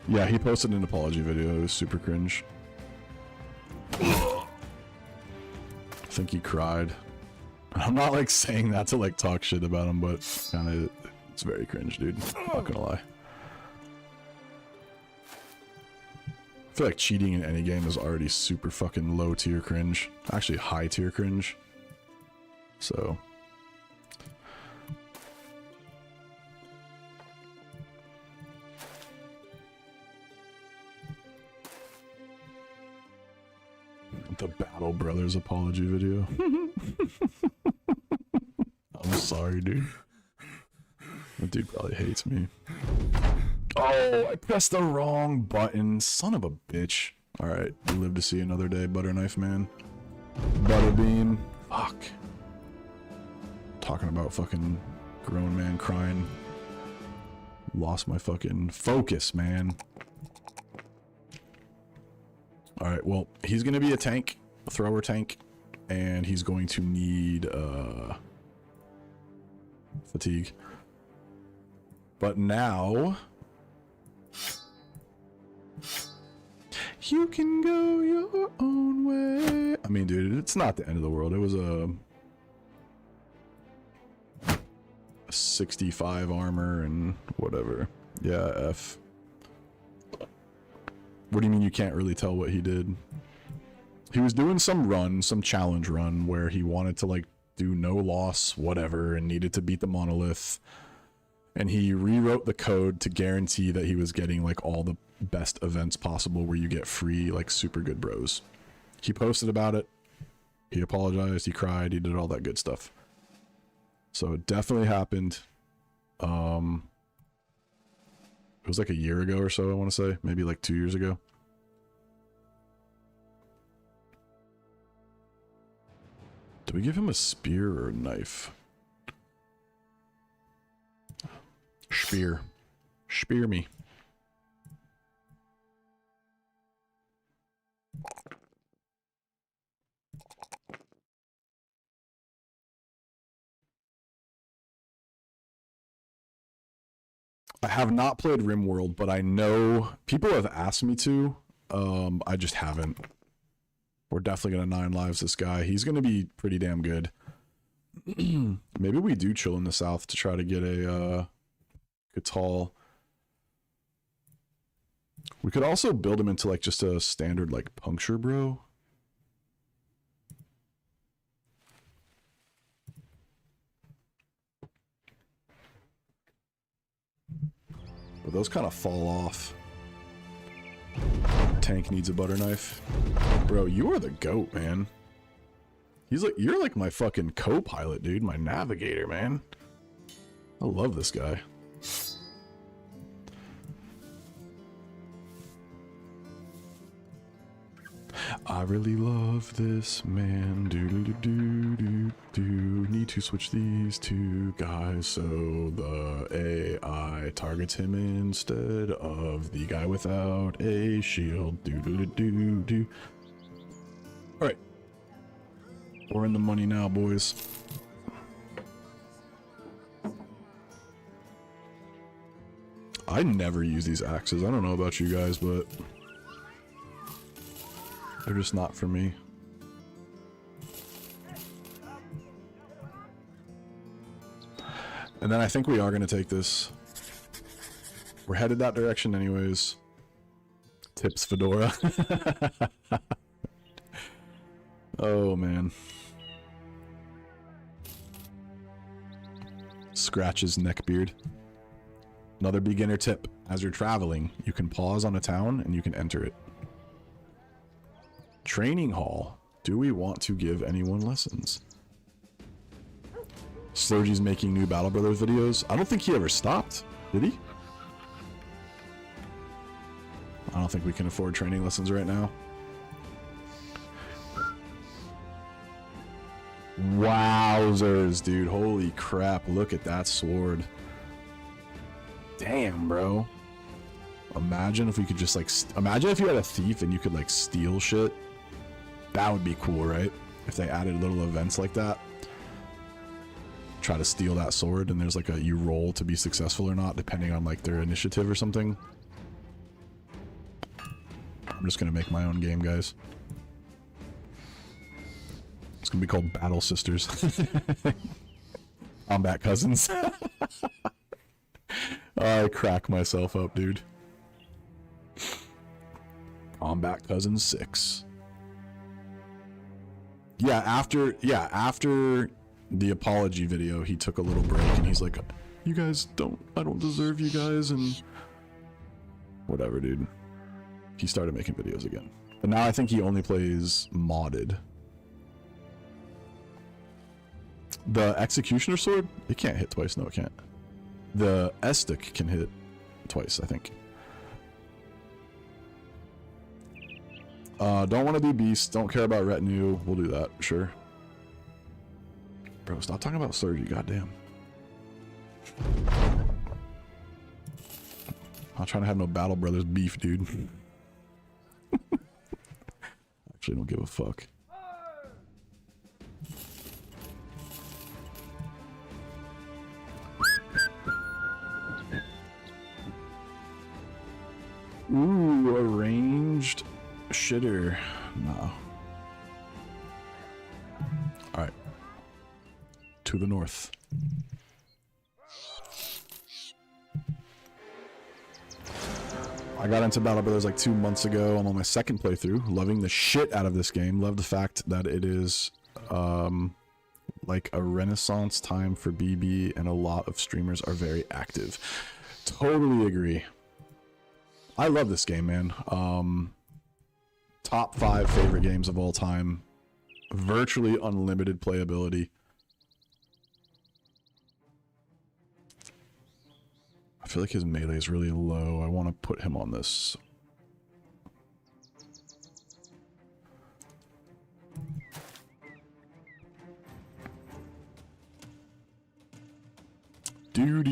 Yeah, he posted an apology video. It was super cringe. I think he cried. I'm not like saying that to like talk shit about him, but kind of it's very cringe, dude. Not gonna lie. I feel like cheating in any game is already super fucking low tier cringe. Actually high tier cringe. So the Battle Brothers apology video. I'm sorry, dude. That dude probably hates me. Oh, I pressed the wrong button. Son of a bitch. Alright, you live to see another day, Butterknife Man. Butterbean. Fuck. Talking about fucking grown man crying. Lost my fucking focus, man. Alright, well, he's gonna be a tank, a thrower tank, and he's going to need fatigue. But now you can go your own way. I mean, dude, it's not the end of the world. It was a 65 armor and whatever. Yeah, F. What do you mean you can't really tell what he did? He was doing some run, some challenge run, where he wanted to, like, do no loss, whatever, and needed to beat the monolith. And he rewrote the code to guarantee that he was getting, like, all the best events possible where you get free, like, super good bros. He posted about it. He apologized, he cried, he did all that good stuff. So it definitely happened. It was like a year ago or so, I want to say. Maybe like 2 years ago. Do we give him a spear or a knife? Spear. Spear me. I have not played RimWorld, but I know people have asked me to. I just haven't. We're definitely gonna 9 lives this guy. He's gonna be pretty damn good. Maybe we do chill in the south to try to get a Catal. We could also build him into like just a standard like puncture bro. But those kind of fall off. Tank needs a butter knife. Bro, you are the GOAT, man. You're like my fucking co-pilot, dude. My navigator, man. I love this guy. I really love this man. Do need to switch these two guys so the AI targets him instead of the guy without a shield. All right, we're in the money now, boys. I never use these axes. I don't know about you guys, but they're just not for me. And then I think we are going to take this. We're headed that direction anyways. Tips Fedora. Oh, man. Scratches neckbeard. Another beginner tip. As you're traveling, you can pause on a town and you can enter it. Training hall. Do we want to give anyone lessons? Slurgy's making new Battle Brothers videos. I don't think he ever stopped, did he? I don't think we can afford training lessons right now. Wowzers, dude. Holy crap. Look at that sword. Damn, bro. Imagine if we could just like... Imagine if you had a thief and you could like steal shit. That would be cool, right? If they added little events like that. Try to steal that sword and there's like a... You roll to be successful or not, depending on like their initiative or something. I'm just gonna make my own game, guys. It's gonna be called Battle Sisters. Combat Cousins. I crack myself up, dude. Combat Cousins 6. Yeah, after the apology video, he took a little break and he's like, you guys don't, I don't deserve you guys, and whatever, dude. He started making videos again. But now I think he only plays modded. The Executioner Sword? It can't hit twice. No, it can't. The S-Stick can hit twice, I think. Don't want to be Beast. Don't care about Retinue. We'll do that, sure. Bro, stop talking about Surgery, goddamn. I'm trying to have no Battle Brothers beef, dude. Actually, don't give a fuck. Ooh, a ranged shitter. No. Alright. To the north. I got into Battle Brothers like 2 months ago. I'm on my second playthrough. Loving the shit out of this game. Love the fact that it is like a renaissance time for BB and a lot of streamers are very active. Totally agree. I love this game, man. Top 5 favorite games of all time. Virtually unlimited playability. I feel like his melee is really low. I want to put him on this. Do.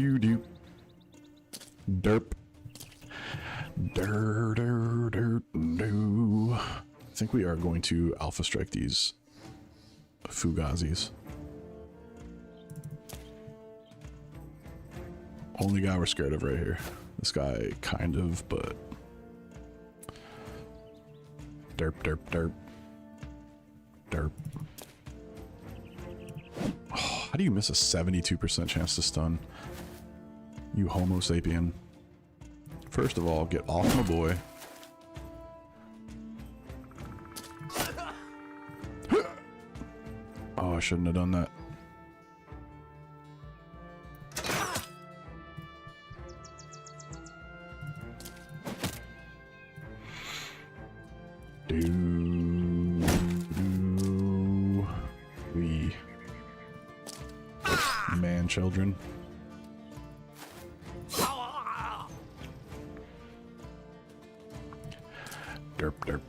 Derp. No. I think we are going to alpha strike these Fugazis. Only guy we're scared of right here. This guy, kind of, but... Derp. Oh, how do you miss a 72% chance to stun? You homo sapien. First of all, get off my boy. Oh, I shouldn't have done that. We man children.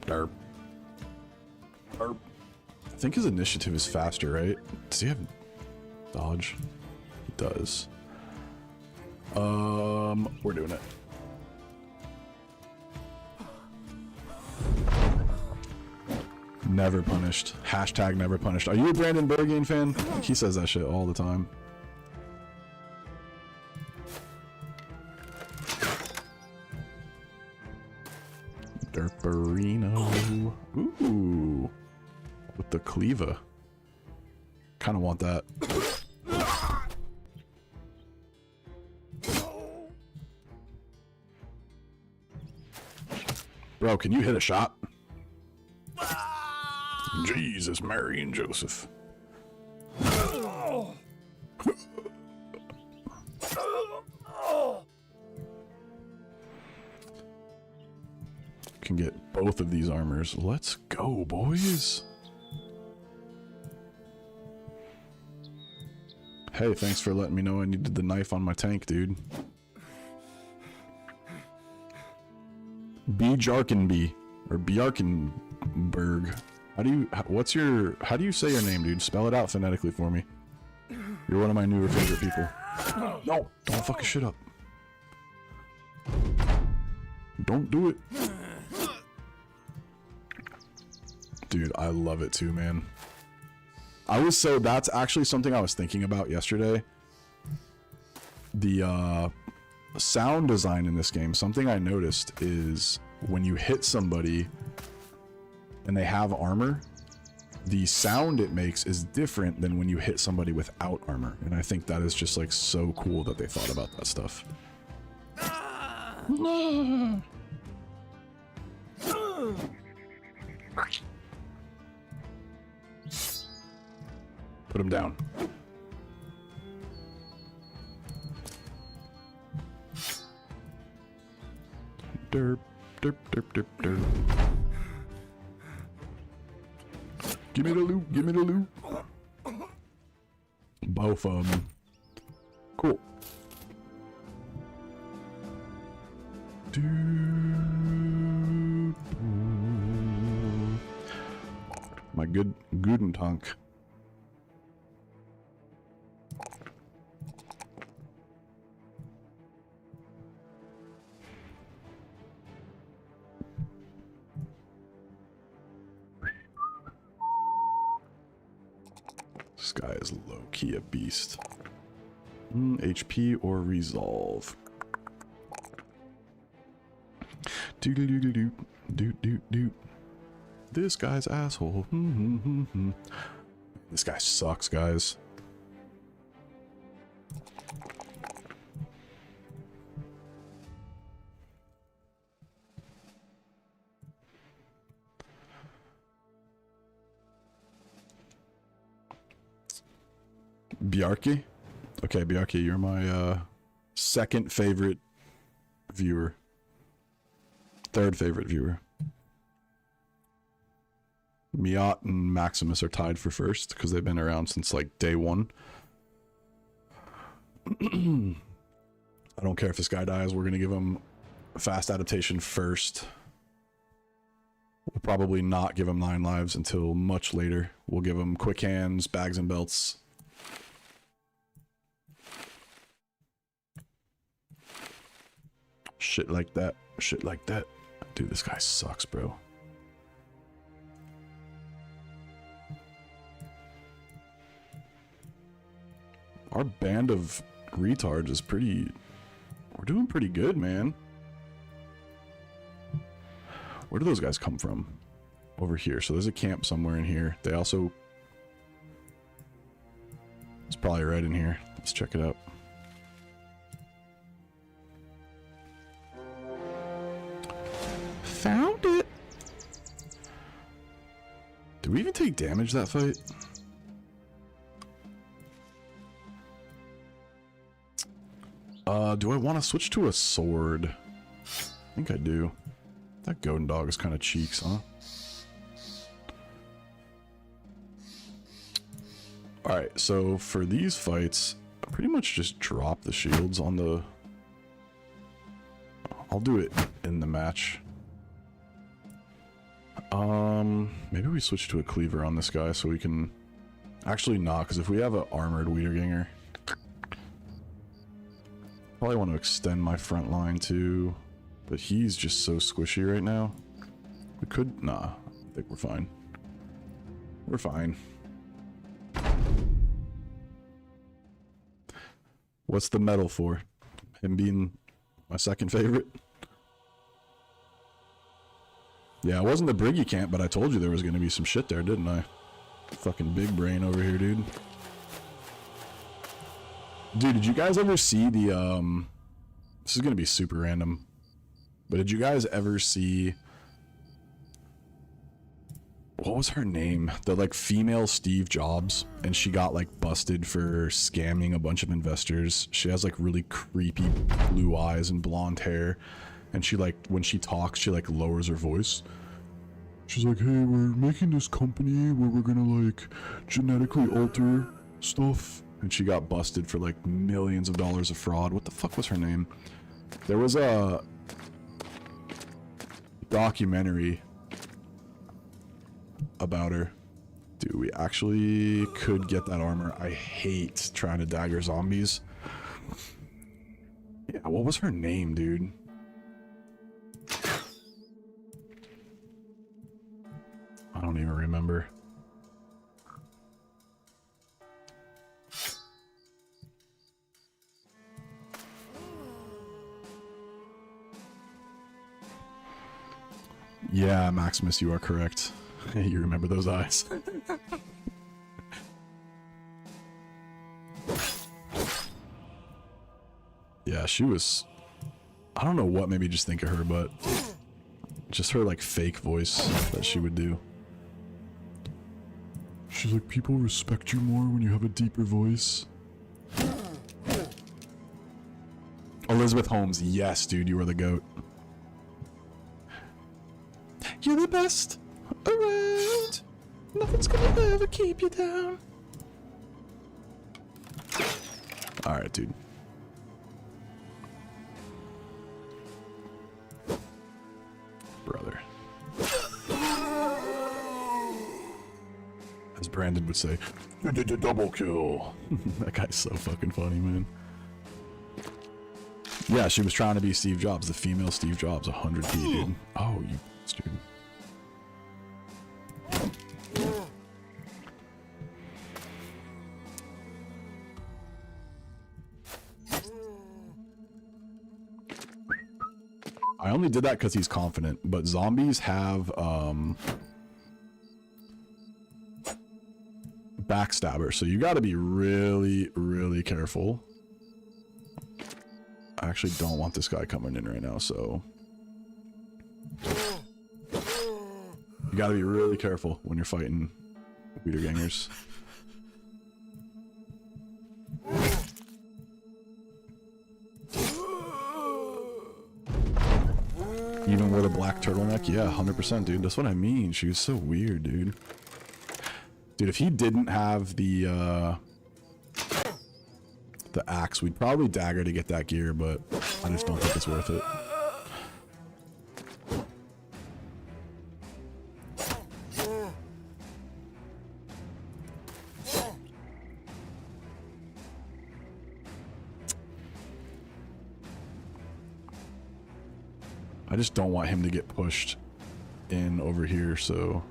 Derp. I think his initiative is faster, right? Does he have dodge? He does. We're doing it. Never punished. Hashtag never punished. Are you a Brandon Berghain fan? He says that shit all the time. Derperino. Ooh. With the cleaver. Kind of want that. Bro, can you hit a shot? Jesus, Mary and Joseph. Can get both of these armors. Let's go, boys. Hey, thanks for letting me know I needed the knife on my tank, dude. Bjarkenby or Bjarkenberg. How do you say your name, dude? Spell it out phonetically for me. You're one of my newer favorite people. No, don't fuck your shit up. Don't do it. Dude, I love it too, man. That's actually something I was thinking about yesterday. The sound design in this game, something I noticed is when you hit somebody and they have armor, the sound it makes is different than when you hit somebody without armor. And I think that is just like so cool that they thought about that stuff. Put him down. Derp, derp, derp, derp, derp. Give me the loot, give me the loot. Both of them. Cool. My Guten Tank. This guy is low-key a beast. HP or resolve. Do. This guy's asshole. This guy sucks, guys. Bjarke? Okay, Bjarke, you're my second favorite viewer. Third favorite viewer. Miat and Maximus are tied for first because they've been around since like day one. I don't care if this guy dies, we're gonna give him fast adaptation first. We'll probably not give him 9 lives until much later. We'll give him quick hands, bags and belts. Shit like that. Shit like that. Dude, this guy sucks, bro. Our band of retards is pretty... We're doing pretty good, man. Where do those guys come from? Over here. So there's a camp somewhere in here. They also... It's probably right in here. Let's check it out. Found it! Did we even take damage that fight? Do I want to switch to a sword? I think I do. That goat dog is kind of cheeks, huh? Alright, so for these fights, I pretty much just drop the shields on the... I'll do it in the match. Maybe we switch to a cleaver on this guy so we can... Actually not, because if we have an armored Wiederganger... Probably want to extend my front line too, but he's just so squishy right now. We could... Nah, I think we're fine. We're fine. What's the medal for? Him being my second favorite? Yeah, it wasn't the Briggy camp, but I told you there was going to be some shit there, didn't I? Fucking big brain over here, dude. Dude, did you guys ever see the, this is gonna be super random, but did you guys ever see, what was her name? The, like, female Steve Jobs, and she got, like, busted for scamming a bunch of investors. She has, like, really creepy blue eyes and blonde hair, and she, like, when she talks, she, like, lowers her voice. She's like, hey, we're making this company where we're gonna, like, genetically alter stuff. And she got busted for like millions of dollars of fraud. What the fuck was her name? There was a... documentary about her. Dude, we actually could get that armor. I hate trying to dagger zombies. Yeah, what was her name, dude? I don't even remember. Yeah, Maximus, you are correct. You remember those eyes. Yeah, she was... I don't know what made me just think of her, but... just her, like, fake voice that she would do. She's like, people respect you more when you have a deeper voice. Elizabeth Holmes, yes, dude, you are the GOAT. You're the best around. Nothing's gonna ever keep you down. Alright, dude. Brother. As Brandon would say, double kill. That guy's so fucking funny, man. Yeah, she was trying to be Steve Jobs, the female Steve Jobs, 100p, dude. Oh, you bastard. I only did that because he's confident, but zombies have, backstabber, so you gotta be really, really careful. I actually don't want this guy coming in right now, so... you gotta be really careful when you're fighting Wiedergangers. Even with a black turtleneck? Yeah, 100%, dude. That's what I mean. She was so weird, dude. Dude, if he didn't have the axe, we'd probably dagger to get that gear, but I just don't think it's worth it. I just don't want him to get pushed in over here, so...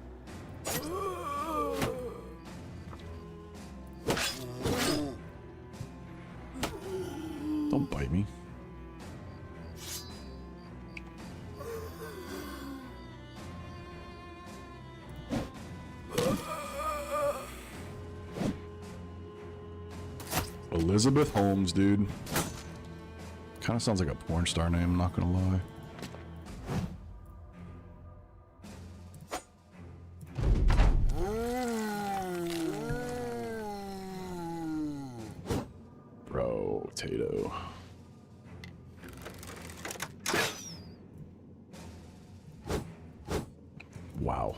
don't bite me. Elizabeth Holmes, dude. Kind of sounds like a porn star name, I'm not gonna lie. Bro, Tato. Wow.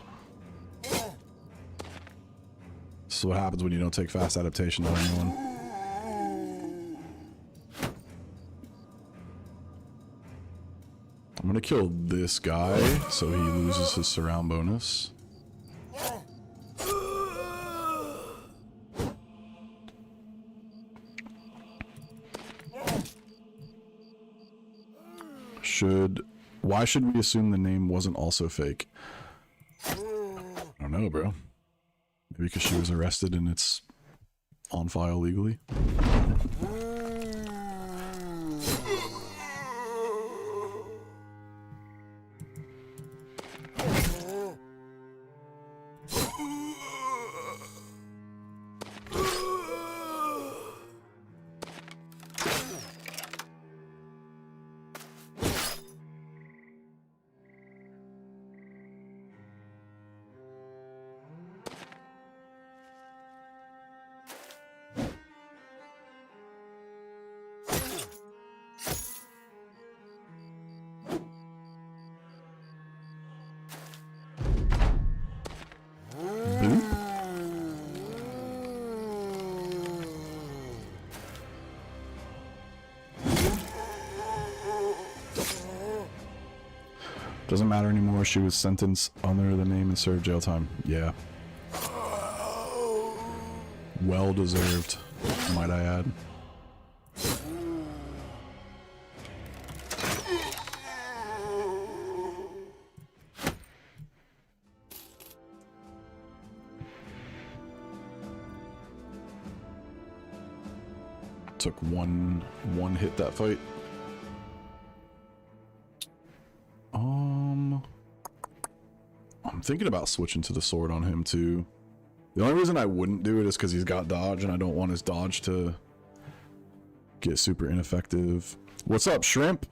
This is what happens when you don't take fast adaptation on anyone. I'm gonna kill this guy so he loses his surround bonus. Why should we assume the name wasn't also fake? I don't know, bro. Maybe because she was arrested and it's on file legally. Doesn't matter anymore. She was sentenced under the name and served jail time. Yeah. Well deserved, might I add. Took one hit that fight. I'm thinking about switching to the sword on him too. The only reason I wouldn't do it is because he's got dodge and I don't want his dodge to get super ineffective. What's up, Shrimp?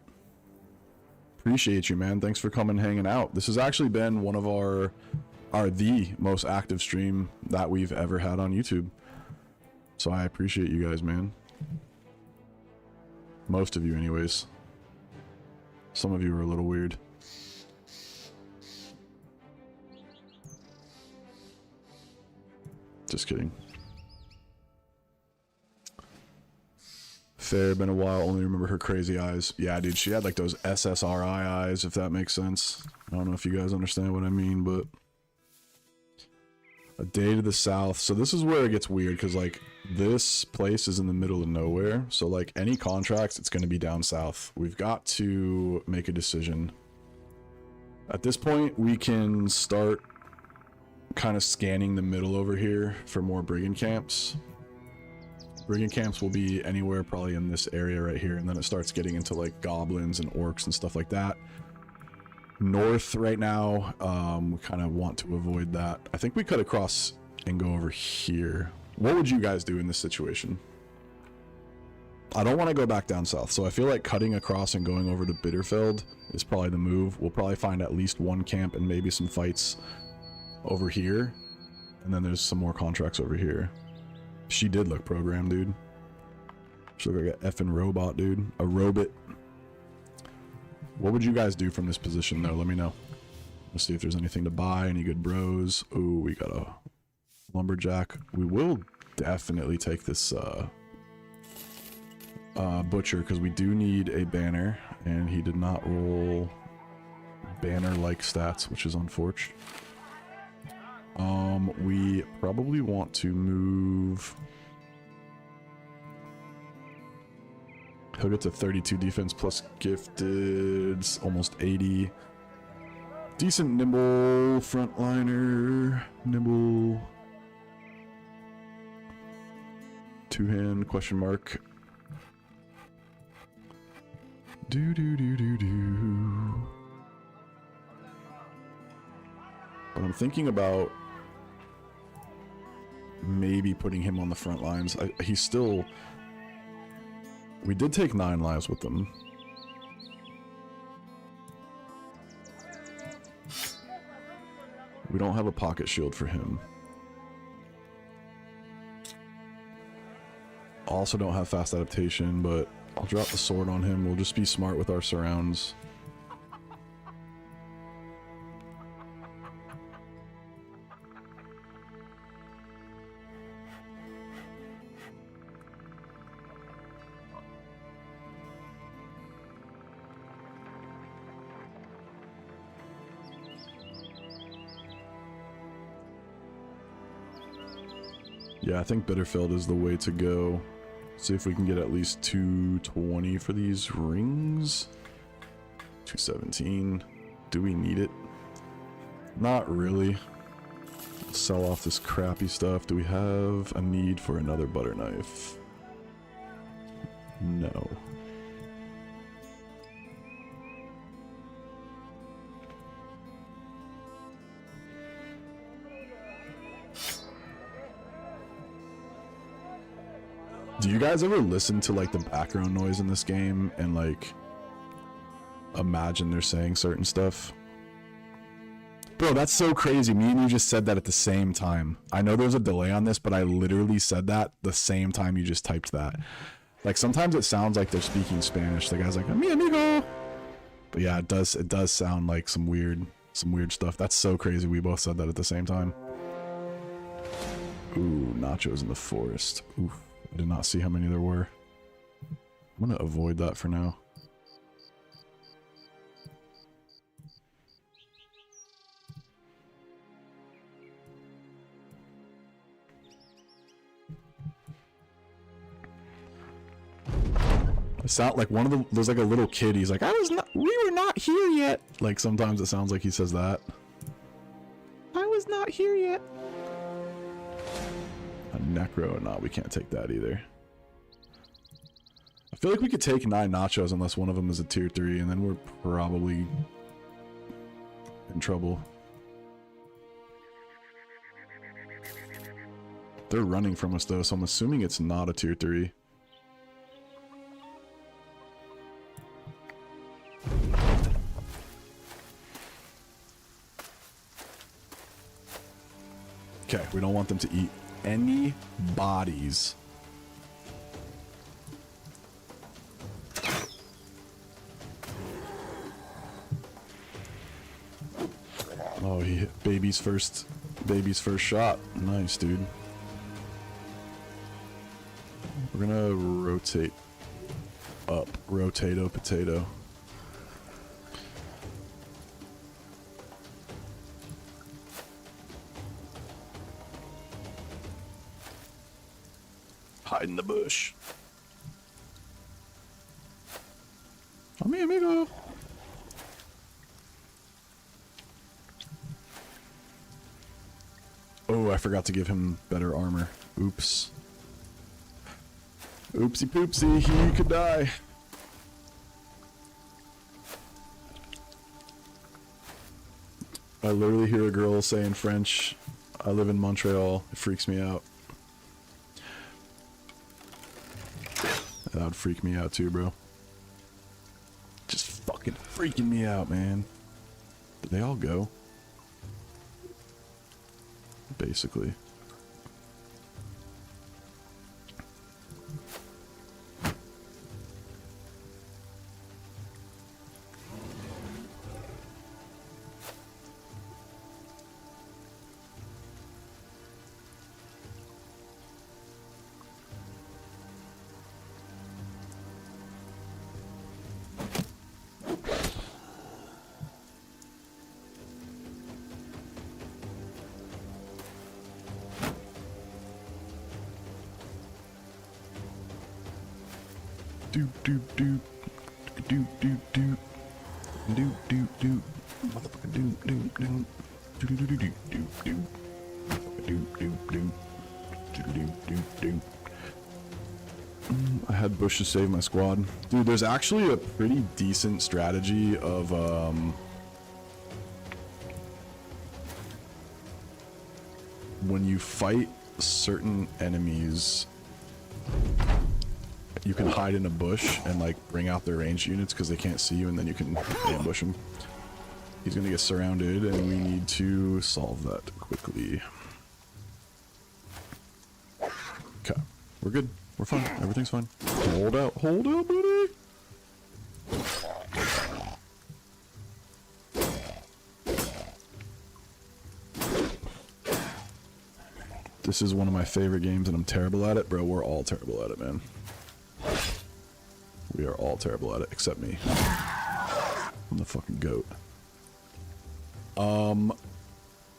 Appreciate you, man. Thanks for coming hanging out. This has actually been one of the most active stream that we've ever had on YouTube. So I appreciate you guys, man. Most of you anyways. Some of you are a little weird. Just kidding. Fair, been a while, only remember her crazy eyes. Yeah, dude, she had like those SSRI eyes, if that makes sense. I don't know if you guys understand what I mean, but... A day to the south. So this is where it gets weird, because like, this place is in the middle of nowhere. So like, any contracts, it's going to be down south. We've got to make a decision. At this point, we can start kind of scanning the middle over here for more brigand camps. Brigand camps will be anywhere probably in this area right here, and then it starts getting into like goblins and orcs and stuff like that. North right now, we kind of want to avoid that. I think we cut across and go over here. What would you guys do in this situation? I don't want to go back down south, so I feel like cutting across and going over to Bitterfeld is probably the move. We'll probably find at least one camp and maybe some fights over here, and then there's some more contracts over here. She did look programmed, dude. She looked like an effing robot, dude. A robot. What would you guys do from this position, though? Let me know. Let's see if there's anything to buy. Any good bros? Oh, we got a lumberjack. We will definitely take this butcher, because we do need a banner, and he did not roll banner-like stats, which is unfortunate. We probably want to move. He'll get to 32 defense plus gifted, almost 80. Decent nimble frontliner, nimble. Two-hand question mark. Do. But I'm thinking about maybe putting him on the front lines. He's still... We did take 9 lives with them. We don't have a pocket shield for him. Also don't have fast adaptation, but I'll drop the sword on him. We'll just be smart with our surrounds. Yeah, I think Bitterfeld is the way to go. See if we can get at least 220 for these rings. 217. Do we need it? Not really. Sell off this crappy stuff. Do we have a need for another butter knife? No. Do you guys ever listen to like the background noise in this game and like imagine they're saying certain stuff? Bro, that's so crazy. Me and you just said that at the same time. I know there's a delay on this, but I literally said that the same time you just typed that. Like sometimes it sounds like they're speaking Spanish. The guy's like, "Mi amigo." But yeah, it does sound like some weird stuff. That's so crazy. We both said that at the same time. Ooh, nachos in the forest. Oof. I did not see how many there were. I'm gonna avoid that for now. It sound like one of the, there's like a little kid. He's like, we were not here yet. Like sometimes it sounds like he says that. I was not here yet. A necro, no, we can't take that either. I feel like we could take 9 nachos unless one of them is a tier 3, and then we're probably in trouble. They're running from us though, so I'm assuming it's not a tier 3. Okay, we don't want them to eat any bodies. Oh, he hit baby's first shot. Nice, dude. We're gonna rotate up. Rotato potato. Hide in the bush. Come here, amigo. Oh, I forgot to give him better armor. Oops. Oopsie poopsie, he could die. I literally hear a girl say in French, I live in Montreal. It freaks me out. That would freak me out too, bro. Just fucking freaking me out, man. Did they all go? Basically. Do do do do do do do do do motherfucker do do do do do do do do do do do do do do. I had Bush to save my squad. Dude, there's actually a pretty decent strategy of when you fight certain enemies, you can hide in a bush and like bring out their ranged units because they can't see you, and then you can ambush them. He's gonna get surrounded and we need to solve that quickly. Okay, we're good. We're fine. Everything's fine. Hold out, buddy. This is one of my favorite games and I'm terrible at it, bro. We're all terrible at it, man. We are all terrible at it, except me. I'm the fucking goat.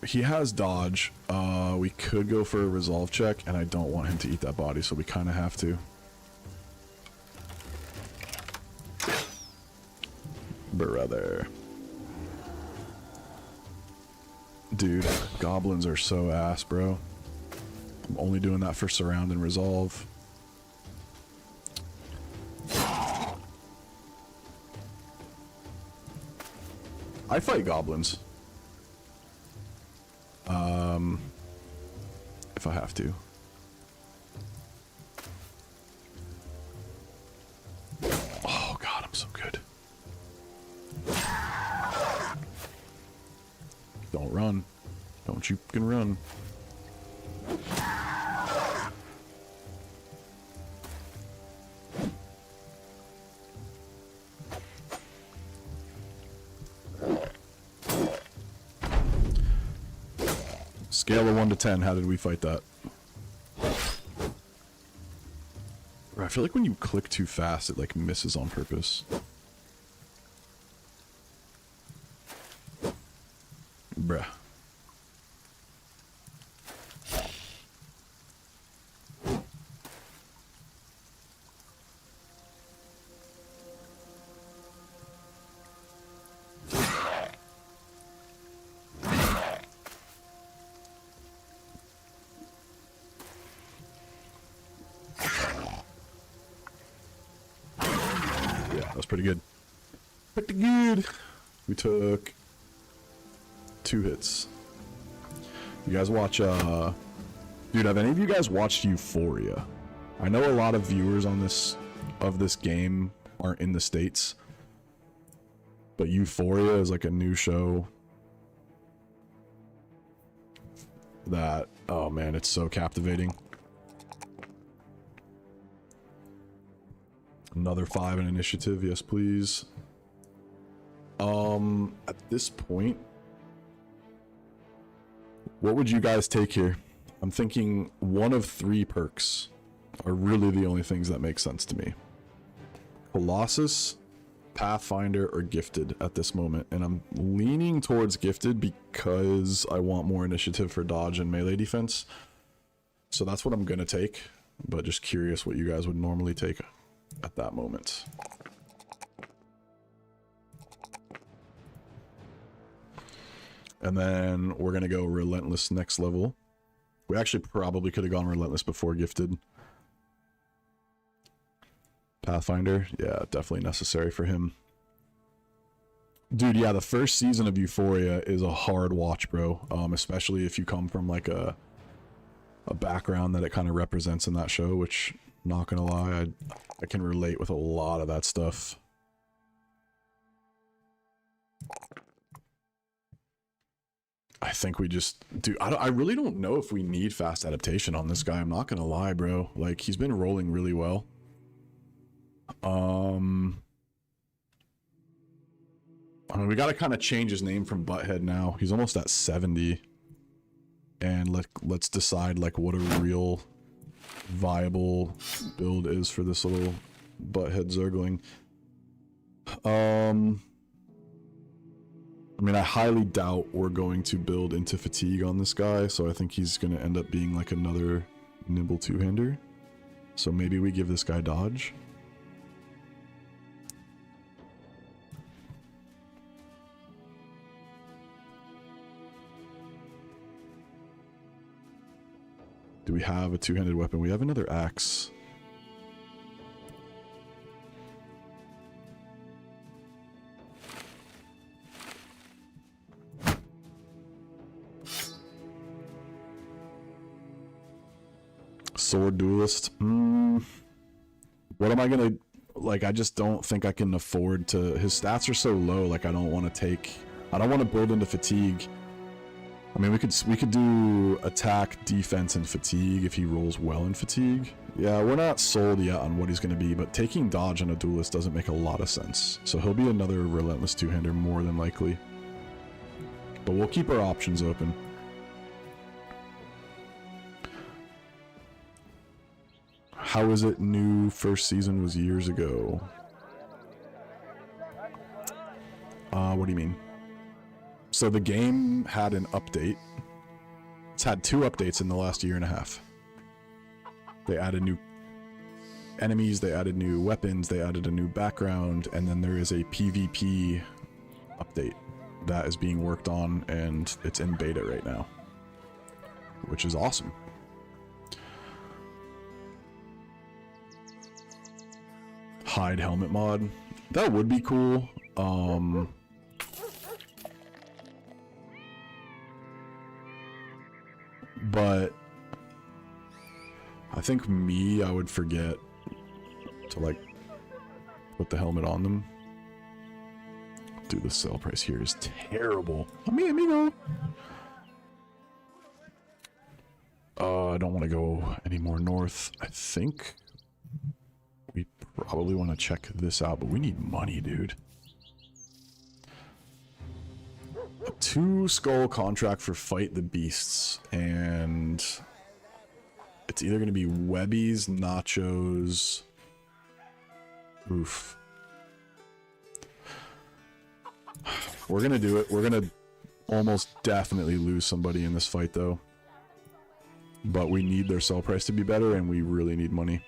He has dodge. We could go for a resolve check, and I don't want him to eat that body, so we kind of have to. Brother. Dude, goblins are so ass, bro. I'm only doing that for surround and resolve. I fight goblins. If I have to. Oh god, I'm so good. Don't run. Don't you fucking run. Scale of 1 to 10, how did we fight that? I feel like when you click too fast, it like misses on purpose. Bruh. Pretty good. Pretty good. We took 2 hits. You guys watch, dude, have any of you guys watched Euphoria? I know a lot of viewers on this game aren't in the States, but Euphoria is like a new show that, oh man, it's so captivating. Another 5 in initiative, yes please. At this point, what would you guys take here? I'm thinking one of 3 perks are really the only things that make sense to me. Colossus, Pathfinder, or Gifted at this moment, and I'm leaning towards Gifted because I want more initiative for dodge and melee defense. So that's what I'm gonna take, but just curious what you guys would normally take at that moment. And then we're gonna go Relentless next level. We actually probably could have gone Relentless before Gifted. Pathfinder, yeah, definitely necessary for him. Dude, yeah, the first season of Euphoria is a hard watch, bro. Especially if you come from like a background that it kind of represents in that show, which, not gonna lie, I can relate with a lot of that stuff. I think we just, dude, I really don't know if we need fast adaptation on this guy. I'm not gonna lie, bro. Like, he's been rolling really well. I mean, we gotta kind of change his name from Butthead now. He's almost at 70. And let's decide, like, what a real viable build is for this little Butthead Zergling. I mean, I highly doubt we're going to build into fatigue on this guy, so I think he's going to end up being like another nimble two-hander. So maybe we give this guy dodge. Do we have a two-handed weapon? We have another axe. Sword duelist. What am I gonna, like, I just don't think I can afford to, his stats are so low, like I don't want to build into fatigue. I mean, we could do attack, defense, and fatigue if he rolls well in fatigue. Yeah, we're not sold yet on what he's going to be, but taking dodge on a duelist doesn't make a lot of sense. So he'll be another relentless two-hander more than likely. But we'll keep our options open. How is it new? First season was years ago. What do you mean? So the game had an update. It's had 2 updates in the last year and a half. They added new enemies, they added new weapons, they added a new background, and then there is a PvP update that is being worked on, and it's in beta right now, which is awesome. Hide helmet mod. That would be cool. But I think I would forget to, like, put the helmet on them. Dude, the sell price here is terrible. Amigo. I don't want to go any more north. I think we probably want to check this out, but we need money, dude. A 2 skull contract for Fight the Beasts, and it's either going to be Webbies, Nachos. Oof. We're going to do it. We're going to almost definitely lose somebody in this fight, though. But we need their sell price to be better, and we really need money.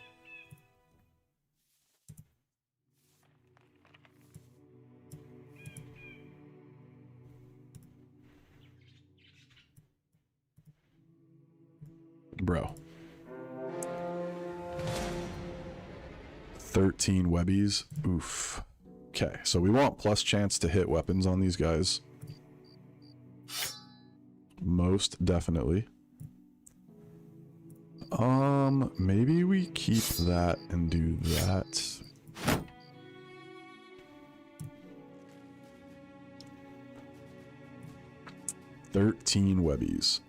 Bro. 13 Webbies. Oof. Okay, so we want plus chance to hit weapons on these guys. Most definitely. Maybe we keep that and do that. $13 webbies.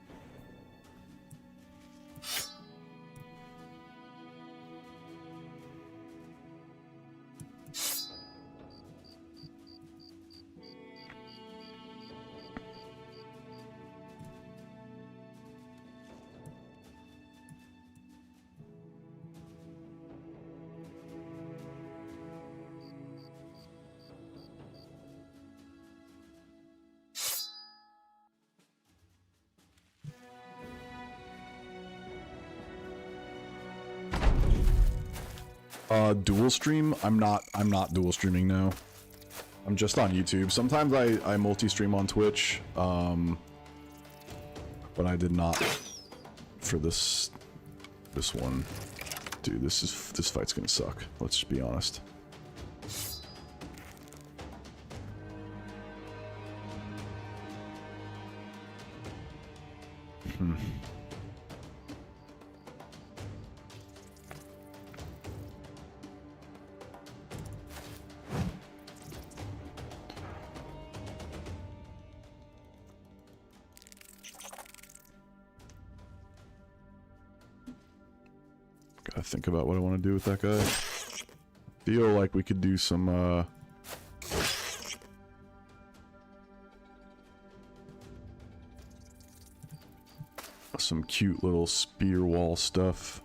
Dual stream? I'm not dual streaming now. I'm just on YouTube. Sometimes I multi-stream on Twitch, but I did not for this one. Dude, this fight's gonna suck. Let's just be honest. Gotta think about what I want to do with that guy. Feel like we could do some cute little spear wall stuff.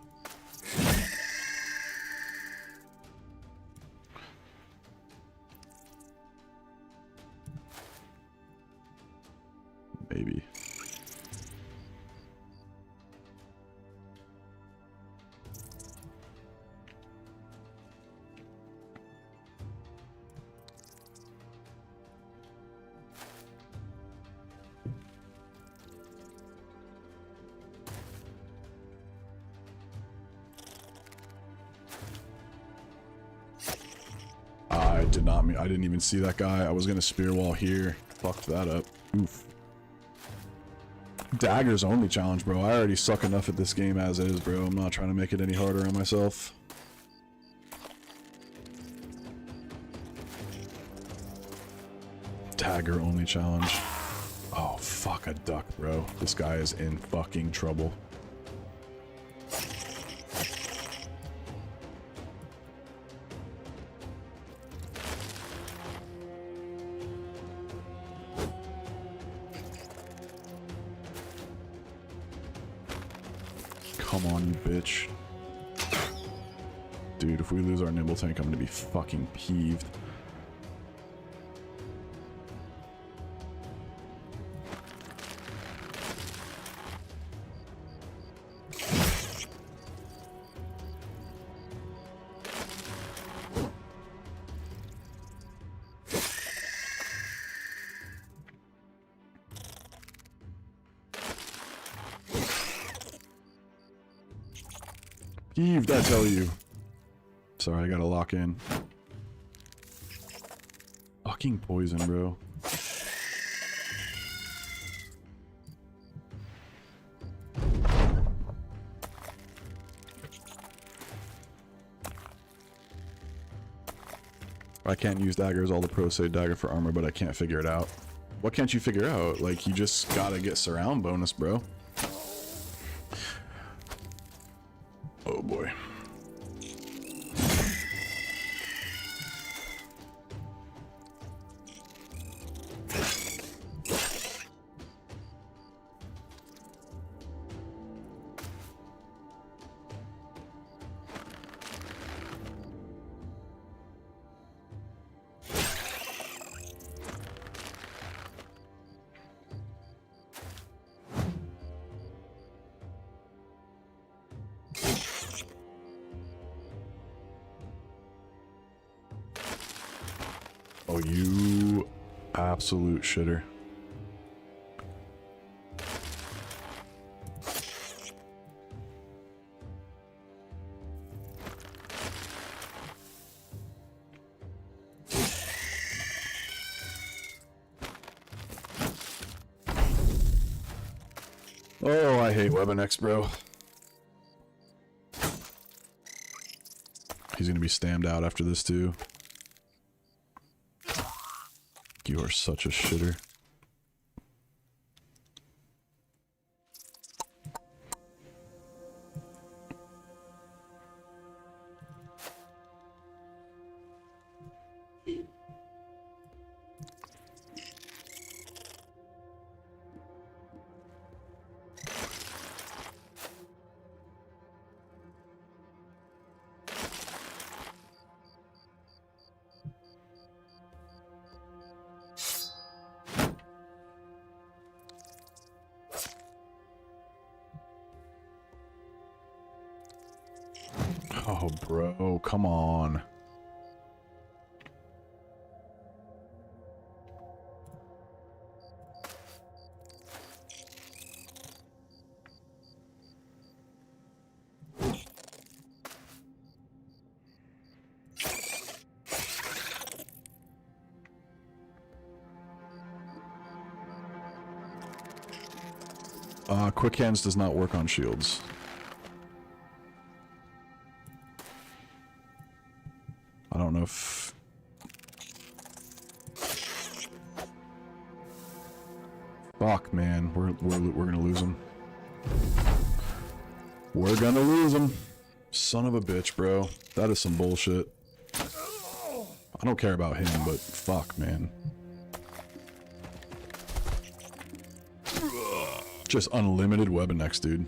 Maybe. I didn't even see that guy. I was gonna spear wall here. Fucked that up. Oof. Daggers only challenge, bro. I already suck enough at this game as is, bro. I'm not trying to make it any harder on myself. Dagger only challenge. Oh, fuck a duck, bro. This guy is in fucking trouble. Come on, you bitch. Dude, if we lose our nimble tank, I'm gonna be fucking peeved. Peeved, I tell you. Sorry, I gotta lock in. Fucking poison, bro. I can't use daggers. All the pros say dagger for armor, but I can't figure it out. What can't you figure out? Like, you just gotta get surround bonus, bro. Oh boy. Oh, you absolute shitter. Oh, I hate WebNX, bro. He's gonna be stammed out after this too. You are such a shitter. Oh, bro, come on. Quick hands does not work on shields. I don't know if... Fuck, man. We're gonna lose him. We're gonna lose him. Son of a bitch, bro. That is some bullshit. I don't care about him, but fuck, man. Just unlimited WebNX, dude.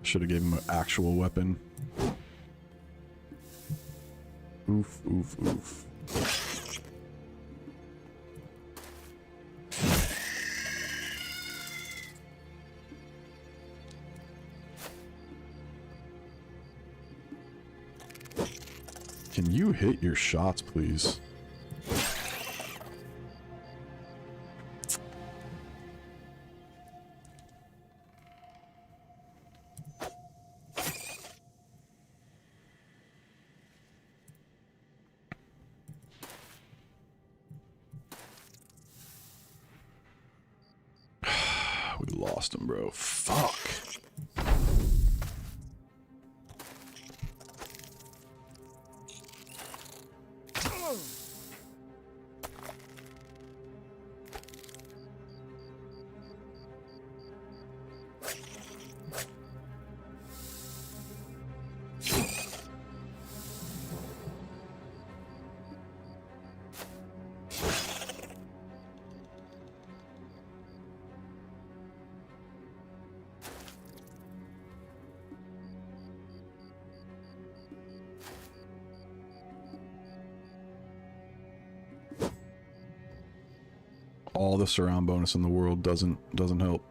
Should have gave him an actual weapon. Oof, oof, oof. Can you hit your shots, please? We lost him, bro. Fuck. All the surround bonus in the world doesn't help.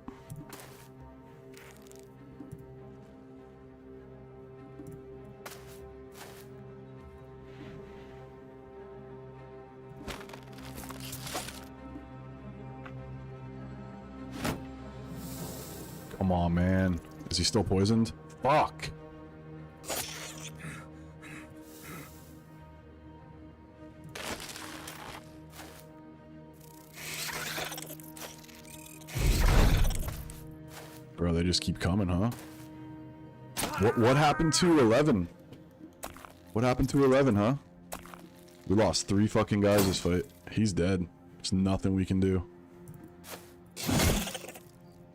Come on, man. Is he still poisoned? Fuck. Bro, they just keep coming, huh? What happened to 11? What happened to 11, huh? We lost 3 fucking guys this fight. He's dead. There's nothing we can do.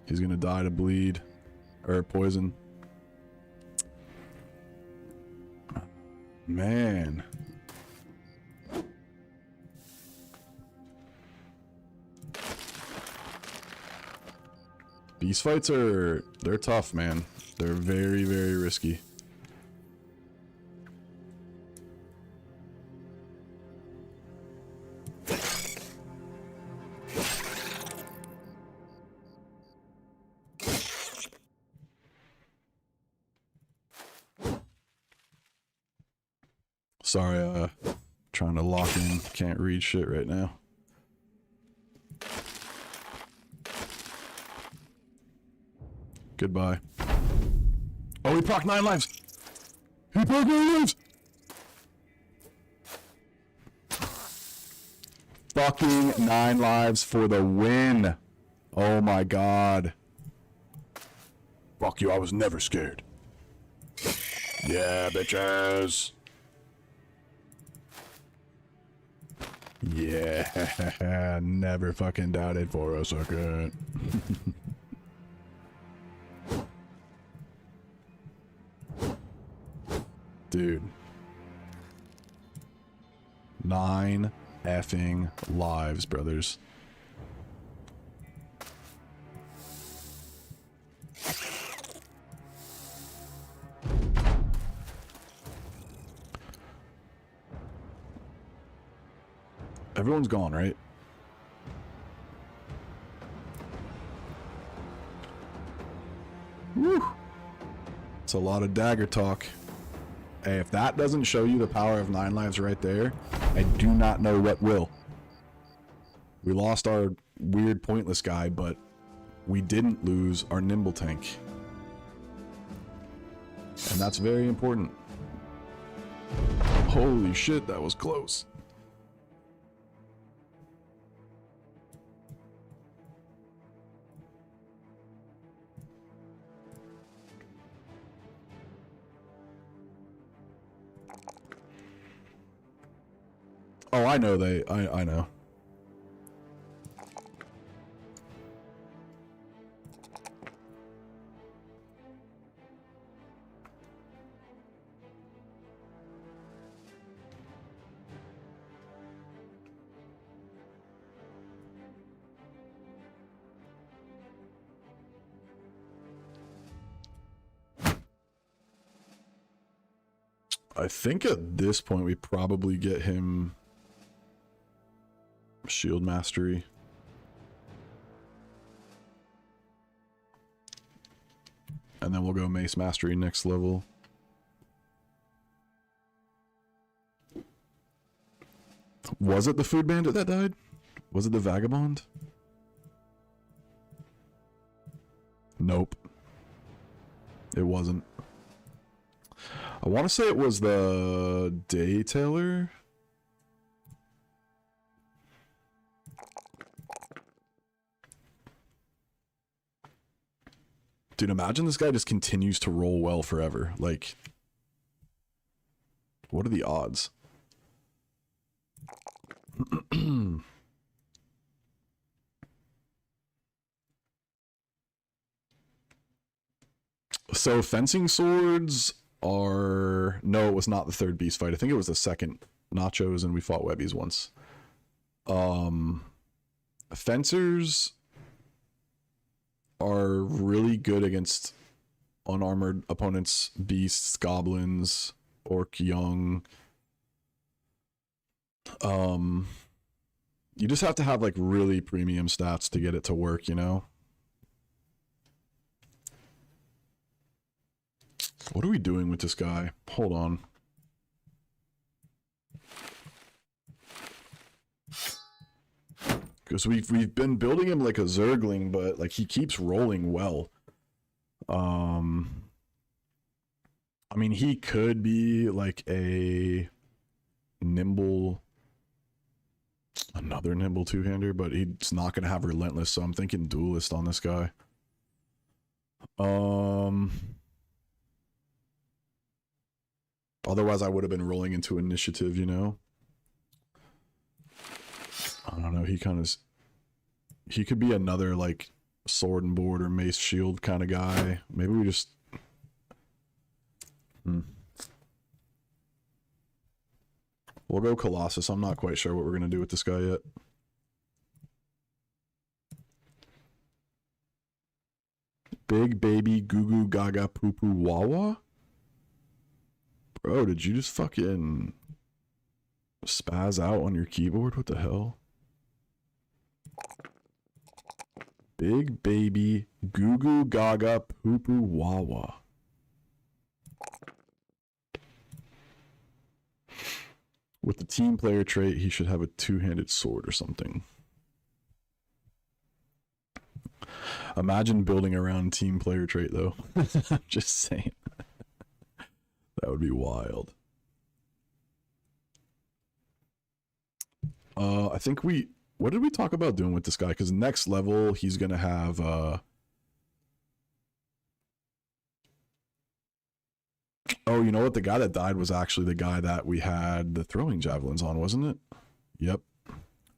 He's gonna die to bleed. Or poison. Man. These fights they're tough, man. They're very, very risky. Sorry, trying to lock in. Can't read shit right now. Goodbye. Oh, he proc 9 lives! He proc 9 lives! fucking 9 lives for the win. Oh my god. Fuck you, I was never scared. Yeah, bitches. Yeah, never fucking doubted for a second. Dude. 9 effing lives, brothers. Everyone's gone, right? Woo! It's a lot of dagger talk. Hey, if that doesn't show you the power of 9 lives right there, I do not know what will. We lost our weird pointless guy, but we didn't lose our nimble tank. And that's very important. Holy shit, that was close. Oh, I know I know. I think at this point we probably get him shield mastery. And then we'll go mace mastery next level. Was it the food bandit that died? Was it the vagabond? Nope. It wasn't. I want to say it was the day tailor. Dude, imagine this guy just continues to roll well forever. Like, what are the odds? So fencing swords are... No, it was not the third beast fight. I think it was the second nachos and we fought Webbies once. Fencers are really good against unarmored opponents, beasts, goblins, orc young. You just have to have like really premium stats to get it to work, you know? What are we doing with this guy? Hold on. Because we've been building him like a Zergling, but like he keeps rolling well. I mean, he could be like a nimble, another nimble two-hander, but he's not gonna have relentless, so I'm thinking duelist on this guy. Otherwise I would have been rolling into initiative, you know? I don't know, he could be another like sword and board or mace shield kind of guy. Maybe we just we'll go Colossus. I'm not quite sure what we're gonna do with this guy yet. Big baby goo goo gaga poo poo wawa? Bro, did you just fucking spaz out on your keyboard? What the hell? Big baby goo goo gaga poo poo wawa. With the team player trait, he should have a two-handed sword or something. Imagine building around team player trait though. Just saying. That would be wild. I think what did we talk about doing with this guy? Because next level, he's going to have, oh, you know what? The guy that died was actually the guy that we had the throwing javelins on, wasn't it? Yep.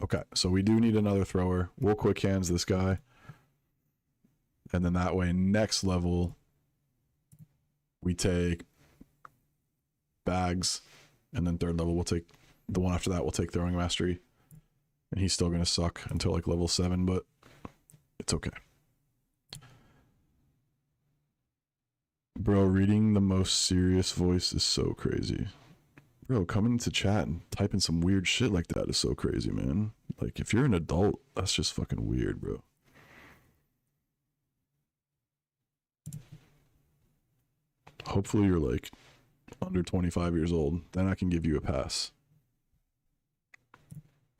Okay, so we do need another thrower. We'll quick hands this guy. And then that way, next level, we take bags. And then third level, we'll take, the one after that, we'll take throwing mastery. And he's still going to suck until like level 7, but it's okay. Bro, reading the most serious voice is so crazy. Bro, coming into chat and typing some weird shit like that is so crazy, man. Like, if you're an adult, that's just fucking weird, bro. Hopefully you're like under 25 years old. Then I can give you a pass.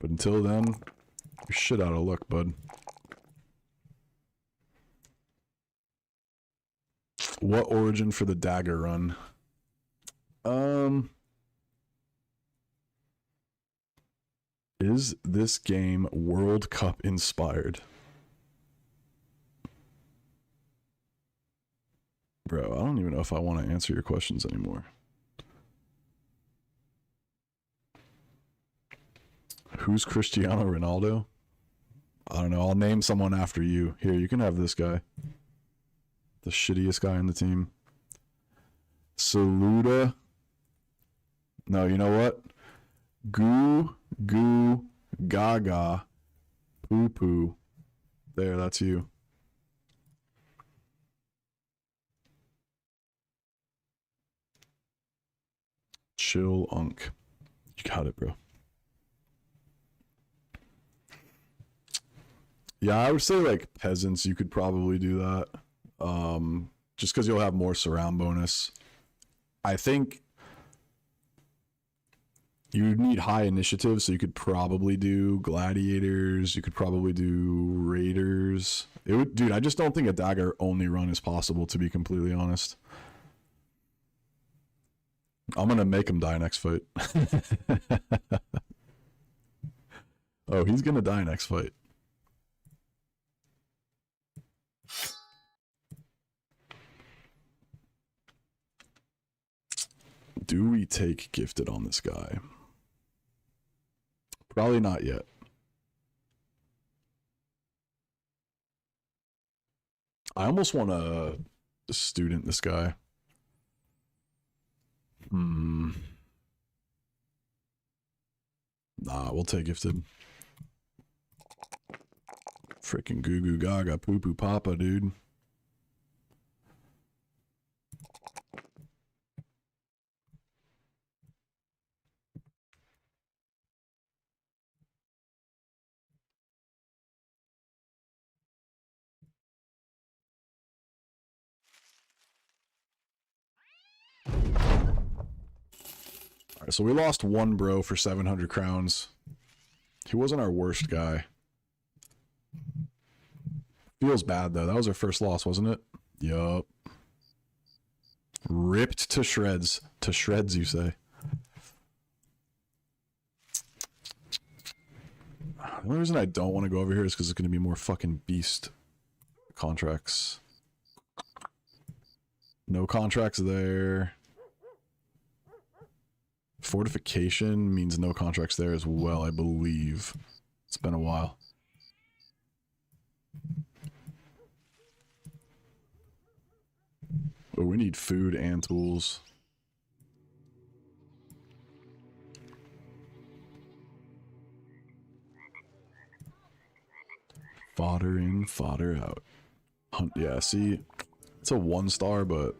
But until then, you're shit out of luck, bud. What origin for the dagger run? Is this game World Cup inspired? Bro, I don't even know if I want to answer your questions anymore. Who's Cristiano Ronaldo? I don't know. I'll name someone after you. Here, you can have this guy. The shittiest guy on the team. Saluda. No, you know what? Goo, gaga, poo poo. There, that's you. Chill Unk. You got it, bro. Yeah, I would say like peasants, you could probably do that. Just because you'll have more surround bonus. I think you need high initiative, so you could probably do gladiators. You could probably do raiders. It would, dude. I just don't think a dagger only run is possible, to be completely honest. I'm gonna make him die next fight. Oh, he's gonna die next fight. Do we take gifted on this guy? Probably not yet. I almost want to student this guy. Nah, we'll take gifted. Freaking goo goo gaga poo poo papa, dude. Alright, so we lost one bro for 700 crowns. He wasn't our worst guy. Feels bad though. That was our first loss, wasn't it? Yup. Ripped to shreds. To shreds, you say. The only reason I don't want to go over here is because it's going to be more fucking beast contracts. No contracts there. Fortification means no contracts there as well, I believe. It's been a while. Oh, we need food and tools. Fodder in, fodder out. Hunt, yeah, see, it's a 1-star, but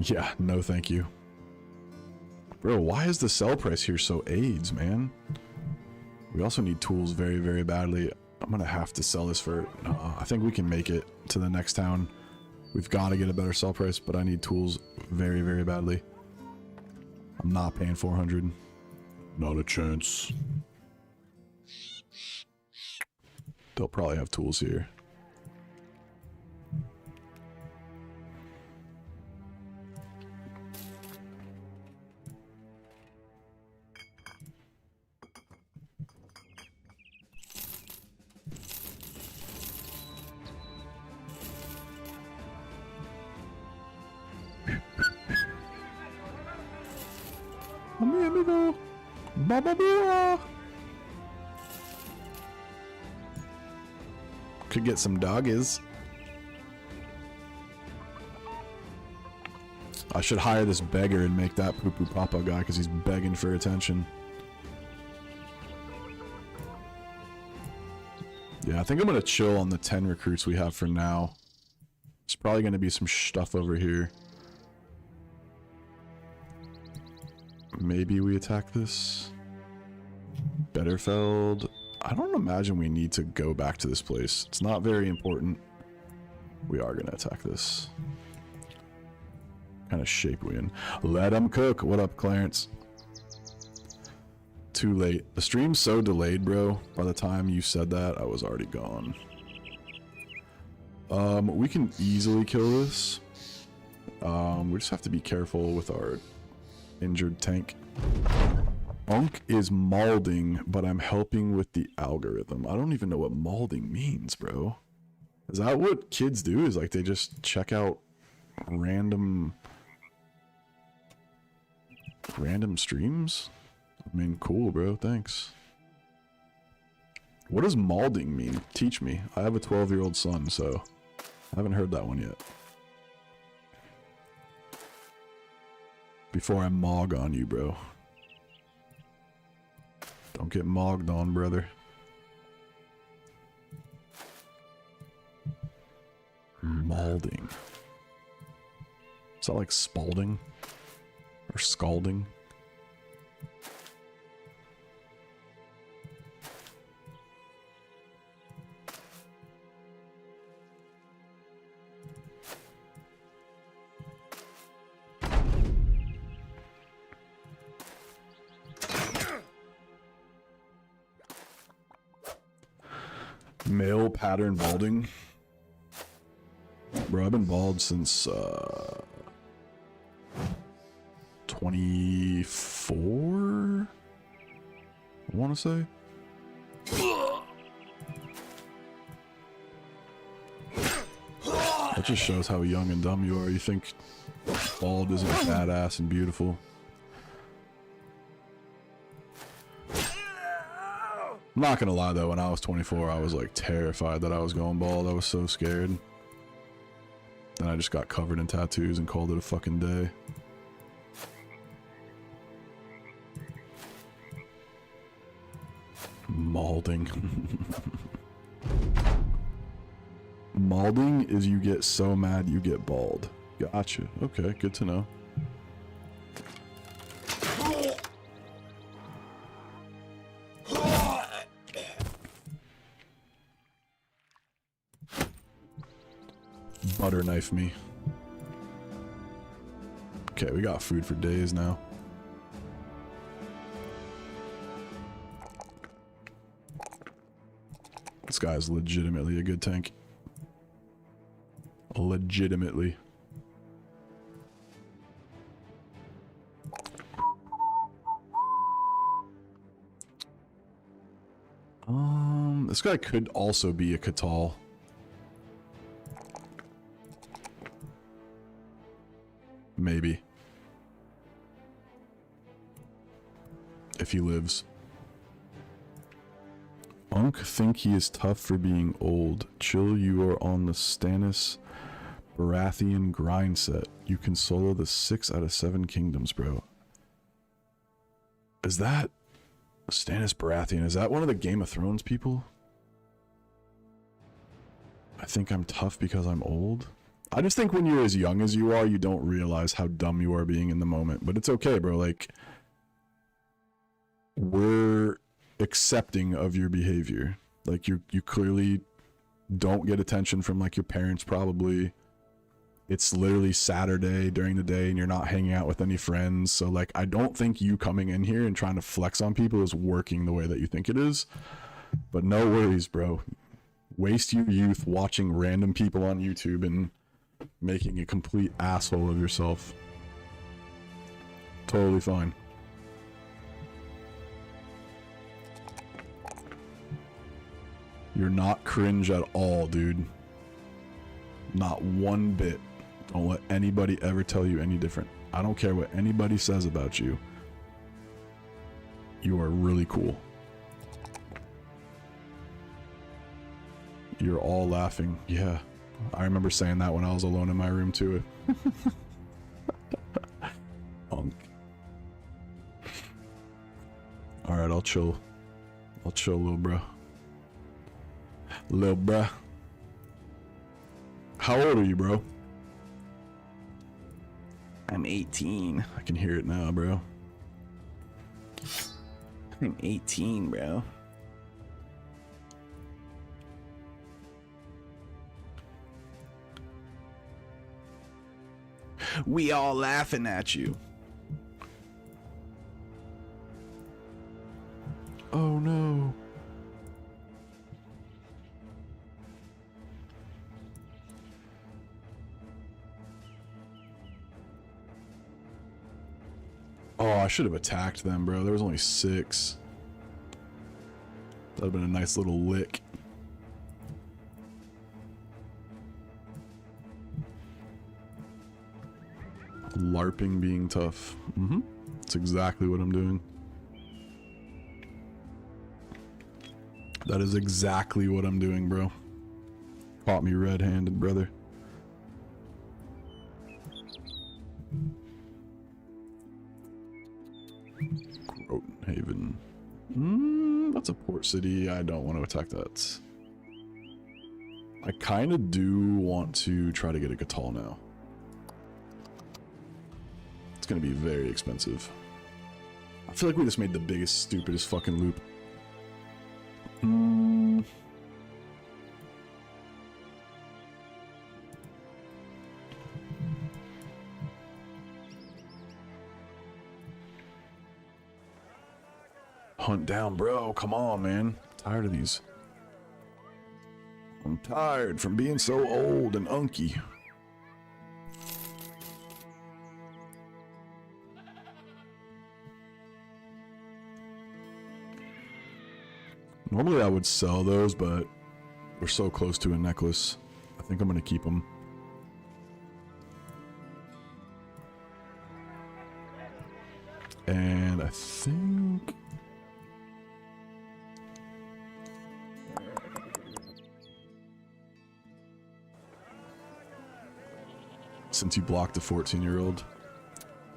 yeah, no thank you. Bro, why is the sell price here so AIDS, man? We also need tools very, very badly. I'm gonna have to sell this for, I think we can make it to the next town. We've got to get a better sell price, but I need tools very, very badly. I'm not paying 400. Not a chance. They'll probably have tools here. Mi amigo. Baba bua. Could get some doggies. I should hire this beggar and make that poo poo papa guy because he's begging for attention. Yeah, I think I'm gonna chill on the 10 recruits we have for now. There's probably gonna be some stuff over here. Maybe we attack this. Betterfeld. I don't imagine we need to go back to this place. It's not very important. We are gonna attack this. What kind of shape we in? Let them cook. What up, Clarence? Too late. The stream's so delayed, bro. By the time you said that, I was already gone. We can easily kill this. We just have to be careful with our injured tank. Unk is malding, but I'm helping with the algorithm. I don't even know what malding means, bro. Is that what kids do? Is like they just check out random streams? I mean, cool, bro. Thanks. What does malding mean? Teach me. I have a 12-year-old son, so I haven't heard that one yet. Before I mog on you, bro. Don't get mogged on, brother. Malding. Is that like Spalding? Or scalding? Male pattern balding. Bro, I've been bald since 24, I want to say. That just shows how young and dumb you are. You think bald isn't badass and beautiful. I'm not gonna lie though, when I was 24, I was like terrified that I was going bald. I was so scared. Then I just got covered in tattoos and called it a fucking day. Malding. Malding is you get so mad you get bald. Gotcha. Okay, good to know. Butter knife me. Okay, we got food for days now. This guy is legitimately a good tank. Legitimately. This guy could also be a Catal. Maybe. If he lives. Unk think he is tough for being old. Chill, you are on the Stannis Baratheon grind set. You can solo the 6 out of 7 kingdoms, bro. Is that Stannis Baratheon? Is that one of the Game of Thrones people? I think I'm tough because I'm old. I just think when you're as young as you are, you don't realize how dumb you are being in the moment. But it's okay, bro. Like, we're accepting of your behavior. Like, you clearly don't get attention from, like, your parents, probably. It's literally Saturday during the day and you're not hanging out with any friends. So, like, I don't think you coming in here and trying to flex on people is working the way that you think it is. But no worries, bro. Waste your youth watching random people on YouTube and making a complete asshole of yourself. Totally fine. You're not cringe at all, dude. Not one bit. Don't let anybody ever tell you any different. I don't care what anybody says about you. You are really cool. You're all laughing. Yeah. I remember saying that when I was alone in my room too. Unk. Alright, I'll chill. I'll chill, little bro. Little bruh. How old are you, bro? I'm 18. I can hear it now, bro. I'm 18, bro. We all laughing at you. Oh no. Oh, I should have attacked them, bro. There was only 6. That would have been a nice little lick. LARPing being tough. Mm-hmm. That's exactly what I'm doing. That is exactly what I'm doing, bro. Caught me red-handed, brother. Haven. That's a port city. I don't want to attack that. I kind of do want to try to get a Gatal now. It's going to be very expensive. I feel like we just made the biggest, stupidest fucking loop. Hunt down, bro. Come on, man. I'm tired of these. I'm tired from being so old and unky. Normally I would sell those, but we're so close to a necklace. I think I'm going to keep them. And I think... since you blocked a 14-year-old.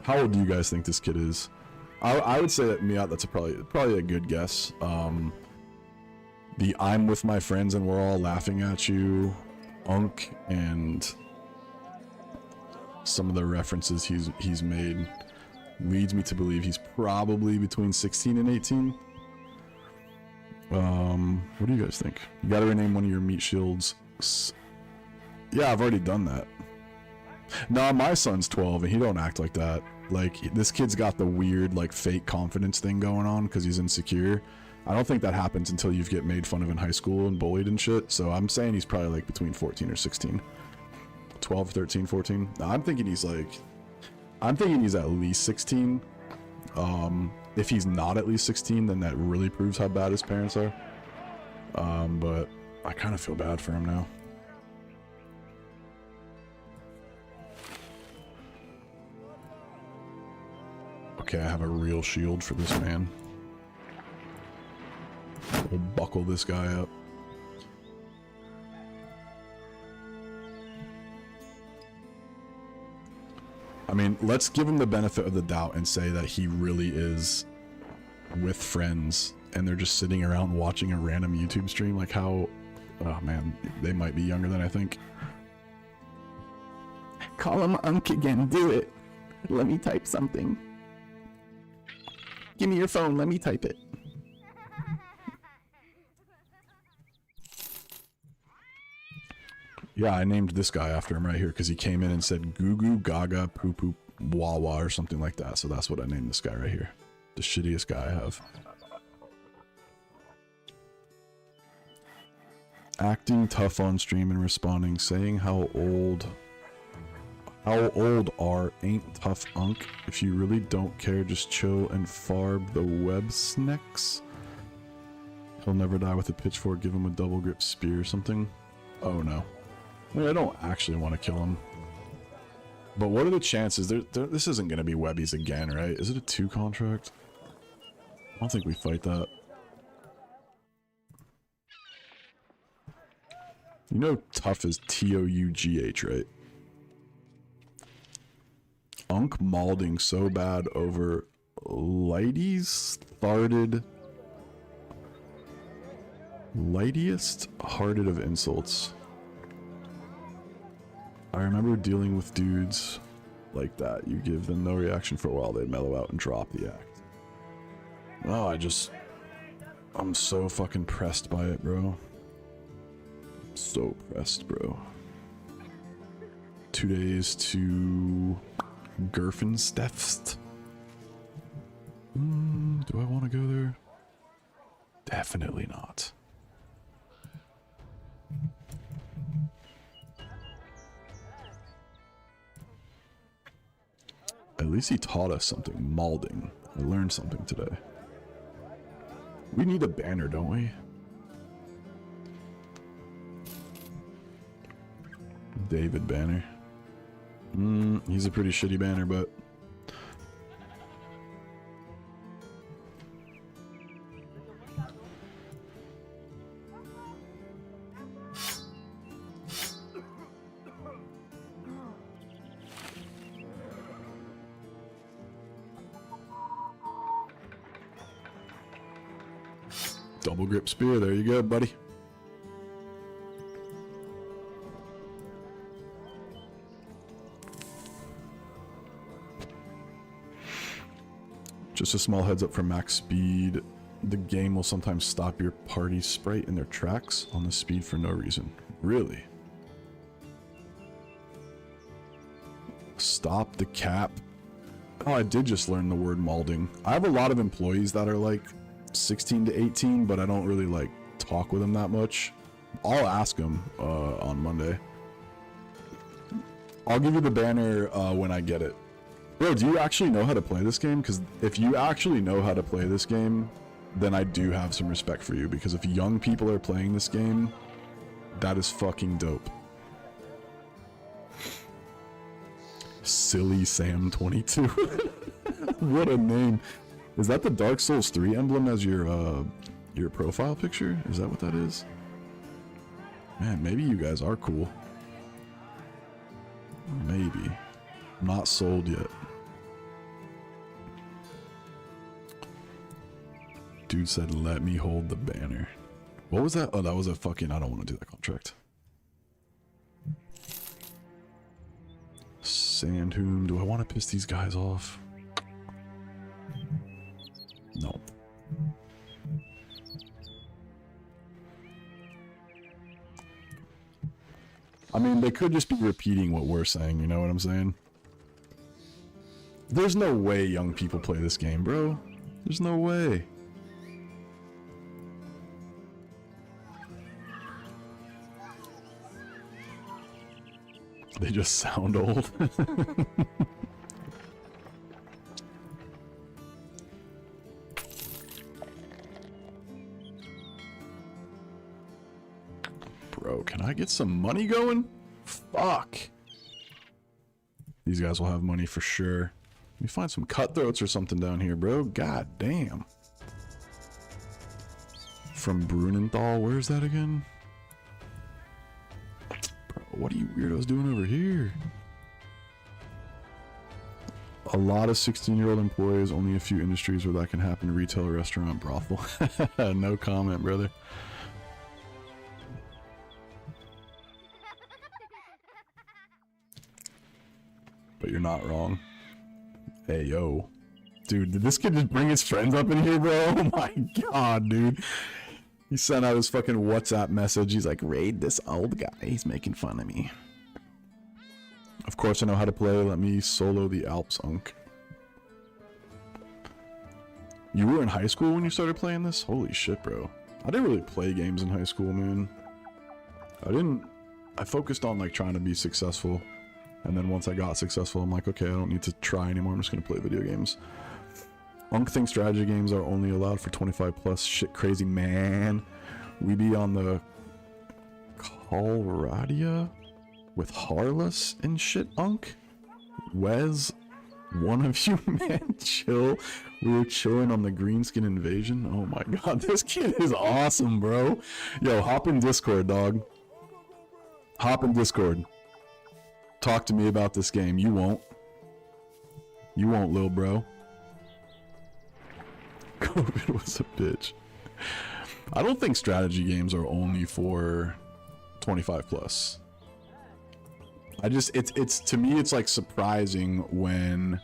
How old do you guys think this kid is? I would say that that's probably a good guess. The I'm with my friends and we're all laughing at you, Unk, and some of the references he's made leads me to believe he's probably between 16 and 18. What do you guys think? You gotta rename one of your meat shields. Yeah, I've already done that. Nah, my son's 12 and he don't act like that. Like, this kid's got the weird, like, fake confidence thing going on because he's insecure. I don't think that happens until you get made fun of in high school and bullied and shit. So I'm saying he's probably like between 14 or 16. 12, 13, 14. I'm thinking he's at least 16. If he's not at least 16, then that really proves how bad his parents are. But I kind of feel bad for him now. Okay, I have a real shield for this man. We'll buckle this guy up. I mean, let's give him the benefit of the doubt and say that he really is with friends and they're just sitting around watching a random YouTube stream. Like, how... oh man, they might be younger than I think. Call him Unk again, do it. Let me type something. Give me your phone, let me type it. Yeah, I named this guy after him right here because he came in and said goo goo gaga poo poo wah wah or something like that. So that's what I named this guy right here. The shittiest guy I have. Acting tough on stream and responding, saying how old are ain't tough Unk. If you really don't care, just chill and farb the web snacks. He'll never die with a pitchfork. Give him a double grip spear or something. Oh no. I mean, I don't actually want to kill him. But what are the chances? This isn't going to be Webby's again, right? Is it a 2 contract? don't think we fight that. You know tough is T-O-U-G-H, right? Unk malding so bad over Lighties farted. Lightiest hearted of insults. I remember dealing with dudes like that. You give them no reaction for a while, they'd mellow out and drop the act. Oh, I'm so fucking pressed by it, bro. So pressed, bro. 2 days to Gerfensteft. Do I want to go there? Definitely not. At least he taught us something. Malding. I learned something today. We need a banner, don't we? David banner. He's a pretty shitty banner, but... Double grip spear, there you go, buddy. Just a small heads up for max speed. The game will sometimes stop your party's sprite in their tracks on the speed for no reason. Really? Stop the cap. Oh, I did just learn the word malding. I have a lot of employees that are like 16 to 18, but I don't really like talk with them that much. I'll ask them on Monday. I'll give you the banner when I get it. Bro, do you actually know how to play this game? Because if you actually know how to play this game, then I do have some respect for you. Because if young people are playing this game, that is fucking dope. Silly Sam 22. What a name. Is that the Dark Souls 3 emblem as your profile picture? Is that what that is? Man, maybe you guys are cool. Maybe. Not sold yet. Dude said, let me hold the banner. What was that? Oh, that was a fucking... I don't want to do that contract. Sandhoom. Do I want to piss these guys off? No. I mean, they could just be repeating what we're saying, you know what I'm saying? There's no way young people play this game, bro. There's no way. They just sound old. Bro, can I get some money going? Fuck. These guys will have money for sure. Let me find some cutthroats or something down here, bro. God damn. From Brunenthal, where's that again? Bro, what are you weirdos doing over here? A lot of 16-year-old employees, only a few industries where that can happen. Retail, restaurant, brothel. No comment, brother. But you're not wrong. Hey, yo. Dude, did this kid just bring his friends up in here, bro? Oh my god, dude. He sent out his fucking WhatsApp message. He's like, raid this old guy. He's making fun of me. Of course I know how to play. Let me solo the Alps, Unk. You were in high school when you started playing this? Holy shit, bro. I didn't really play games in high school, man. I focused on like trying to be successful. And then once I got successful, I'm like, okay, I don't need to try anymore. I'm just going to play video games. Unk thinks strategy games are only allowed for 25 plus. Shit crazy, man. We be on the Colradia with Harless and shit, Unk. Wes, One of you, man, chill. We were chilling on the Greenskin Invasion. Oh my god, this kid is awesome, bro. Yo, hop in Discord, dog. Hop in Discord. Talk to me about this game. You won't. You won't, lil bro. COVID was a bitch. I don't think strategy games are only for 25 plus. I just, it's to me, it's like surprising when,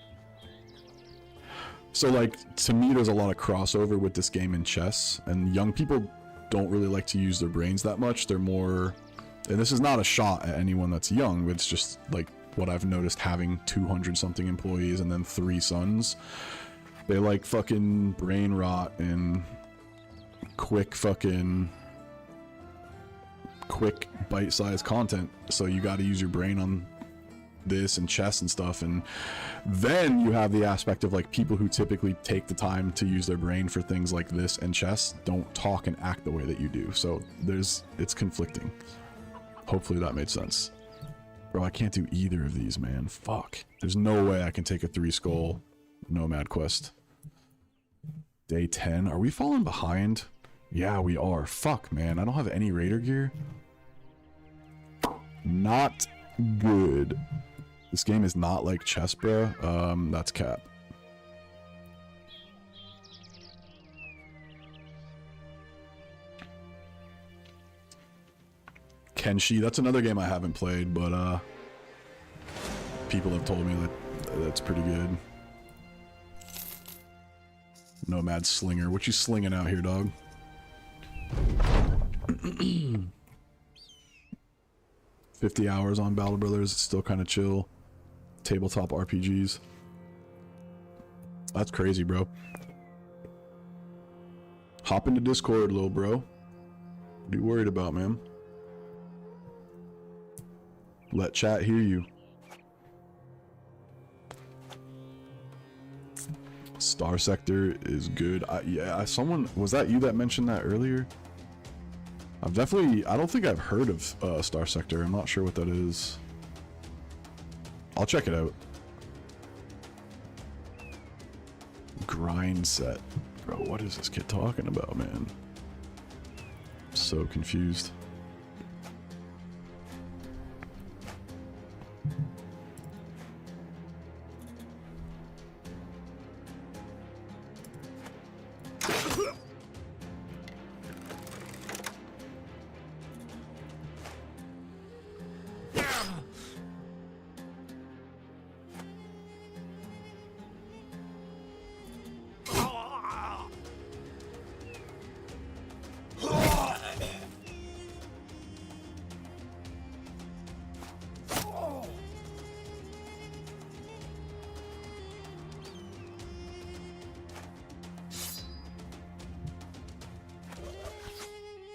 so like, to me, there's a lot of crossover with this game and chess, and young people don't really like to use their brains that much. They're more, and this is not a shot at anyone that's young, it's just like what I've noticed having 200 something employees and then 3 sons. They like fucking brain rot and quick bite-sized content, so you got to use your brain on this and chess and stuff. And then you have the aspect of like people who typically take the time to use their brain for things like this and chess don't talk and act the way that you do, so it's conflicting. Hopefully that made sense. Bro, I can't do either of these, man. Fuck, there's no way I can take a 3 skull nomad quest. Day 10. Are we falling behind? Yeah, we are. Fuck, man. I don't have any raider gear. Not good. This game is not like chess, bro. That's cap. Kenshi. That's another game I haven't played, but people have told me that that's pretty good. Nomad Slinger. What you slinging out here, dog? 50 hours on Battle Brothers. It's still kind of chill. Tabletop RPGs. That's crazy, bro. Hop into Discord, little bro. What are you worried about, man? Let chat hear you. Star Sector is good. Yeah, someone, was that you that mentioned that earlier? I don't think I've heard of Star Sector. I'm not sure what that is. I'll check it out. Grind set. Bro, what is this kid talking about, man? I'm so confused.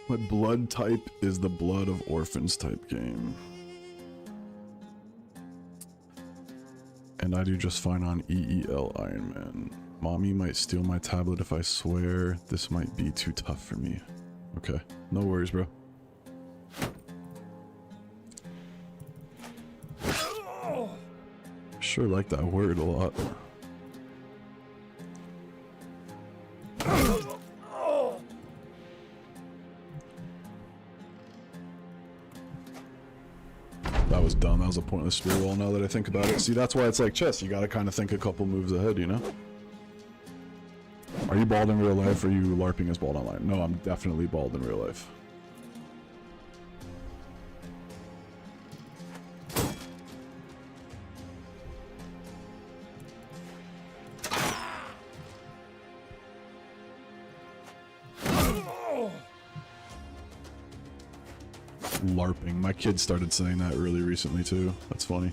What blood type is the Blood of Orphans type game? And I do just fine on EEL Iron Man. Mommy might steal my tablet if I swear. This might be too tough for me. Okay, no worries, bro. Sure like that word a lot. That was dumb. That was a pointless spear roll now that I think about it. See, that's why it's like chess. You gotta kind of think a couple moves ahead, you know? Are you bald in real life or are you LARPing as bald online? No, I'm definitely bald in real life. LARPing. My kids started saying that really recently too. That's funny.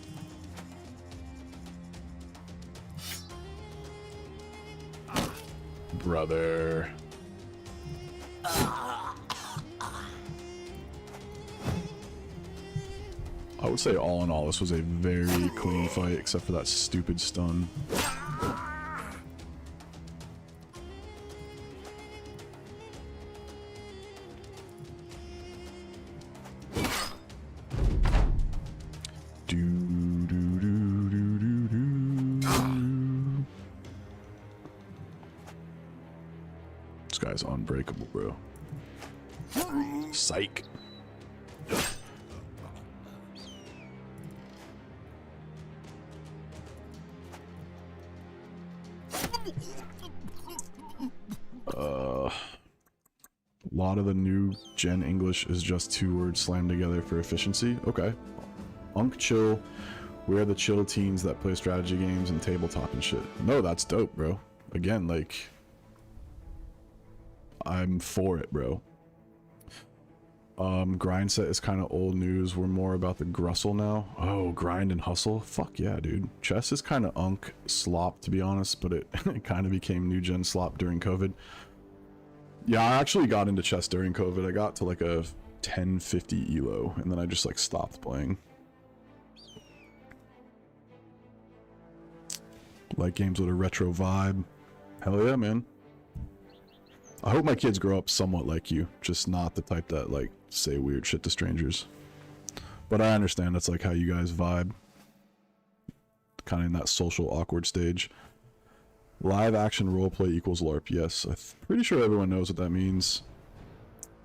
Brother. I would say all in all, this was a very clean fight, except for that stupid stun. guy's unbreakable, bro. Psych. A lot of the new gen English is just 2 words slammed together for efficiency. Okay. Unk chill. We are the chill teens that play strategy games and tabletop and shit. No, that's dope, bro. Again, like, I'm for it, bro. Grind set is kind of old news. We're more about the grussel now. Oh, grind and hustle? Fuck yeah, dude. Chess is kind of unk slop, to be honest, but it, it kind of became new gen slop during COVID. Yeah, I actually got into chess during COVID. I got to like a 1050 elo, and then I just like stopped playing. Like games with a retro vibe. Hell yeah, man. I hope my kids grow up somewhat like you, just not the type that like say weird shit to strangers. But I understand that's like how you guys vibe. Kind of in that social awkward stage. Live action roleplay equals LARP. Yes, I'm pretty sure everyone knows what that means.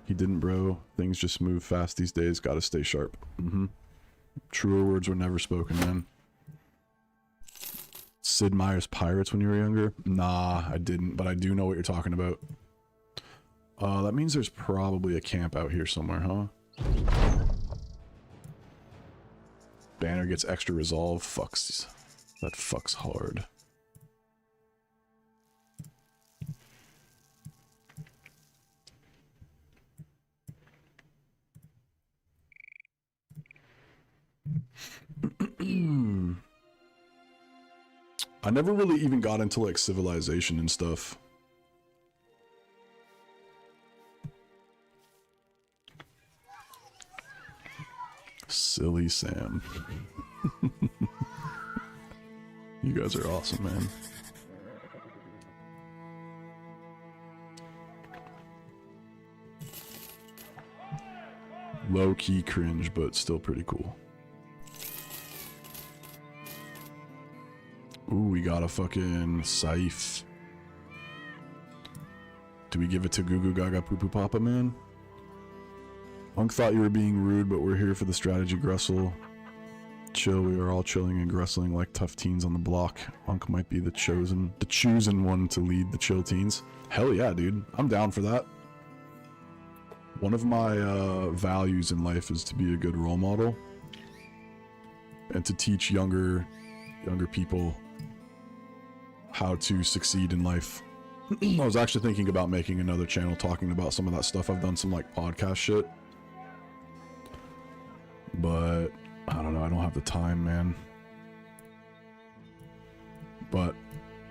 He didn't, bro. Things just move fast these days. Gotta stay sharp. Truer words were never spoken, man. Sid Meier's Pirates when you were younger? Nah, I didn't, but I do know what you're talking about. That means there's probably a camp out here somewhere, huh? Banner gets extra resolve. Fucks. That fucks hard. I never really even got into like civilization and stuff. Silly Sam. You guys are awesome, man. Low-key cringe, but still pretty cool. Ooh, we got a fucking Saif. Do we give it to Goo Goo Gaga Poo Poo Papa, man? Unk thought you were being rude, but we're here for the strategy grussel. Chill, we are all chilling and grussling like tough teens on the block. Unk might be the chosen one to lead the chill teens. Hell yeah, dude. I'm down for that. One of my values in life is to be a good role model. And to teach younger people how to succeed in life. I was actually thinking about making another channel talking about some of that stuff. I've done some like podcast shit. But I don't know, I don't have the time, man. But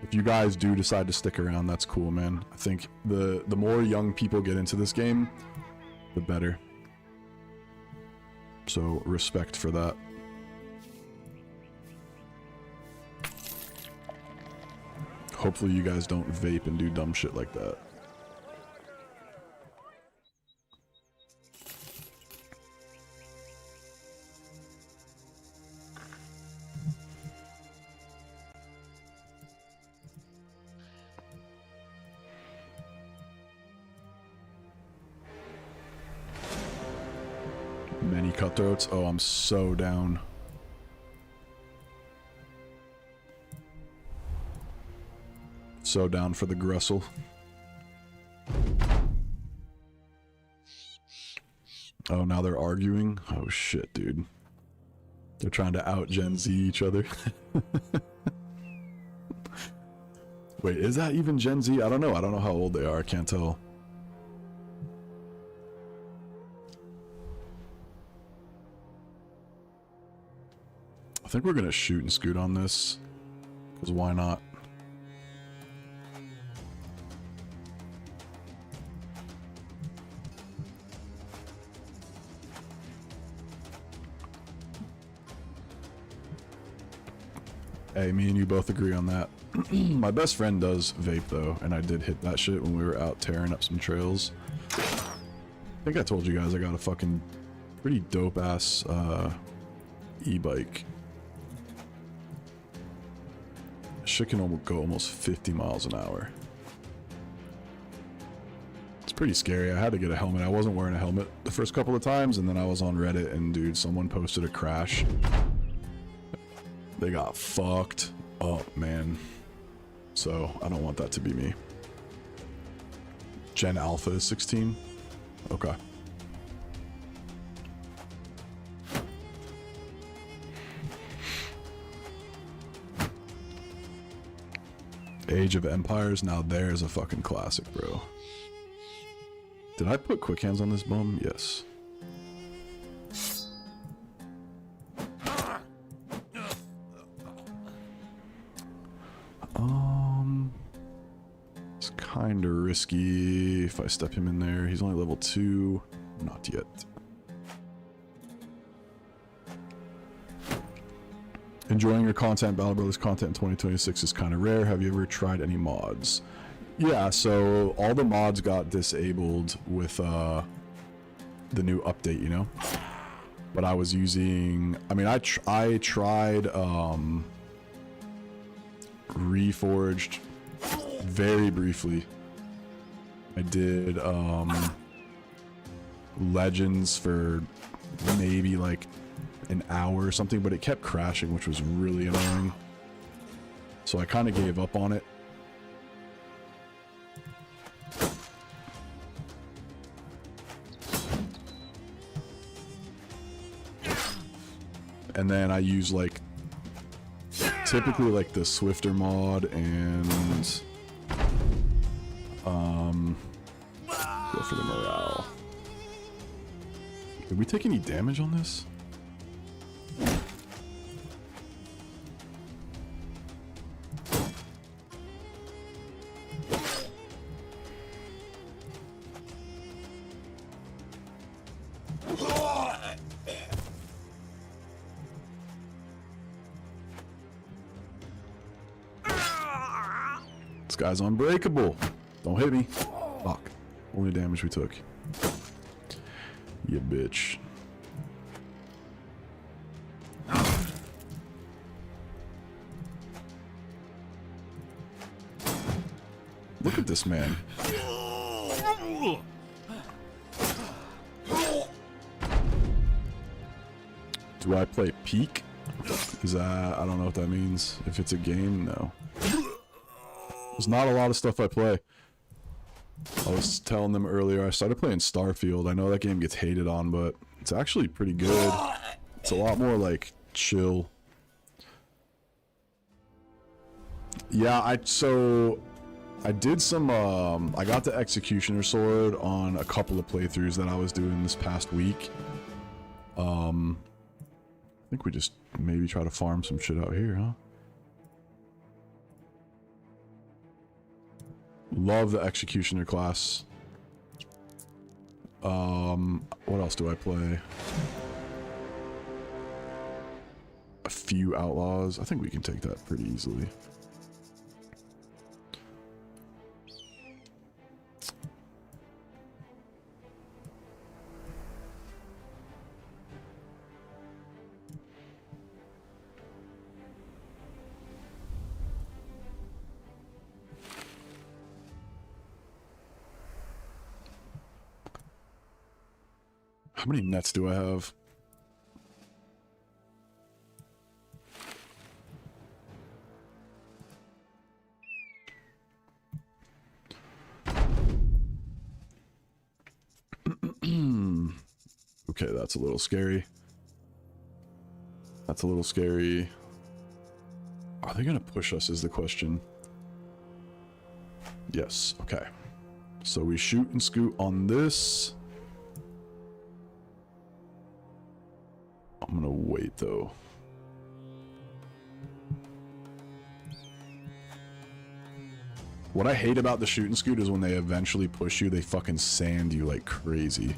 if you guys do decide to stick around, that's cool, man. I think the more young people get into this game, the better. So respect for that. Hopefully you guys don't vape and do dumb shit like that. Many cutthroats? Oh, I'm so down. So down for the grussel. Oh, now they're arguing? Oh shit, dude. They're trying to out Gen Z each other. Wait, is that even Gen Z? I don't know. I don't know how old they are. I can't tell. I think we're gonna shoot and scoot on this. Because why not? Hey, me and you both agree on that. My best friend does vape though, and I did hit that shit when we were out tearing up some trails. I think I told you guys I got a fucking pretty dope ass e-bike. Shit can go almost 50 miles an hour. pretty scary. I had to get a helmet. I wasn't wearing a helmet the first couple of times, and then I was on Reddit, and dude, someone posted a crash. They got fucked up, man. So I don't want that to be me. Gen Alpha is 16? Okay. Age of Empires, now there's a fucking classic, bro. Did I put quick hands on this bum? Yes. It's kinda risky if I step him in there. He's only level 2. Not yet. Enjoying your content. Battle Brothers content in 2026 is kind of rare. Have you ever tried any mods? Yeah, so all the mods got disabled with the new update, you know? But I was using... I mean, I tried Reforged very briefly. I did Legends for maybe like an hour or something, but it kept crashing, which was really annoying. So I kind of gave up on it. And then I use like typically like the Swifter mod and go for the morale. Did we take any damage on this? This guy's unbreakable. Don't hit me. Fuck. Only damage we took. You bitch. Look at this man. Do I play peak? Is that... I don't know what that means. If it's a game, no. There's not a lot of stuff I play. I was telling them earlier, I started playing Starfield. I know that game gets hated on, but it's actually pretty good. It's a lot more, like, chill. Yeah, I did some, I got the Executioner Sword on a couple of playthroughs that I was doing this past week. I think we just maybe try to farm some shit out here, huh? Love the Executioner class. What else do I play? A few Outlaws. I think we can take that pretty easily. How many nets do I have? Okay, that's a little scary. That's a little scary. Are they gonna push us is the question. Yes, okay. So we shoot and scoot on this. I'm gonna wait though. What I hate about the shoot and scoot is when they eventually push you, they fucking sand you like crazy.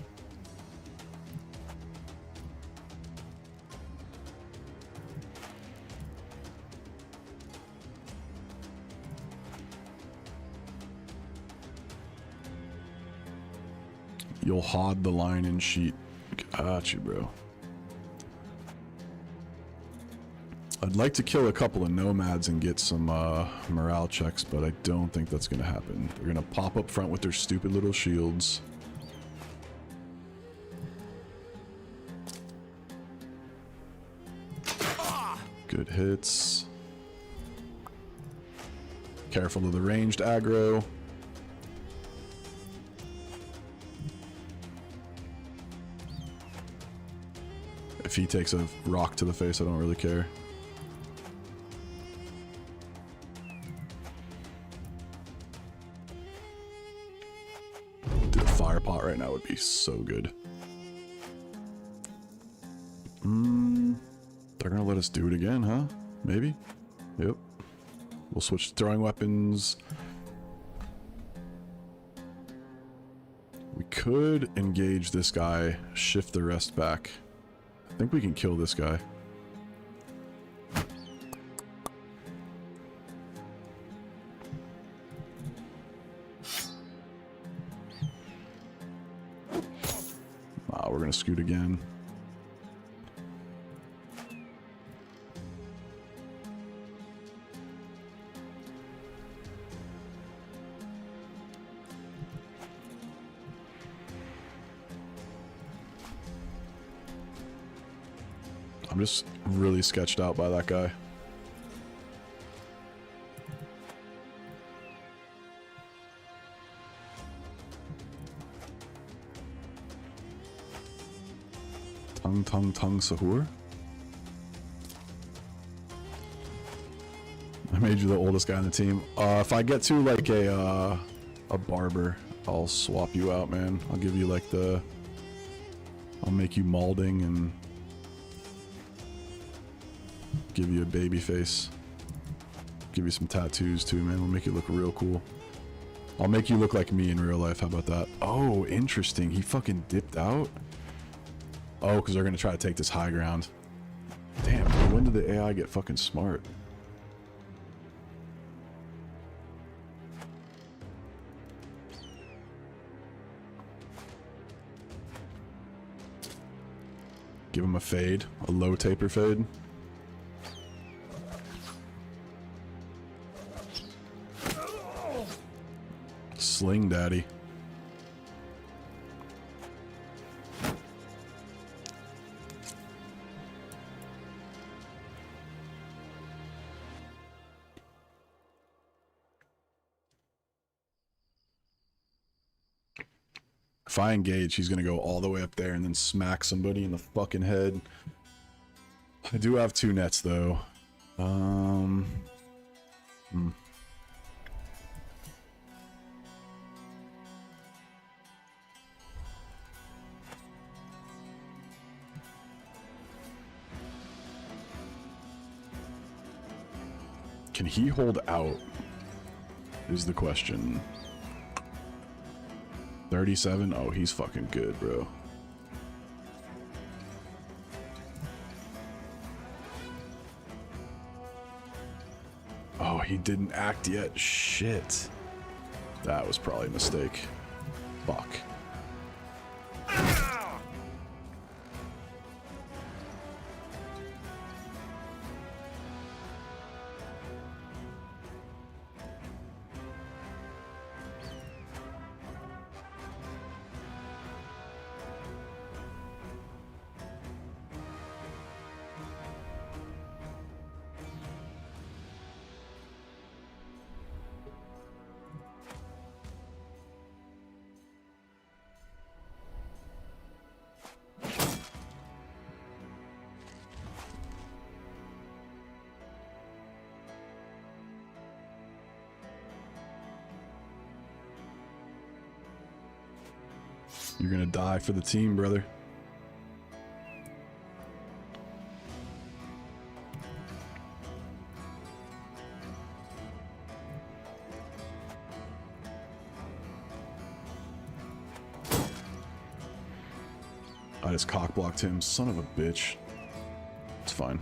You'll hod the line and sheet. Got you, bro. I'd like to kill a couple of nomads and get some morale checks, but I don't think that's going to happen. They're going to pop up front with their stupid little shields. Good hits. Careful of the ranged aggro. If he takes a rock to the face, I don't really care. Dude, a fire pot right now would be so good. They're gonna let us do it again, huh? Maybe? Yep. We'll switch to throwing weapons. We could engage this guy, shift the rest back. I think we can kill this guy. Wow, we're gonna scoot again. I'm just really sketched out by that guy. Tung Sahur. I made you the oldest guy on the team. If I get to like a barber, I'll swap you out, man. I'll give you like the... I'll make you molding and... give you a baby face. Give you some tattoos too, man. We'll make you look real cool. I'll make you look like me in real life. How about that? Oh, interesting. He fucking dipped out? Oh, because they're going to try to take this high ground. Damn, dude, when did the AI get fucking smart? Give him a fade. A low taper fade. Sling daddy. If I engage, he's gonna go all the way up there and then smack somebody in the fucking head. I do have 2 nets though. Can he hold out? Is the question. 37? Oh, he's fucking good, bro. Oh, he didn't act yet. Shit. That was probably a mistake. Fuck. You're gonna die for the team, brother. I just cockblocked him, son of a bitch. It's fine.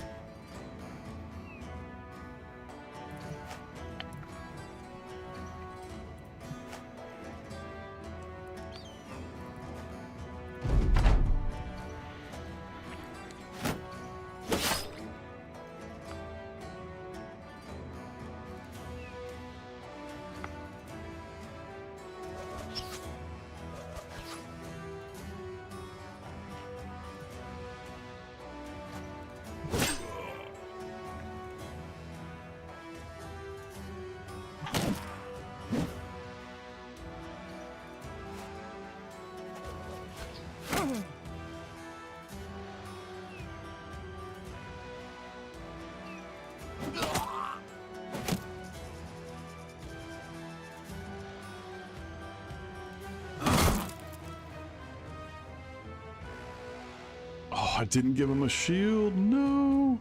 Oh, I didn't give him a shield. No.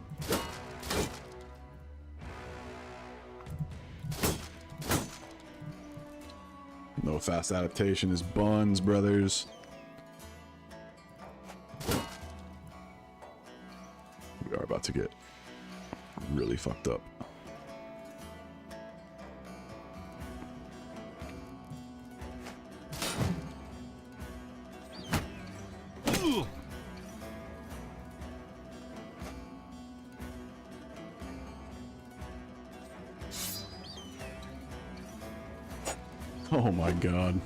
No fast adaptation is buns, brothers. We are about to get really fucked up. Oh my god.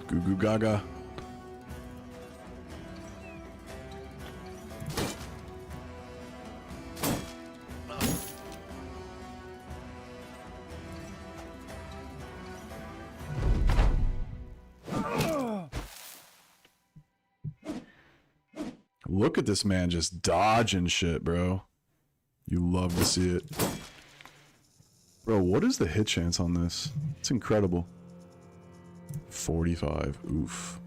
Goo goo gaga. Look at this man just dodging shit, bro. You love to see it. Bro, what is the hit chance on this? It's incredible. 45. Oof.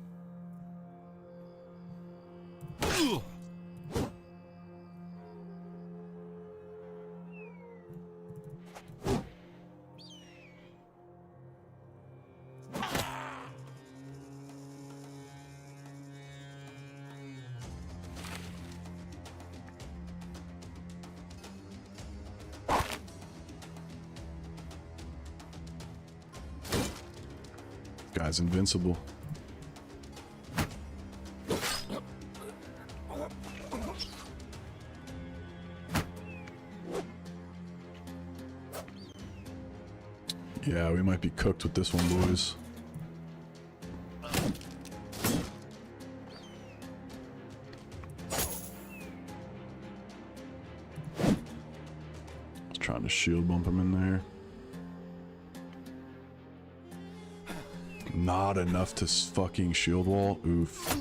Guy's invincible. Yeah, we might be cooked with this one, boys. Trying to shield bump him in there. Not enough to fucking shield wall. Oof.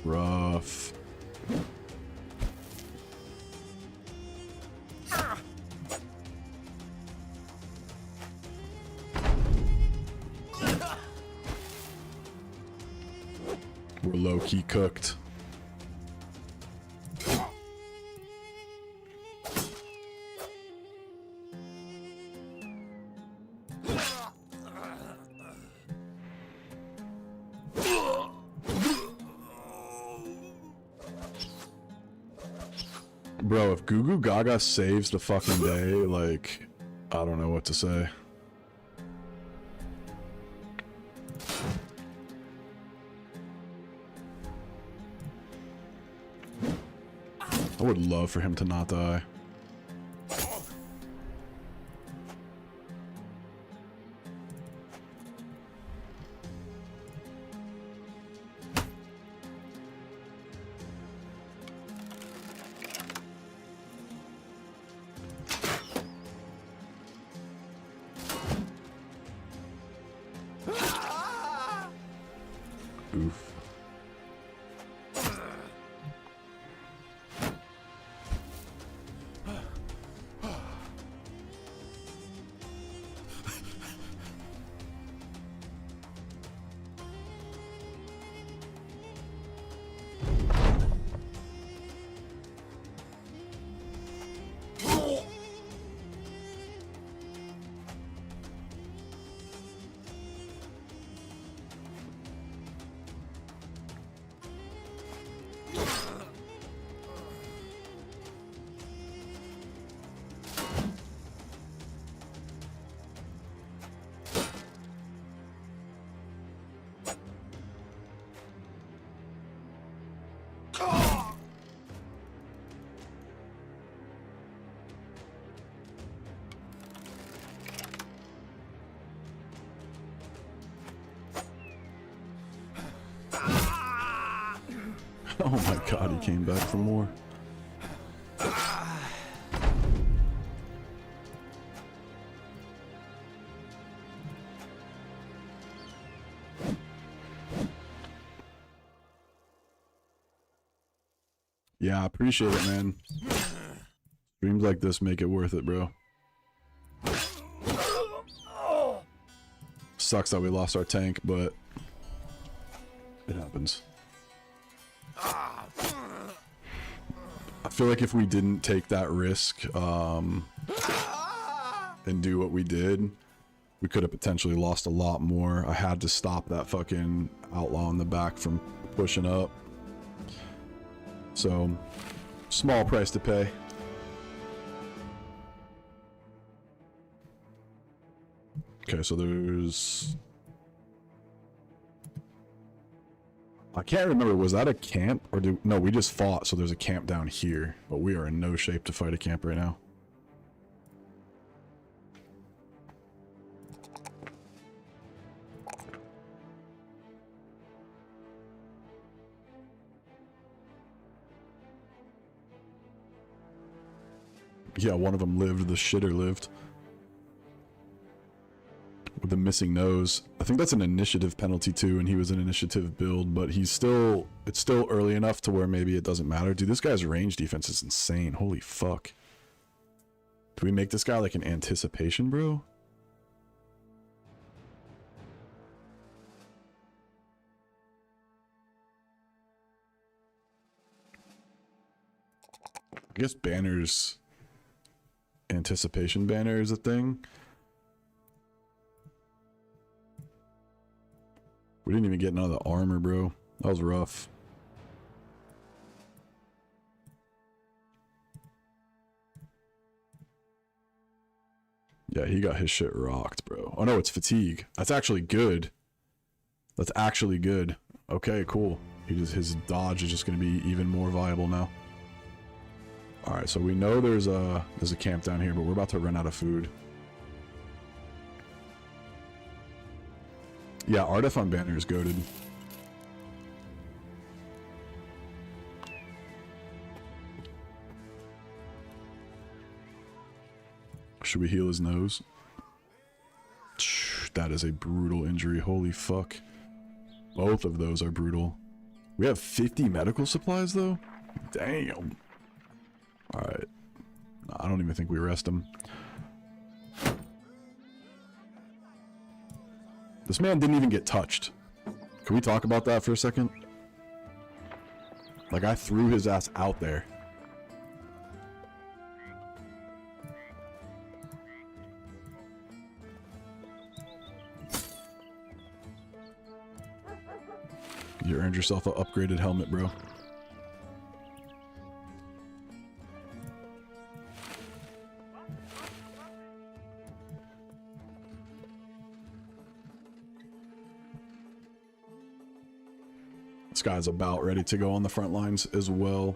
Rough. We're low-key cooked. Bro, if Goo Goo Gaga saves the fucking day, like, I don't know what to say. I would love for him to not die. Oof. Oh my god, he came back for more. Yeah, I appreciate it, man. Dreams like this make it worth it, bro. Sucks that we lost our tank, but it happens. I feel like if we didn't take that risk and do what we did, we could have potentially lost a lot more. I had to stop that fucking outlaw in the back from pushing up. So, small price to pay. Okay, so there's... I can't remember, was that a camp? Or no, we just fought, so there's a camp down here. But we are in no shape to fight a camp right now. Yeah, one of them lived, the shitter lived. With the missing nose. I think that's an initiative penalty too, and he was an initiative build, but he's still... It's still early enough to where maybe it doesn't matter. Dude, this guy's range defense is insane. Holy fuck. Do we make this guy like an anticipation, bro? I guess banners... Anticipation banner is a thing. We didn't even get none of the armor, bro. That was rough. Yeah, he got his shit rocked, bro. Oh no, it's fatigue. That's actually good. That's actually good. Okay, cool. His dodge is just going to be even more viable now. Alright, so we know there's a camp down here, but we're about to run out of food. Yeah, Ardef on banner is goated. Should we heal his nose? That is a brutal injury. Holy fuck. Both of those are brutal. We have 50 medical supplies, though? Damn. Alright. I don't even think we rest him. This man didn't even get touched. Can we talk about that for a second? Like, I threw his ass out there. You earned yourself an upgraded helmet, bro. This guy's about ready to go on the front lines as well.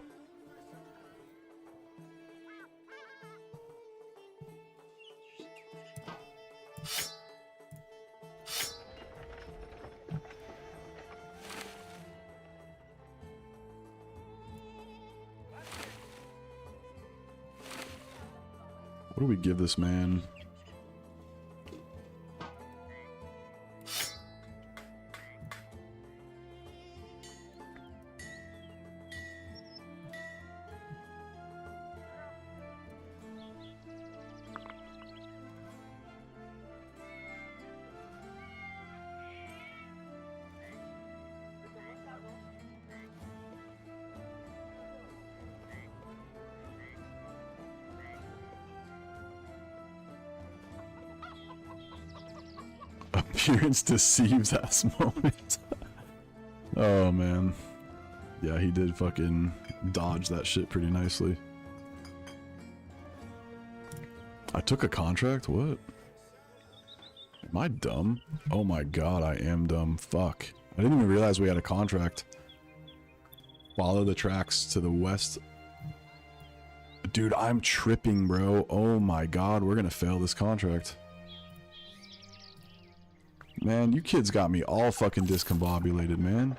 What do we give this man? Appearance deceives ass moment. Oh man. Yeah, he did fucking dodge that shit pretty nicely. I took a contract? What? Am I dumb? Oh my god, I am dumb. Fuck. I didn't even realize we had a contract. Follow the tracks to the west. Dude, I'm tripping, bro. Oh my god, we're gonna fail this contract. Man, you kids got me all fucking discombobulated, man.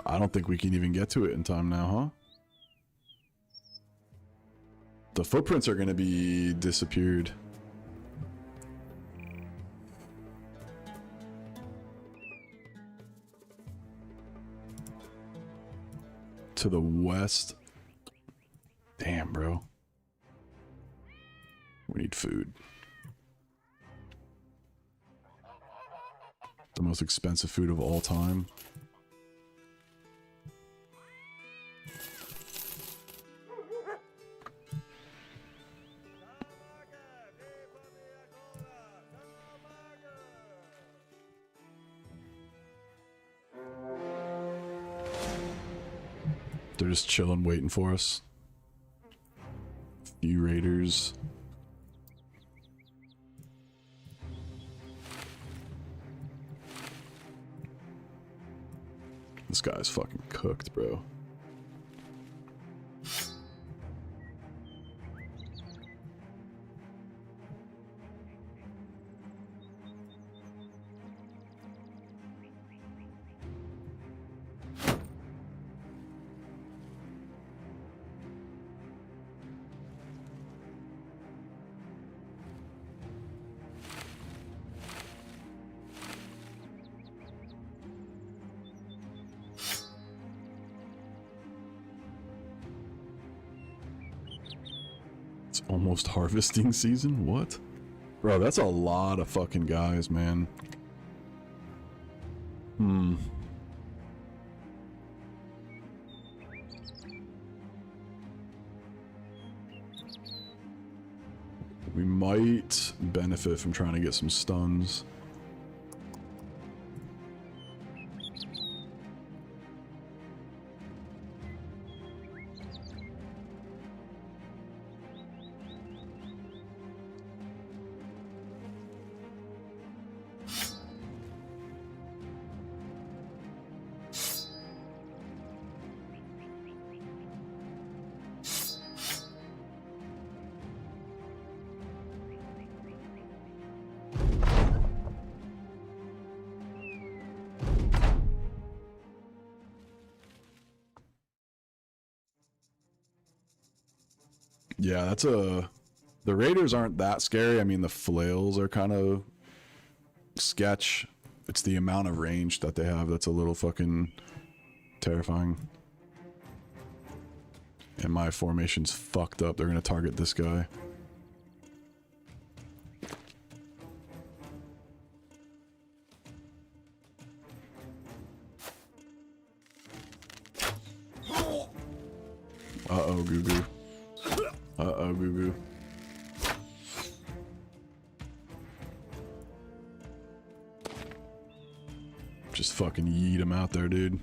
I don't think we can even get to it in time now, huh? The footprints are going to be disappeared. To the west. Damn, bro. We need food. The most expensive food of all time. They're just chilling, waiting for us. Few raiders. This guy's fucking cooked, bro. It's almost harvesting season? What? Bro, that's a lot of fucking guys, man. We might benefit from trying to get some stuns. Yeah, that's a... The raiders aren't that scary. I mean, the flails are kind of sketch. It's the amount of range that they have that's a little fucking terrifying. And my formation's fucked up. They're gonna target this guy. Uh-oh, Goo-Goo. Uh-oh, Goo-Goo. Just fucking yeet him out there, dude.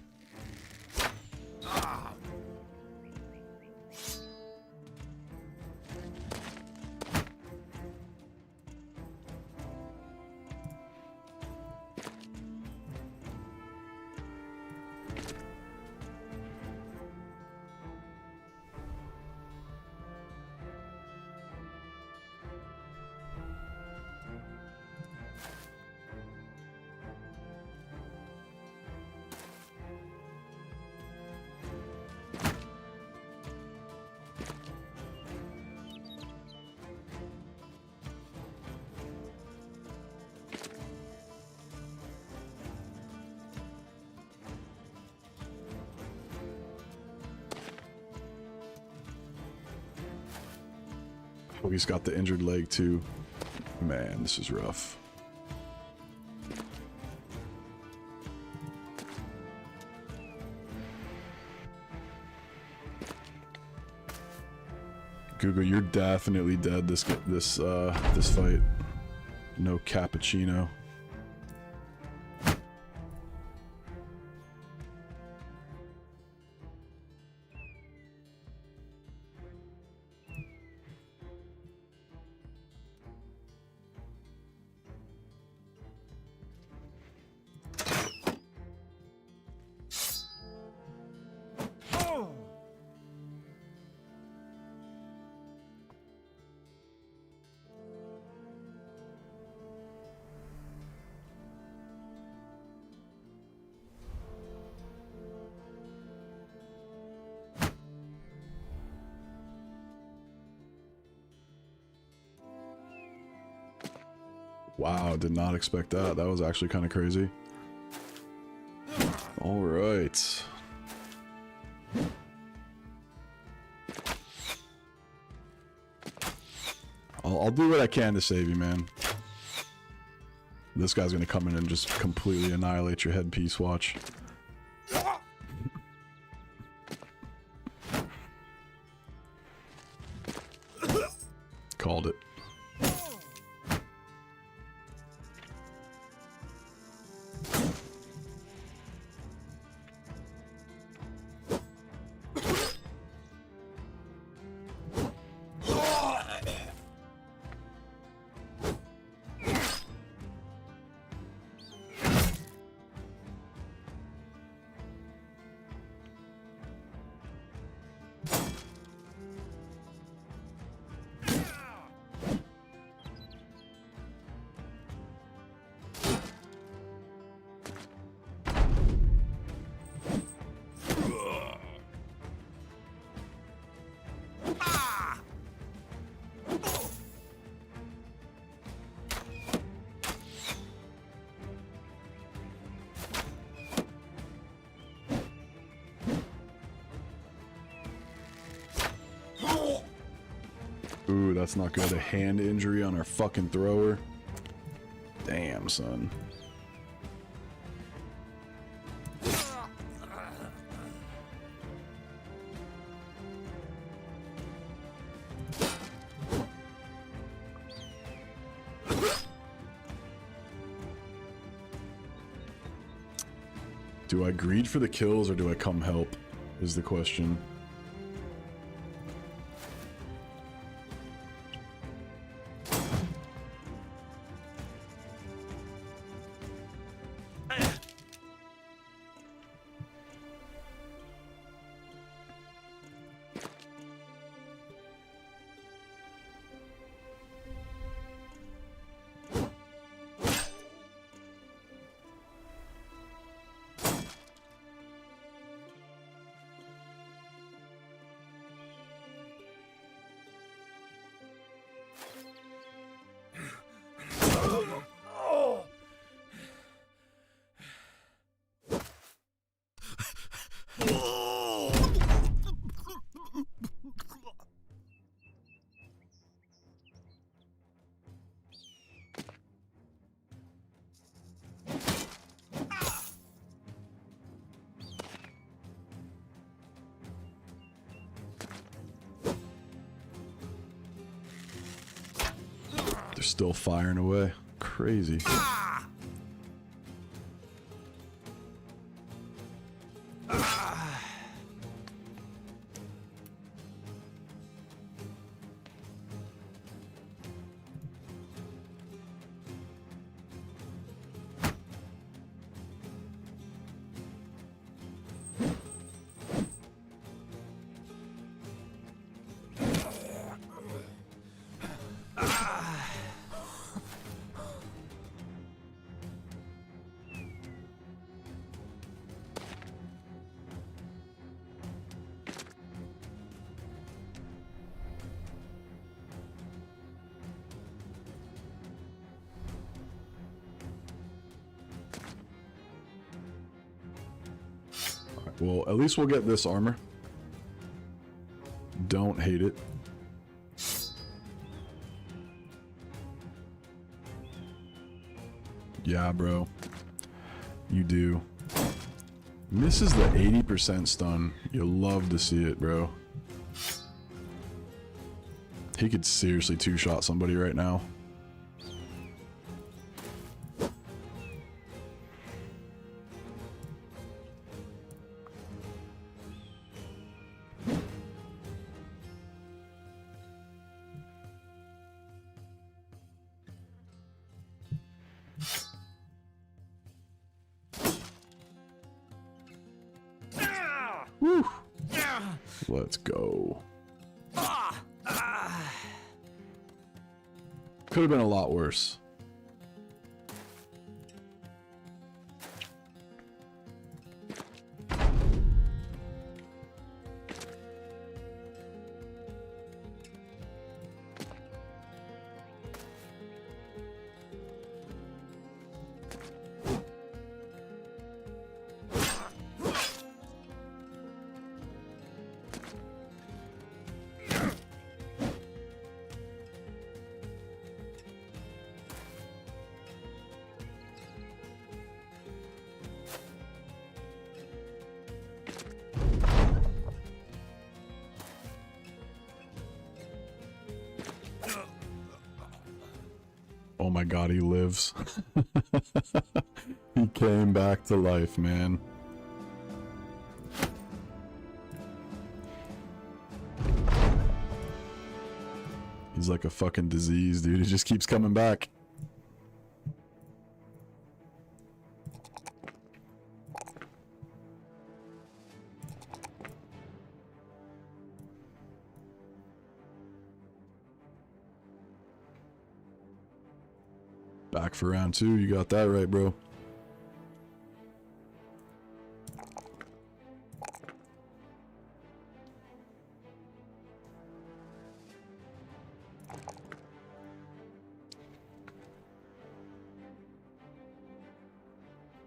Oh, he's got the injured leg too. Man, this is rough. Google, you're definitely dead this fight. No cappuccino. Wow, did not expect that. That was actually kind of crazy. All right. I'll do what I can to save you, man. This guy's gonna come in and just completely annihilate your headpiece, watch. Called it. Ooh, that's not good. A hand injury on our fucking thrower. Damn, son. Do I greed for the kills or do I come help? Is the question. They're still firing away. Crazy. Well, at least we'll get this armor. Don't hate it. Yeah, bro. You do. Misses the 80% stun. You love to see it, bro. He could seriously two-shot somebody right now. Woo. Let's go. Could have been a lot worse. Oh my god, he lives. He came back to life, man. He's like a fucking disease, dude. He just keeps coming back. Back for round 2. You got that right, bro.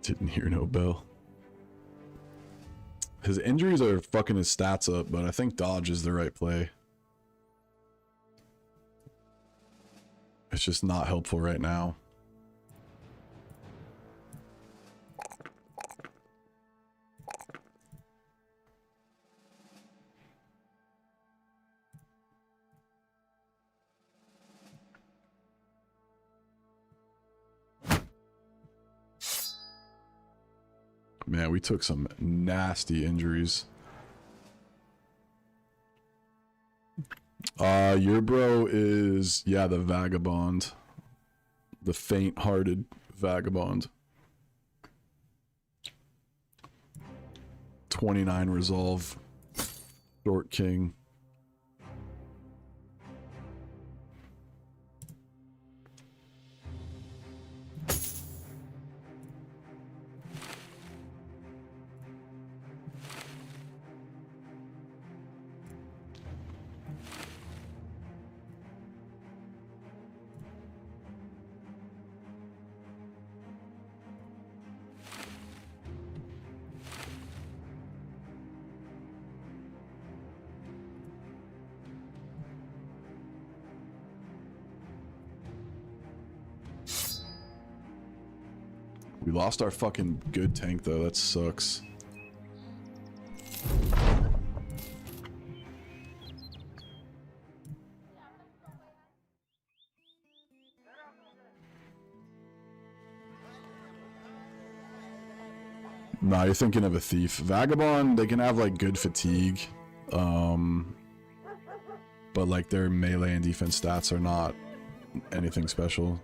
Didn't hear no bell. His injuries are fucking his stats up, but I think dodge is the right play. It's just not helpful right now. Man, we took some nasty injuries. Your bro is, yeah, the vagabond. The faint-hearted vagabond. 29 resolve. Short king. We lost our fucking good tank though, that sucks. Nah, you're thinking of a thief. Vagabond, they can have like good fatigue. But like their melee and defense stats are not anything special.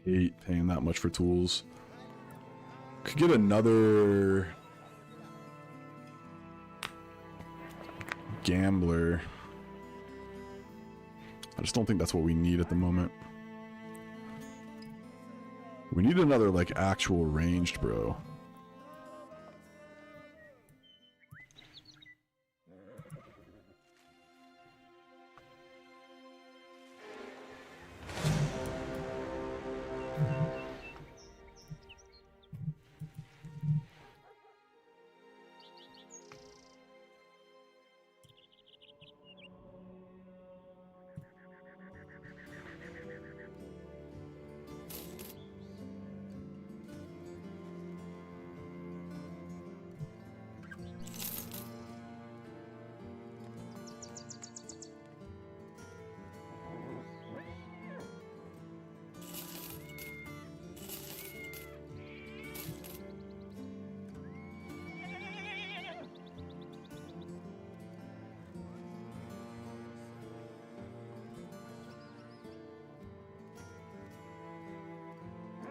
Hate paying that much for tools. Could get another gambler. I just don't think that's what we need at the moment. We need another like actual ranged bro.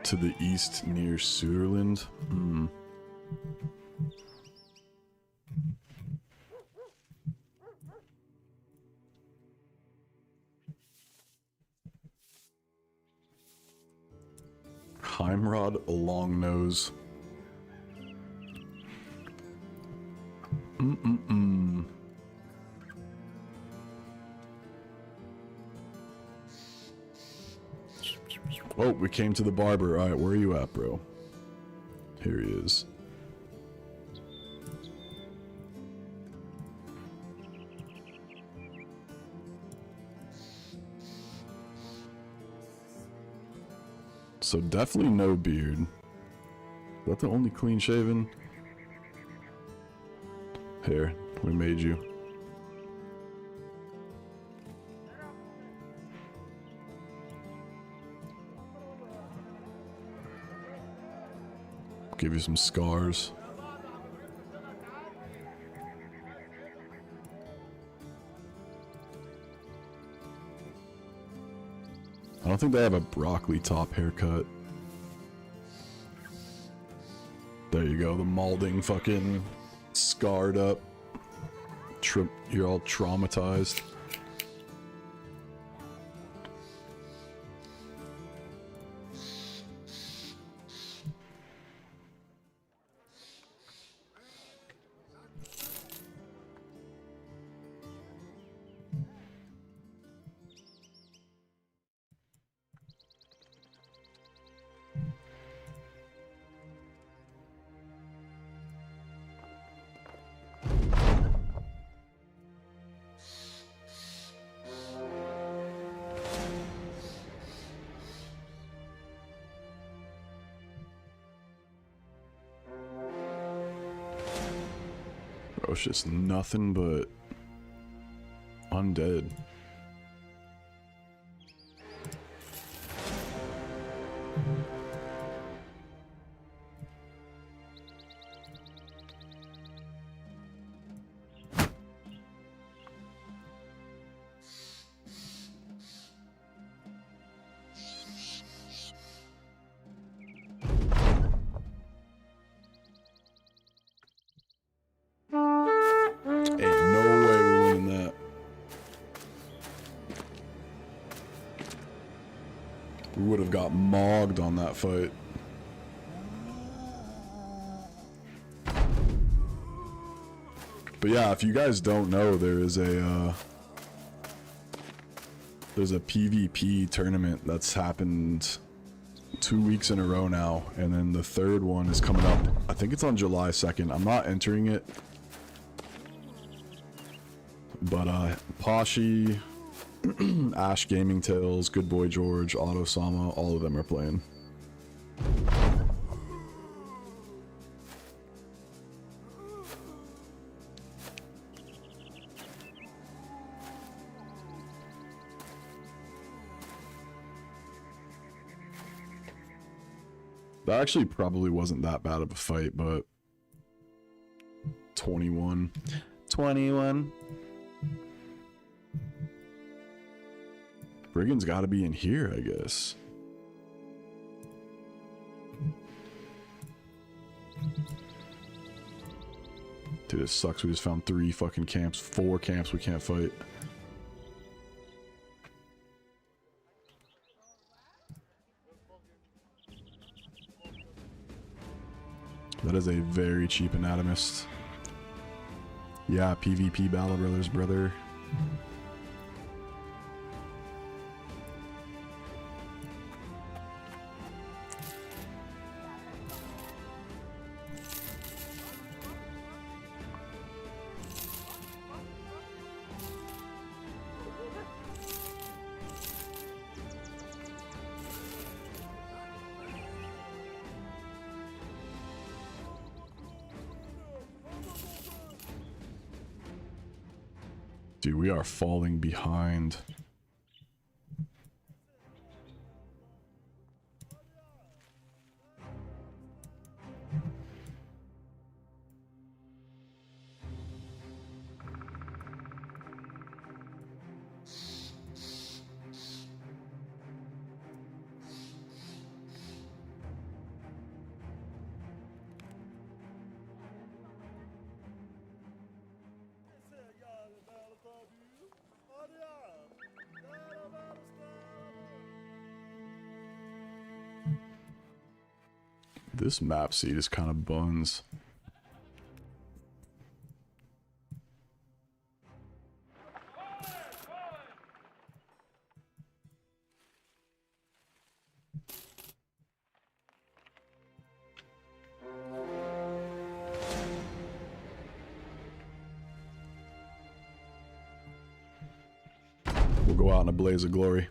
To the east near Suderland. Hmm. Heimrod, a long nose. Oh, we came to the barber. Alright, where are you at, bro? Here he is. So definitely no beard. Is that the only clean shaven? Here, we made you. Give you some scars. I don't think they have a broccoli top haircut. There you go, the molding fucking scarred up. You're all traumatized. Bro, it's just nothing but undead. Ain't no way we're winning that. We would have got mogged on that fight. But yeah, if you guys don't know, there's a PvP tournament that's happened 2 weeks in a row now, and then the third one is coming up. I think it's on July 2nd. I'm not entering it. But Pashi, Ash Gaming Tales, Good Boy George, Auto Sama, all of them are playing. That actually probably wasn't that bad of a fight, but 21. 21. Brigand's got to be in here, I guess. Dude, it sucks. We just found 3 fucking camps, 4 camps we can't fight. That is a very cheap anatomist. Yeah, PvP Battle Brothers, brother. Dude, we are falling behind. This map seed is kind of buns. We'll go out in a blaze of glory.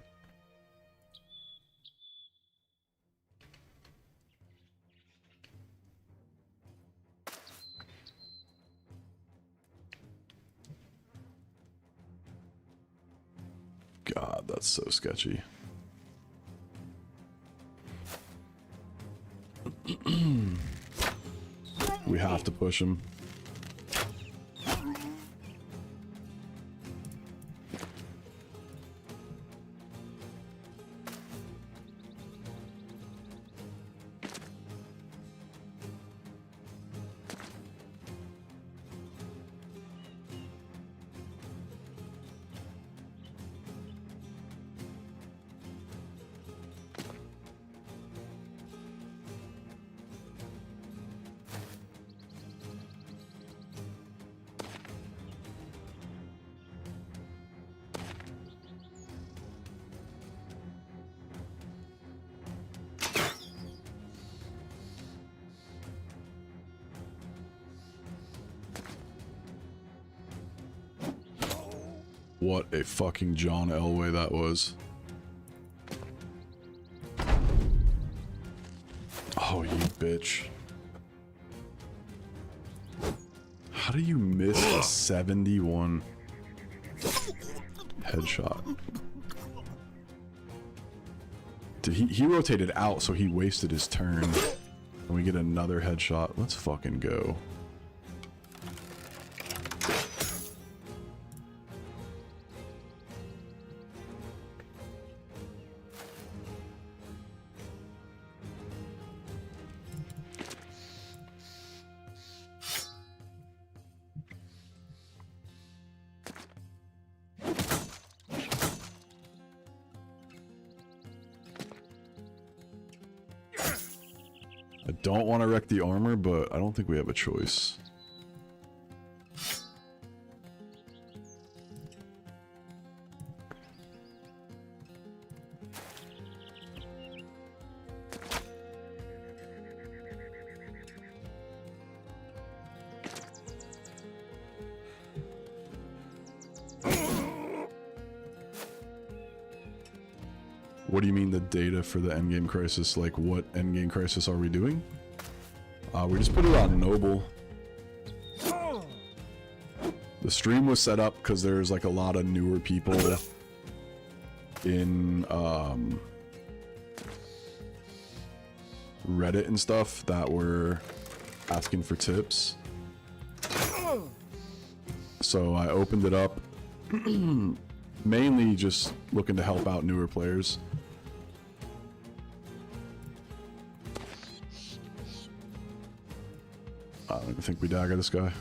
God, that's so sketchy. We have to push him. What a fucking John Elway that was. Oh, you bitch. How do you miss a 71 headshot? Did he rotated out, so he wasted his turn. And we get another headshot. Let's fucking go. I don't want to wreck the armor, but I don't think we have a choice. What do you mean the data for the endgame crisis? Like, what endgame crisis are we doing? We just put it on Noble. The stream was set up because there's like a lot of newer people in Reddit and stuff that were asking for tips. So I opened it up, mainly just looking to help out newer players. I don't even think we dagger this guy.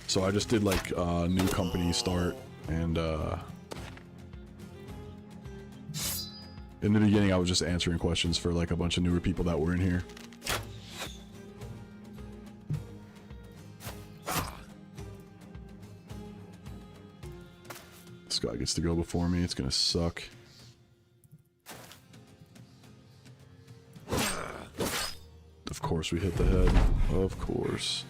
So I just did like new company start, and in the beginning I was just answering questions for like a bunch of newer people that were in here. This guy gets to go before me, it's gonna suck. Of course we hit the head. Of course.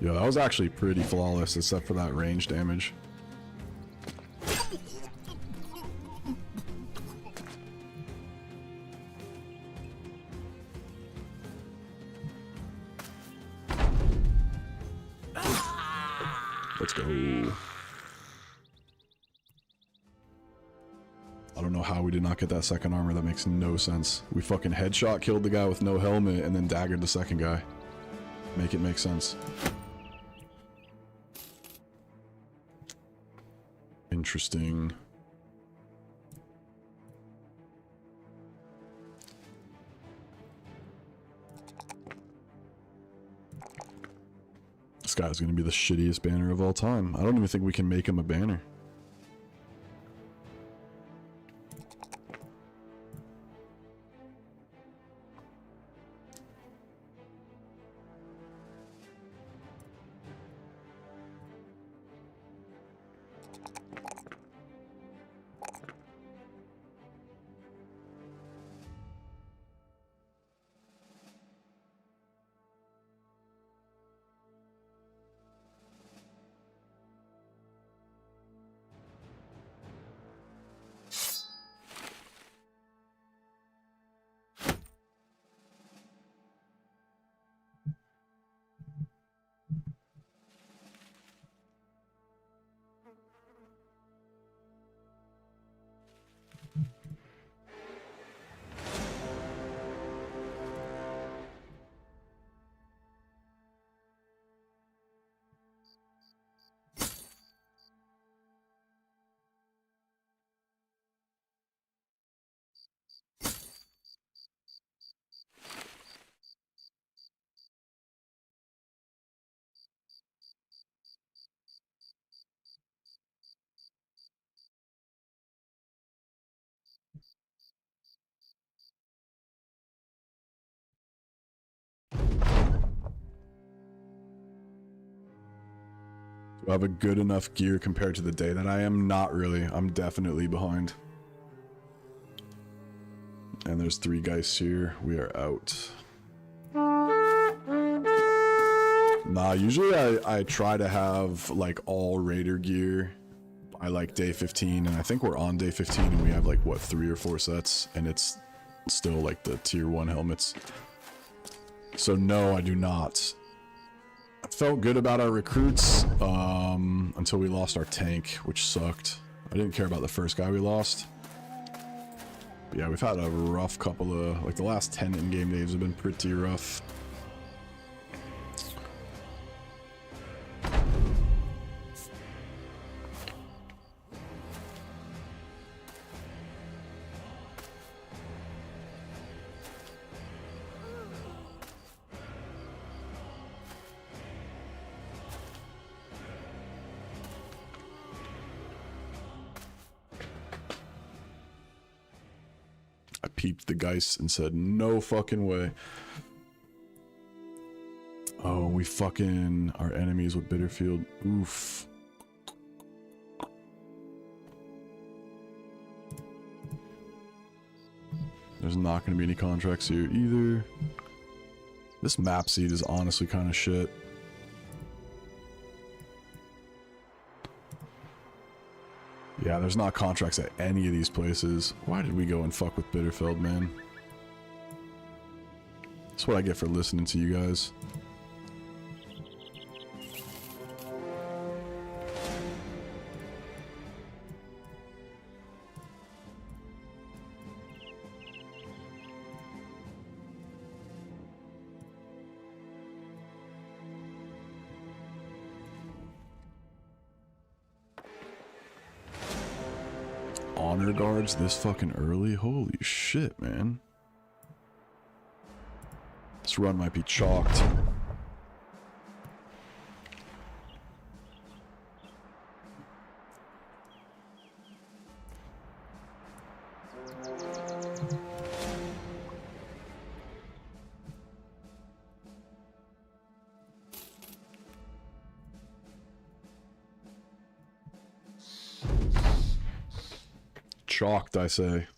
Yeah, that was actually pretty flawless except for that range damage. Let's go. I don't know how we did not get that second armor. That makes no sense. We fucking headshot killed the guy with no helmet and then daggered the second guy. Make it make sense. Interesting. This guy's gonna be the shittiest banner of all time. I don't even think we can make him a banner. Do I have a good enough gear compared to the day that I am? Not really. I'm definitely behind. And there's 3 guys here. We are out. Nah, usually I try to have like all raider gear by like day 15, and I think we're on day 15 and we have like what, 3 or 4 sets, and it's still like the tier 1 helmets. So no, I do not. I felt good about our recruits until we lost our tank, which sucked. I didn't care about the first guy we lost. But yeah, we've had a rough couple of, like the last 10 in-game days have been pretty rough. I peeped the Geist and said, no fucking way. Oh, we fucking our enemies with Bitterfield. Oof. There's not going to be any contracts here either. This map seed is honestly kind of shit. Yeah, there's not contracts at any of these places. Why did we go and fuck with Bitterfeld, man? That's what I get for listening to you guys. Honor guards this fucking early? Holy shit, man. This run might be chalked. Chalked, I say.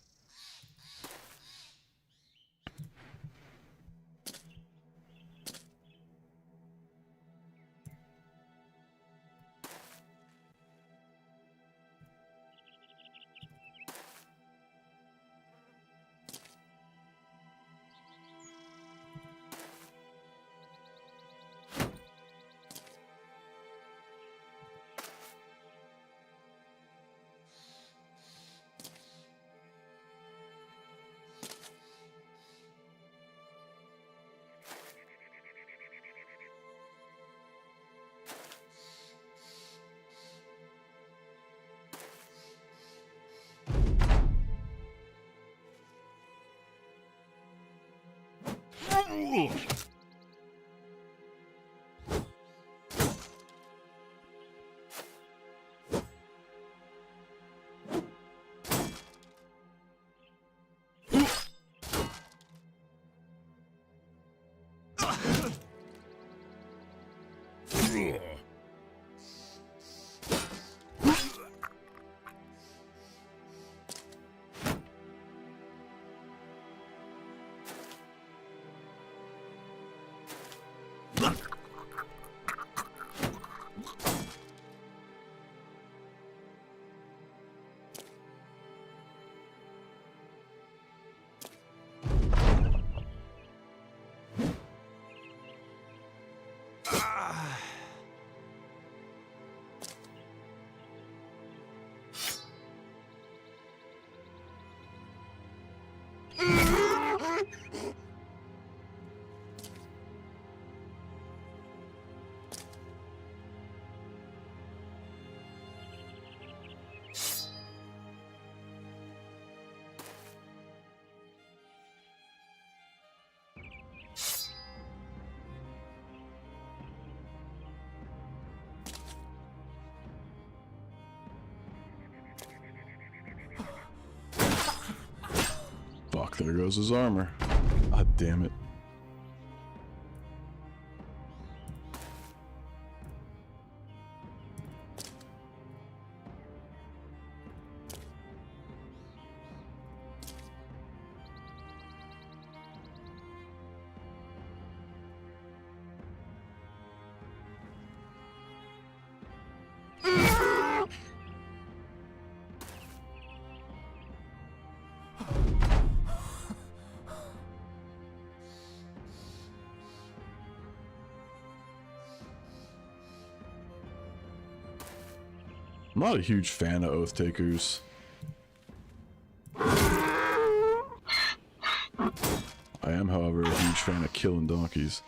Fuck, there goes his armor. God damn it. I'm not a huge fan of Oath Takers. I am, however, a huge fan of killing donkeys.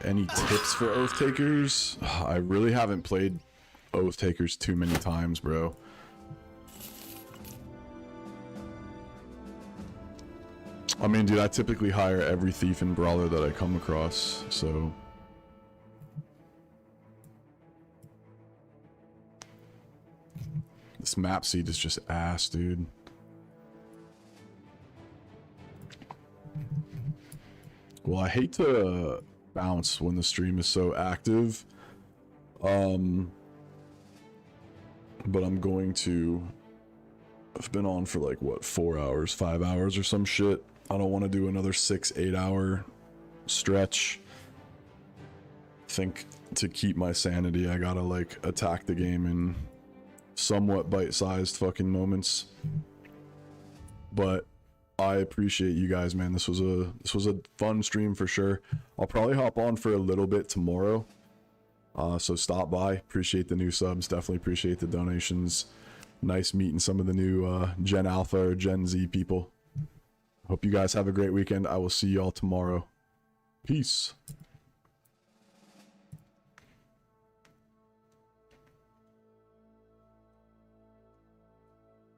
Any tips for Oath Takers? I really haven't played Oath Takers too many times, bro. I mean, dude, I typically hire every thief and brawler that I come across, so... This map seed is just ass, dude. Well, I hate to bounce when the stream is so active. But I'm going to... I've been on for like, what, 4 hours, 5 hours or some shit. I don't want to do another 6-8 hour stretch. I think to keep my sanity, I gotta like attack the game in somewhat bite-sized fucking moments. But I appreciate you guys, man. This was a fun stream for sure. I'll probably hop on for a little bit tomorrow. So stop by. Appreciate the new subs. Definitely appreciate the donations. Nice meeting some of the new Gen Alpha or Gen Z people. Hope you guys have a great weekend. I will see y'all tomorrow. Peace.